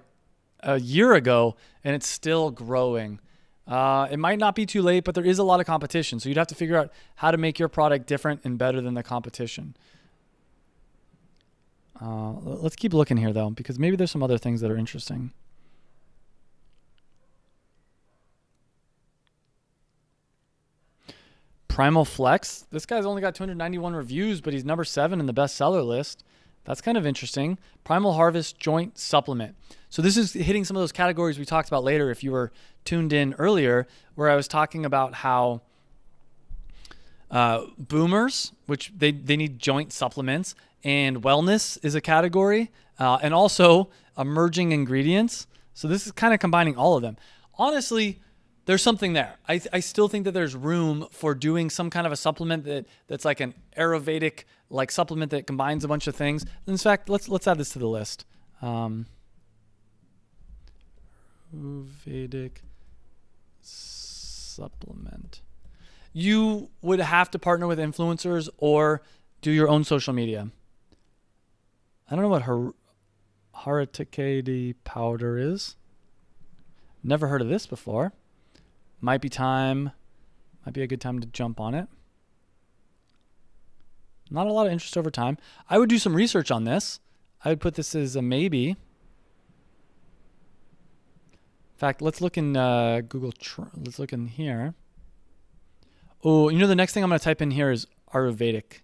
a year ago, and it's still growing. It might not be too late, but there is a lot of competition. So you'd have to figure out how to make your product different and better than the competition. Let's keep looking here, though, because maybe there's some other things that are interesting. Primal Flex. This guy's only got 291 reviews, but he's number 7 in the bestseller list. That's kind of interesting. Primal Harvest Joint Supplement. So this is hitting some of those categories we talked about later if you were tuned in earlier, where I was talking about how boomers, which they need joint supplements, and wellness is a category, and also emerging ingredients. So this is kind of combining all of them. Honestly, there's something there. I still think that there's room for doing some kind of a supplement that's like an Ayurvedic like supplement that combines a bunch of things. In fact, let's add this to the list. Ayurvedic supplement. you would have to partner with influencers or do your own social media. I don't know what Keto powder is. Never heard of this before. Might be a good time to jump on it. Not a lot of interest over time. I would do some research on this. I would put this as a maybe. In fact, let's look in Google. Let's look in here. Oh, the next thing I'm going to type in here is Ayurvedic.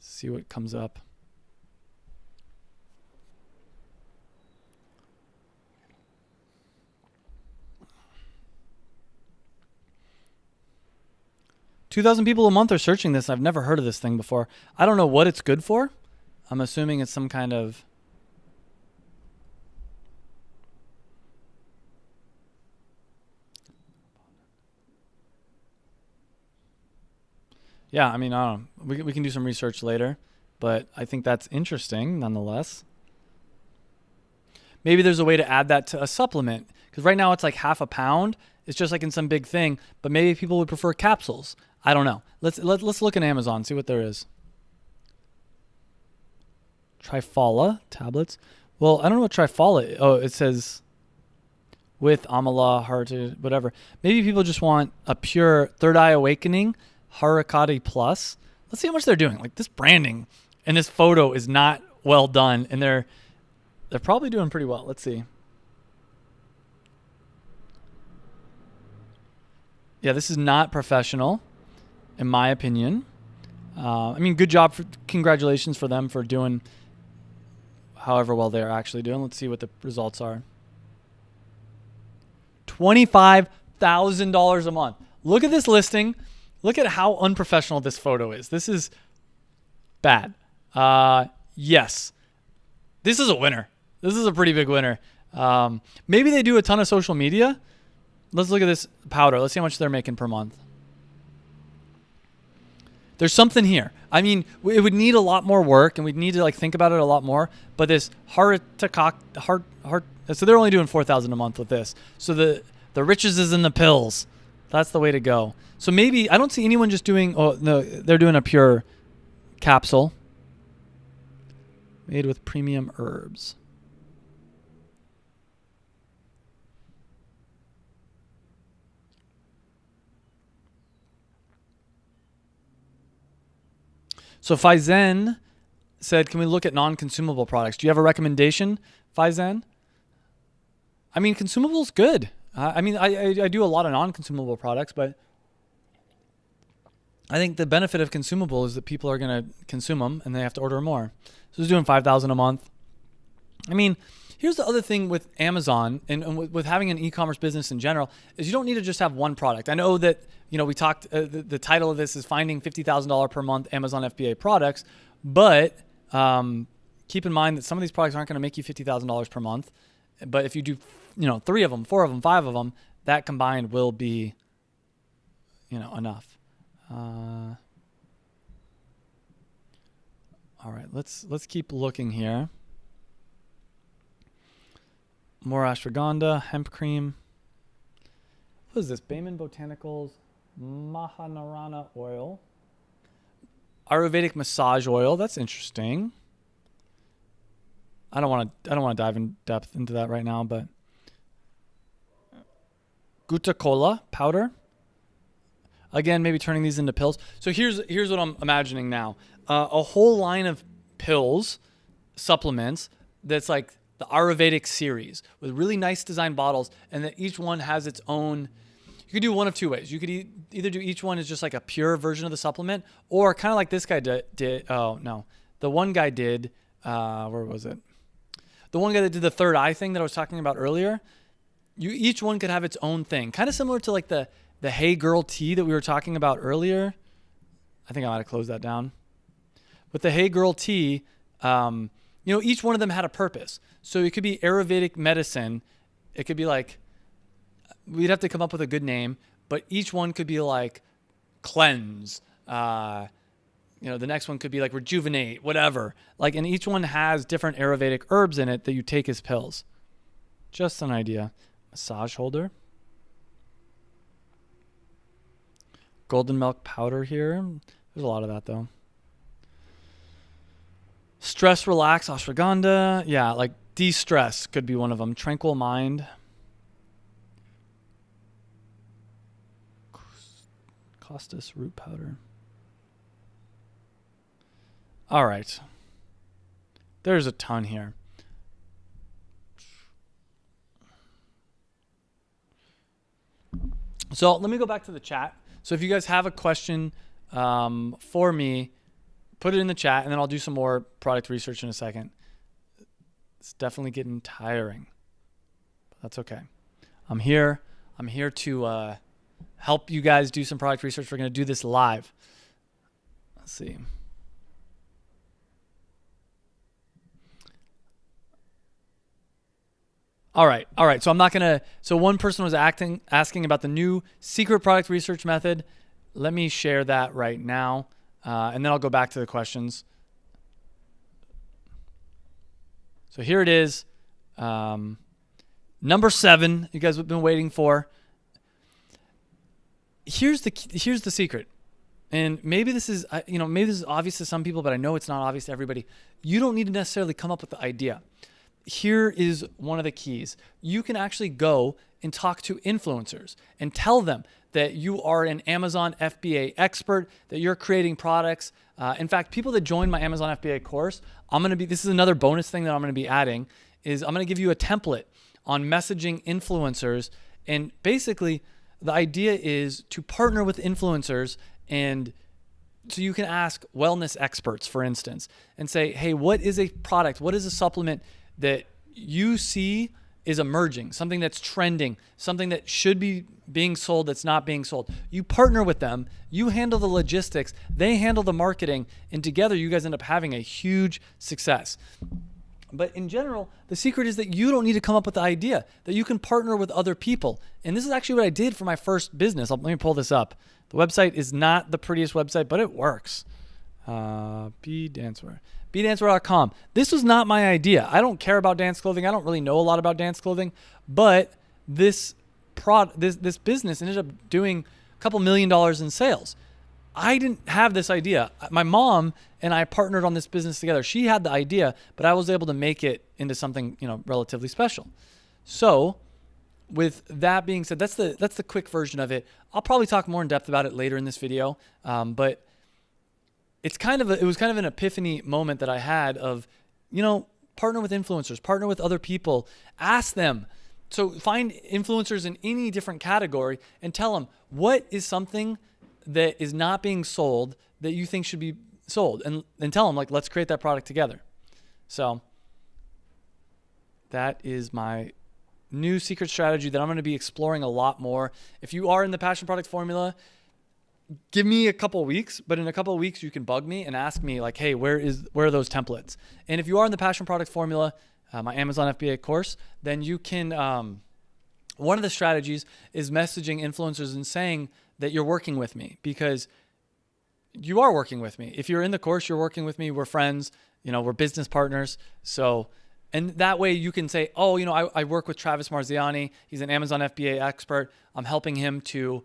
See what comes up. $2,000 people a month are searching this. I've never heard of this thing before. I don't know what it's good for. I'm assuming it's some kind of... Yeah, I don't know. We can do some research later, but I think that's interesting nonetheless. Maybe there's a way to add that to a supplement, because right now it's like half a pound. It's just like in some big thing, but maybe people would prefer capsules. I don't know. Let's look at Amazon, see what there is. Trifala tablets. Well, I don't know what Trifala is. Oh, it says with Amala, heart, whatever. Maybe people just want a pure Third Eye Awakening, Harakati Plus. Let's see how much they're doing. Like, this branding and this photo is not well done, and they're probably doing pretty well. Let's see. Yeah, this is not professional, in my opinion. Good job. Congratulations for them for doing however well they're actually doing. Let's see what the results are. $25,000 a month. Look at this listing. Look at how unprofessional this photo is. This is bad. Yes. This is a winner. This is a pretty big winner. Maybe they do a ton of social media. Let's look at this powder. Let's see how much they're making per month. There's something here. It would need a lot more work, and we'd need to think about it a lot more. But this so they're only doing $4,000 a month with this. So the riches is in the pills. That's the way to go. So maybe I don't see anyone just doing. Oh no, they're doing a pure capsule made with premium herbs. So Phaizen said, can we look at non-consumable products? Do you have a recommendation, Phaizen? Consumable's good. I do a lot of non-consumable products, but I think the benefit of consumable is that people are going to consume them and they have to order more. So it's doing $5,000 a month. Here's the other thing with Amazon and with having an e-commerce business in general is you don't need to just have one product. I know that, we talked, the title of this is Finding $50,000 per month Amazon FBA products, but keep in mind that some of these products aren't going to make you $50,000 per month. But if you do, 3 of them, 4 of them, 5 of them, that combined will be, enough. All right, let's keep looking here. More ashwagandha, hemp cream. What is this? Bayman Botanicals Mahanarana oil. Ayurvedic massage oil. That's interesting. I don't want to dive in depth into that right now, but Gutta Cola powder. Again, maybe turning these into pills. So here's what I'm imagining now. A whole line of pills, supplements that's like the Ayurvedic series with really nice design bottles, and that each one has its own. You could do one of two ways. You could either do each one as just like a pure version of the supplement, or kind of like this guy did. Oh no, the one guy did. Where was it? The one guy that did the third eye thing that I was talking about earlier. Each one could have its own thing, kind of similar to like the Hey Girl tea that we were talking about earlier. I think I might have closed that down. With the Hey Girl tea, each one of them had a purpose. So it could be Ayurvedic medicine. It could be like, we'd have to come up with a good name, but each one could be like cleanse. The next one could be like rejuvenate, whatever. And each one has different Ayurvedic herbs in it that you take as pills. Just an idea. Massage holder. golden milk powder here. There's a lot of that though. Stress, relax, ashwagandha. Yeah, like de-stress could be one of them. Tranquil mind. Costus root powder. All right. There's a ton here. So let me go back to the chat. So if you guys have a question for me, put it in the chat, and then I'll do some more product research in a second. It's definitely getting tiring, but that's okay. I'm here to help you guys do some product research. We're going to do this live. Let's see. All right. So I'm not going to, so one person was asking about the new secret product research method. Let me share that right now. And then I'll go back to the questions. So here it is. Number 7, you guys have been waiting for. Here's the secret. And maybe this is, maybe this is obvious to some people, but I know it's not obvious to everybody. You don't need to necessarily come up with the idea. Here is one of the keys. You can actually go and talk to influencers and tell them that you are an Amazon FBA expert, that you're creating products. In fact, people that join my Amazon FBA course, this is another bonus thing that I'm going to be adding, is I'm going to give you a template on messaging influencers. And basically, the idea is to partner with influencers, and so you can ask wellness experts, for instance, and say, hey, what is a product? What is a supplement that you see is emerging, something that's trending, something that should be being sold that's not being sold? You partner with them, you handle the logistics, they handle the marketing, and together you guys end up having a huge success. But in general, the secret is that you don't need to come up with the idea, that you can partner with other people. And this is actually what I did for my first business. Let me pull this up. The website is not the prettiest website, but it works. bdancewear.com. This was not my idea. I don't care about dance clothing. I don't really know a lot about dance clothing, but this business ended up doing a couple $1 million in sales. I didn't have this idea. My mom and I partnered on this business together. She had the idea, but I was able to make it into something, relatively special. So with that being said, that's the quick version of it. I'll probably talk more in depth about it later in this video. But it was kind of an epiphany moment that I had of, partner with influencers, partner with other people, ask them. So find influencers in any different category and tell them, what is something that is not being sold that you think should be sold, and tell them, let's create that product together. So that is my new secret strategy that I'm going to be exploring a lot more. If you are in the Passion Product Formula, give me a couple of weeks, but in a couple of weeks you can bug me and ask me hey, where are those templates? And if you are in the Passion Product Formula, my Amazon FBA course, then you can, one of the strategies is messaging influencers and saying that you're working with me, because you are working with me. If you're in the course, you're working with me. We're friends, we're business partners. So, and that way you can say, I work with Travis Marziani. He's an Amazon FBA expert. I'm helping him to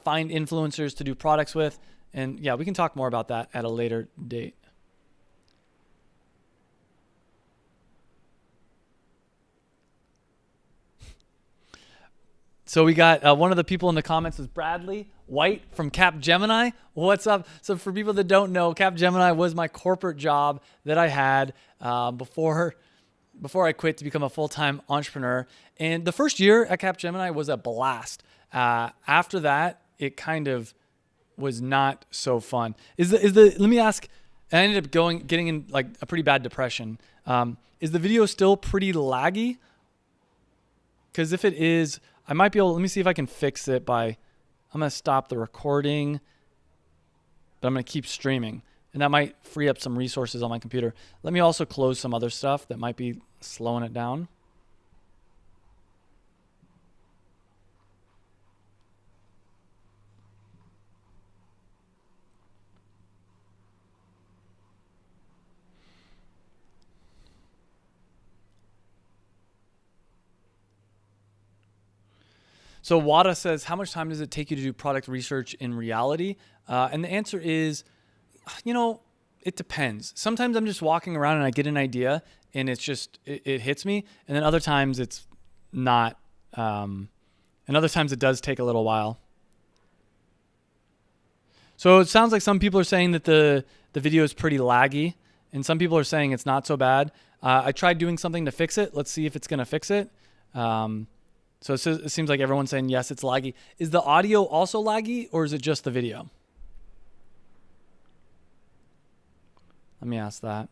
find influencers to do products with. And yeah, we can talk more about that at a later date. So we got one of the people in the comments is Bradley White from Capgemini. What's up? So for people that don't know, Capgemini was my corporate job that I had before I quit to become a full-time entrepreneur. And the first year at Capgemini was a blast. After that, it kind of was not so fun. Let me ask, I ended up getting in a pretty bad depression. Is the video still pretty laggy? Because if it is, I might be able, let me see if I can fix it I'm going to stop the recording, but I'm going to keep streaming. And that might free up some resources on my computer. Let me also close some other stuff that might be slowing it down. So Wada says, how much time does it take you to do product research in reality? And the answer is, it depends. Sometimes I'm just walking around and I get an idea and it's just, it hits me. And then other times it's not. And other times it does take a little while. So it sounds like some people are saying that the video is pretty laggy, and some people are saying it's not so bad. I tried doing something to fix it. Let's see if it's going to fix it. So it seems like everyone's saying, yes, it's laggy. Is the audio also laggy, or is it just the video? Let me ask that.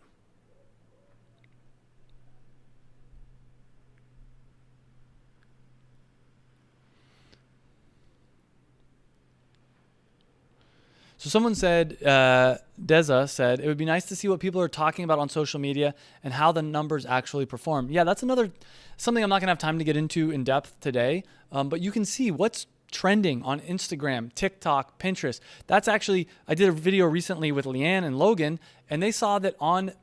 So someone said, Deza said, it would be nice to see what people are talking about on social media and how the numbers actually perform. Yeah, that's something I'm not going to have time to get into in depth today. But you can see what's trending on Instagram, TikTok, Pinterest. That's actually, I did a video recently with Leanne and Logan, and they saw that on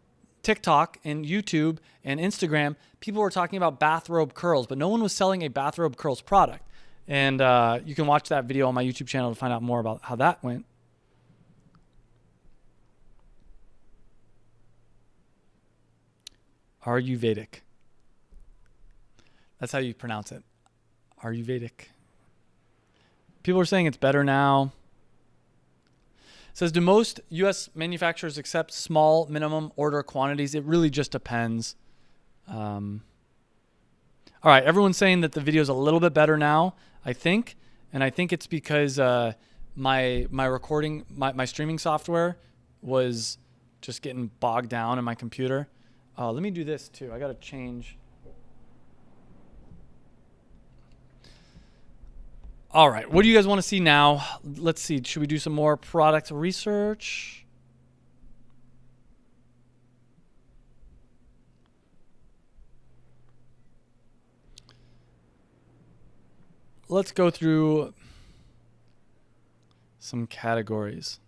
TikTok and YouTube and Instagram, people were talking about bathrobe curls, but no one was selling a bathrobe curls product. And you can watch that video on my YouTube channel to find out more about how that went. Ayurvedic. That's how you pronounce it. Ayurvedic. People are saying it's better now. It says, do most U.S. manufacturers accept small minimum order quantities? It really just depends. All right, everyone's saying that the video is a little bit better now, I think. And I think it's because my recording, my streaming software was just getting bogged down in my computer. Let me do this too. I got to change. All right. What do you guys want to see now? Let's see. Should we do some more product research? Let's go through some categories.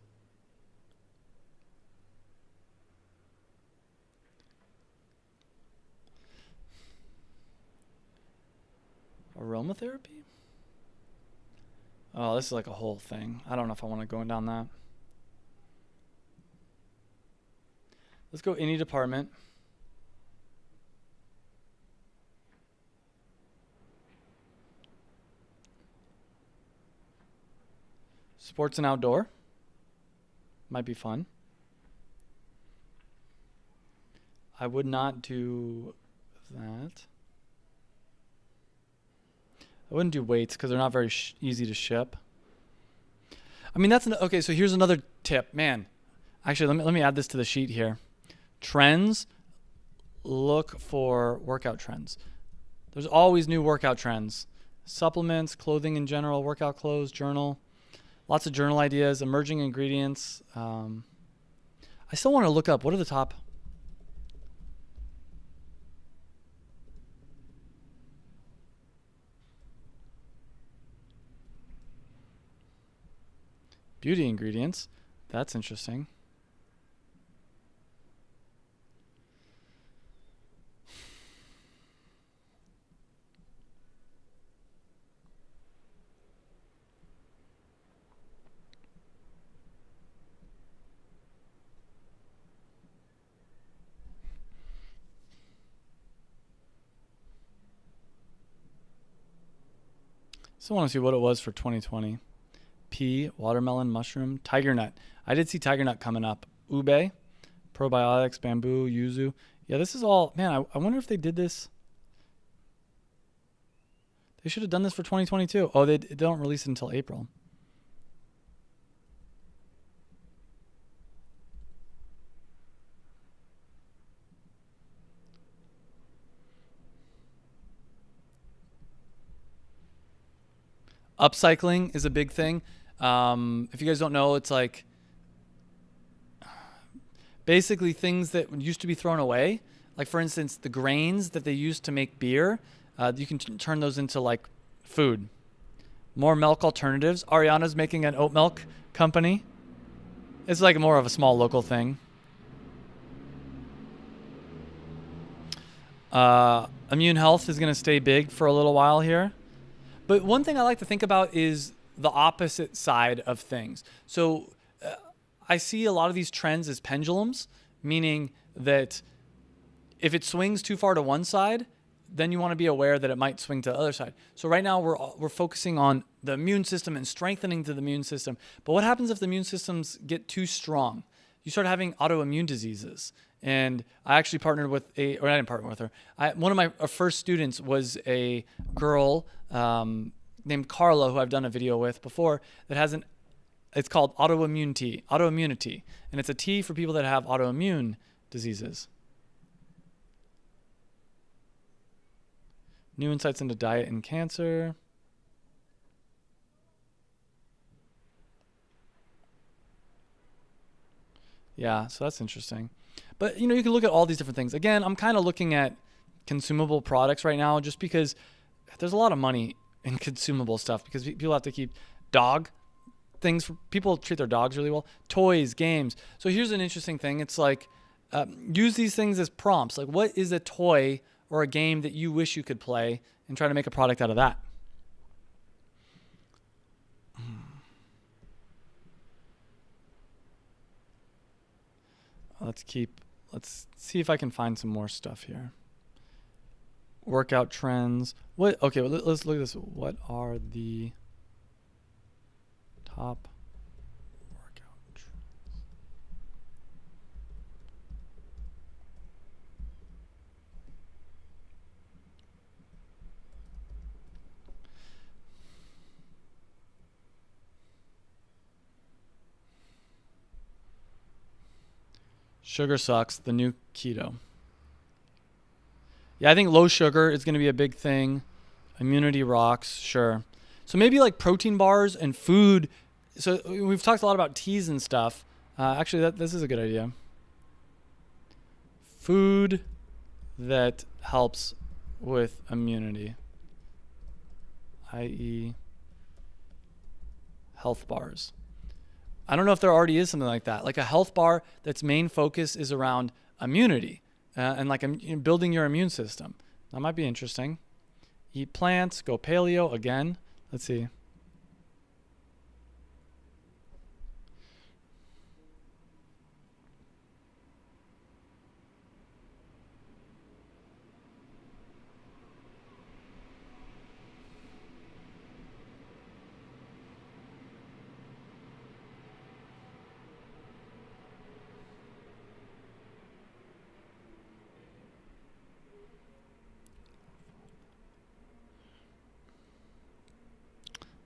Aromatherapy? Oh, this is like a whole thing. I don't know if I want to go down that. Let's go any department. Sports and outdoor. Might be fun. I would not do that. I wouldn't do weights because they're not very easy to ship. I mean, okay. So here's another tip, man. Actually, let me add this to the sheet here. Trends. Look for workout trends. There's always new workout trends. Supplements, clothing in general, workout clothes, journal. Lots of journal ideas, emerging ingredients. I still want to look up what are the top. Beauty ingredients. That's interesting. So I want to see what it was for 2020. Pea, watermelon, mushroom, tiger nut. I did see tiger nut coming up. Ube, probiotics, bamboo, yuzu. Yeah, this is all, man, I wonder if they did this. They should have done this for 2022. Oh, they don't release it until April. Upcycling is a big thing. If you guys don't know, it's like basically things that used to be thrown away. Like, for instance, the grains that they used to make beer, you can turn those into like food. More milk alternatives. Ariana's making an oat milk company. It's like more of a small local thing. Immune health is going to stay big for a little while here. But one thing I like to think about is the opposite side of things. So I see a lot of these trends as pendulums, meaning that if it swings too far to one side, then you want to be aware that it might swing to the other side. So right now we're focusing on the immune system and strengthening to the immune system. But what happens if the immune systems get too strong? You start having autoimmune diseases. And I actually partnered with I didn't partner with her. One of my first students was a girl named Carla, who I've done a video with before, that has it's called autoimmunity, and it's a tea for people that have autoimmune diseases. New insights into diet and cancer. Yeah, so that's interesting. But you can look at all these different things. Again, I'm kind of looking at consumable products right now just because there's a lot of money in consumable stuff because people have to keep dog things. People treat their dogs really well. Toys, games. So here's an interesting thing. It's like use these things as prompts. Like, what is a toy or a game that you wish you could play, and try to make a product out of that. Let's see if I can find some more stuff here. Workout trends. Okay, well, let's look at this. What are the top workout trends? Sugar sucks, the new keto. Yeah, I think low sugar is going to be a big thing. Immunity rocks, sure. So maybe like protein bars and food. So we've talked a lot about teas and stuff. Actually, this is a good idea. Food that helps with immunity, i.e. health bars. I don't know if there already is something like that, like a health bar that's main focus is around immunity and like building your immune system. That might be interesting. Eat plants, go paleo again. Let's see.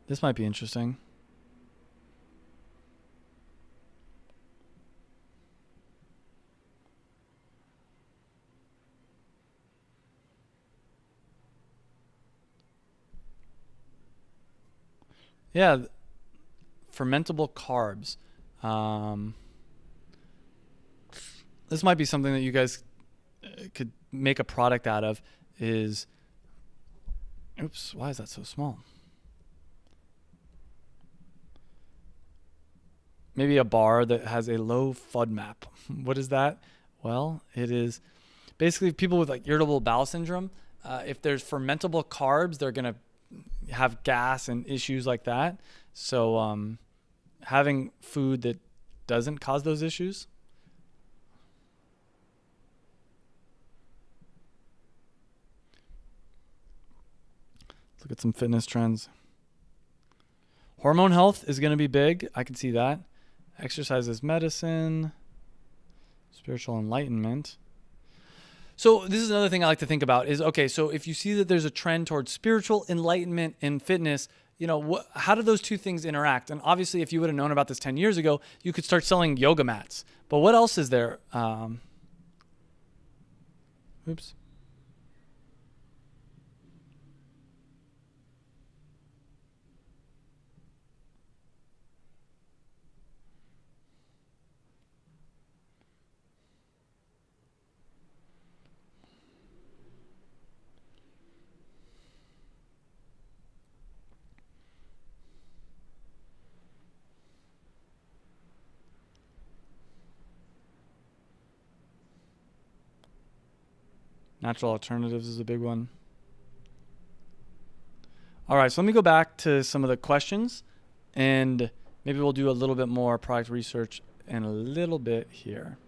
This might be interesting. Yeah, fermentable carbs. This might be something that you guys could make a product out of. Oops, why is that so small? Maybe a bar that has a low FODMAP. What is that? Well, it is basically people with like irritable bowel syndrome. If there's fermentable carbs, they're going to have gas and issues like that. So having food that doesn't cause those issues. Let's look at some fitness trends. Hormone health is going to be big. I can see that. Exercise is medicine. Spiritual enlightenment. So this is another thing I like to think about is, okay, so if you see that there's a trend towards spiritual enlightenment and fitness, how do those two things interact? And obviously, if you would have known about this 10 years ago, you could start selling yoga mats. But what else is there? Oops. Natural alternatives is a big one. All right, so let me go back to some of the questions, and maybe we'll do a little bit more product research in a little bit here.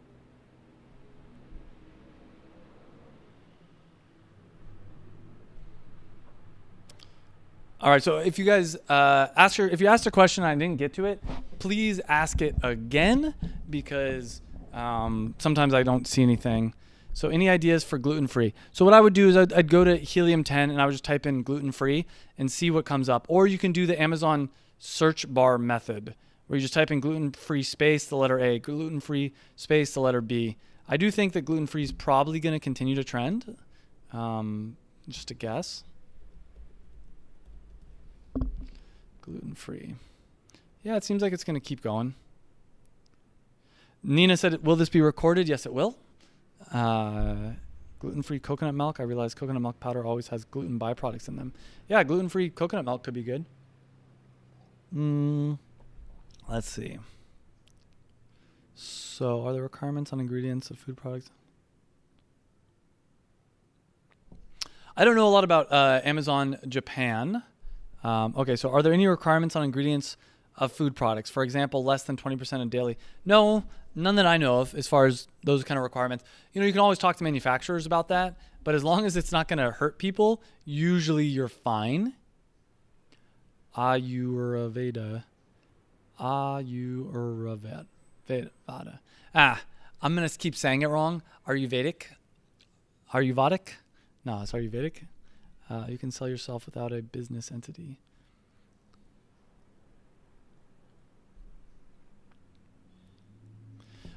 All right, so if you guys if you asked a question and I didn't get to it, please ask it again, because sometimes I don't see anything. So any ideas for gluten-free? So what I would do is I'd go to Helium 10 and I would just type in gluten-free and see what comes up. Or you can do the Amazon search bar method, where you just type in gluten-free space the letter A, gluten-free space the letter B. I do think that gluten-free is probably going to continue to trend. Just a guess. Gluten-free. Yeah, it seems like it's going to keep going. Nina said, will this be recorded? Yes, it will. Gluten-free coconut milk. I realize coconut milk powder always has gluten byproducts in them. Yeah, gluten-free coconut milk could be good. Let's see. So are there requirements on ingredients of food products? I don't know a lot about Amazon Japan. Okay, so are there any requirements on ingredients of food products? For example, less than 20% of daily. No, none that I know of as far as those kind of requirements. You know, you can always talk to manufacturers about that, but as long as it's not going to hurt people, usually you're fine. Ayurveda. Ayurveda. I'm going to keep saying it wrong. Ayurvedic? Ayurvedic? No, it's Ayurvedic. You can sell yourself without a business entity.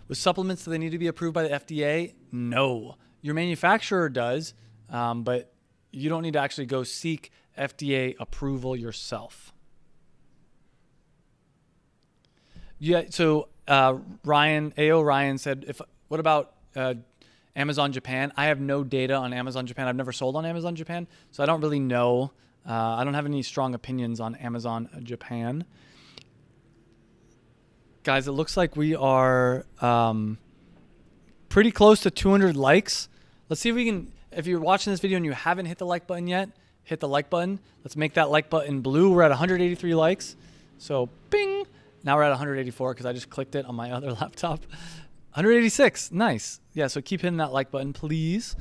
With supplements, do they need to be approved by the FDA? No. Your manufacturer does, but you don't need to actually go seek FDA approval yourself. Yeah. So Ryan said, what about Amazon Japan? I have no data on Amazon Japan. I've never sold on Amazon Japan, so I don't really know. I don't have any strong opinions on Amazon Japan. Guys, it looks like we are pretty close to 200 likes. Let's see if we can, if you're watching this video and you haven't hit the like button yet, hit the like button. Let's make that like button blue. We're at 183 likes. So, bing. Now we're at 184 because I just clicked it on my other laptop. 186. Nice. Yeah, so keep hitting that like button, please.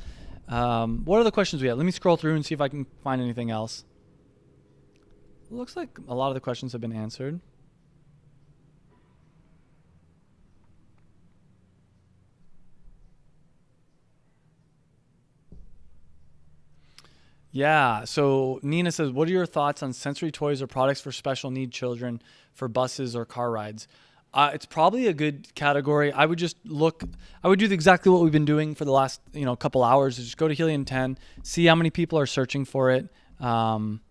What are the questions we have? Let me scroll through and see if I can find anything else. Looks like a lot of the questions have been answered. Yeah, so Nina says, what are your thoughts on sensory toys or products for special need children for buses or car rides? It's probably a good category. I would do exactly what we've been doing for the last couple hours, is just go to Helium 10, see how many people are searching for it. And,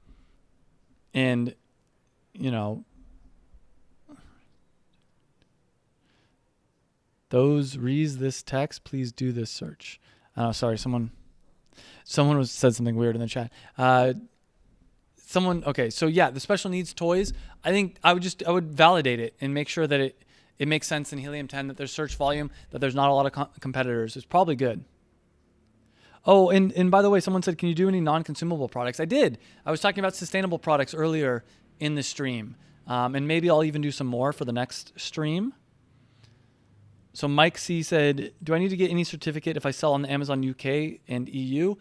those reads this text, please do this search. Oh, sorry, someone said something weird in the chat. Okay, so yeah, the special needs toys, I think I would validate it and make sure that it makes sense in Helium 10, that there's search volume, that there's not a lot of competitors. It's probably good. Oh, and by the way, someone said, can you do any non-consumable products? I did. I was talking about sustainable products earlier in the stream. And maybe I'll even do some more for the next stream. So Mike C said, do I need to get any certificate if I sell on the Amazon UK and EU?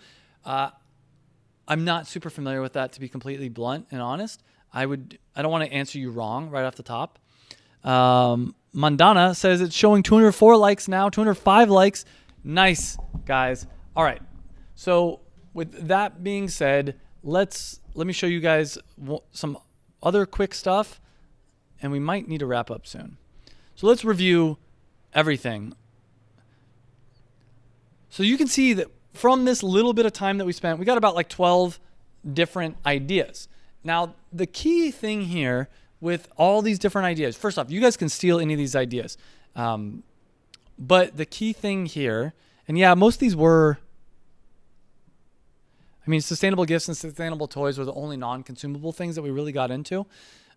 I'm not super familiar with that, to be completely blunt and honest. I don't want to answer you wrong right off the top. Mandana says it's showing 204 likes now, 205 likes. Nice, guys. All right. So with that being said, let me show you guys some other quick stuff, and we might need to wrap up soon. So let's review everything. So you can see that from this little bit of time that we spent, we got about like 12 different ideas. Now, the key thing here with all these different ideas, first off, you guys can steal any of these ideas. But the key thing here, and yeah, most of these were, sustainable gifts and sustainable toys were the only non-consumable things that we really got into.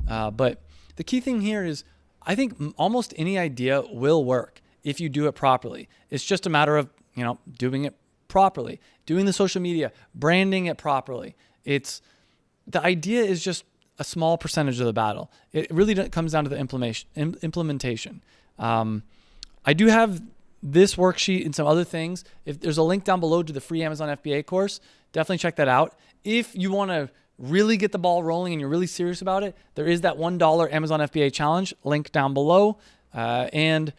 But the key thing here is, I think almost any idea will work if you do it properly. It's just a matter of, doing it properly, doing the social media, branding it properly. It's the idea is just a small percentage of the battle. It really comes down to the implementation. I do have this worksheet and some other things. If there's a link down below to the free Amazon FBA course, definitely check that out. If you want to really get the ball rolling and you're really serious about it, there is that $1 Amazon FBA challenge link down below. And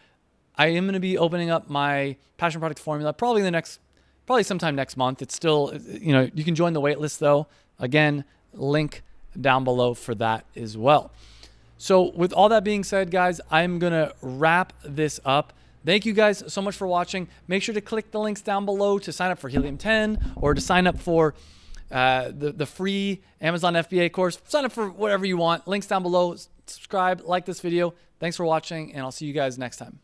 I am going to be opening up my passion product formula probably sometime next month. It's still, you can join the wait list though. Again, link down below for that as well. So with all that being said, guys, I'm going to wrap this up. Thank you guys so much for watching. Make sure to click the links down below to sign up for Helium 10 or to sign up for the free Amazon FBA course. Sign up for whatever you want. Links down below. Subscribe, like this video. Thanks for watching, and I'll see you guys next time.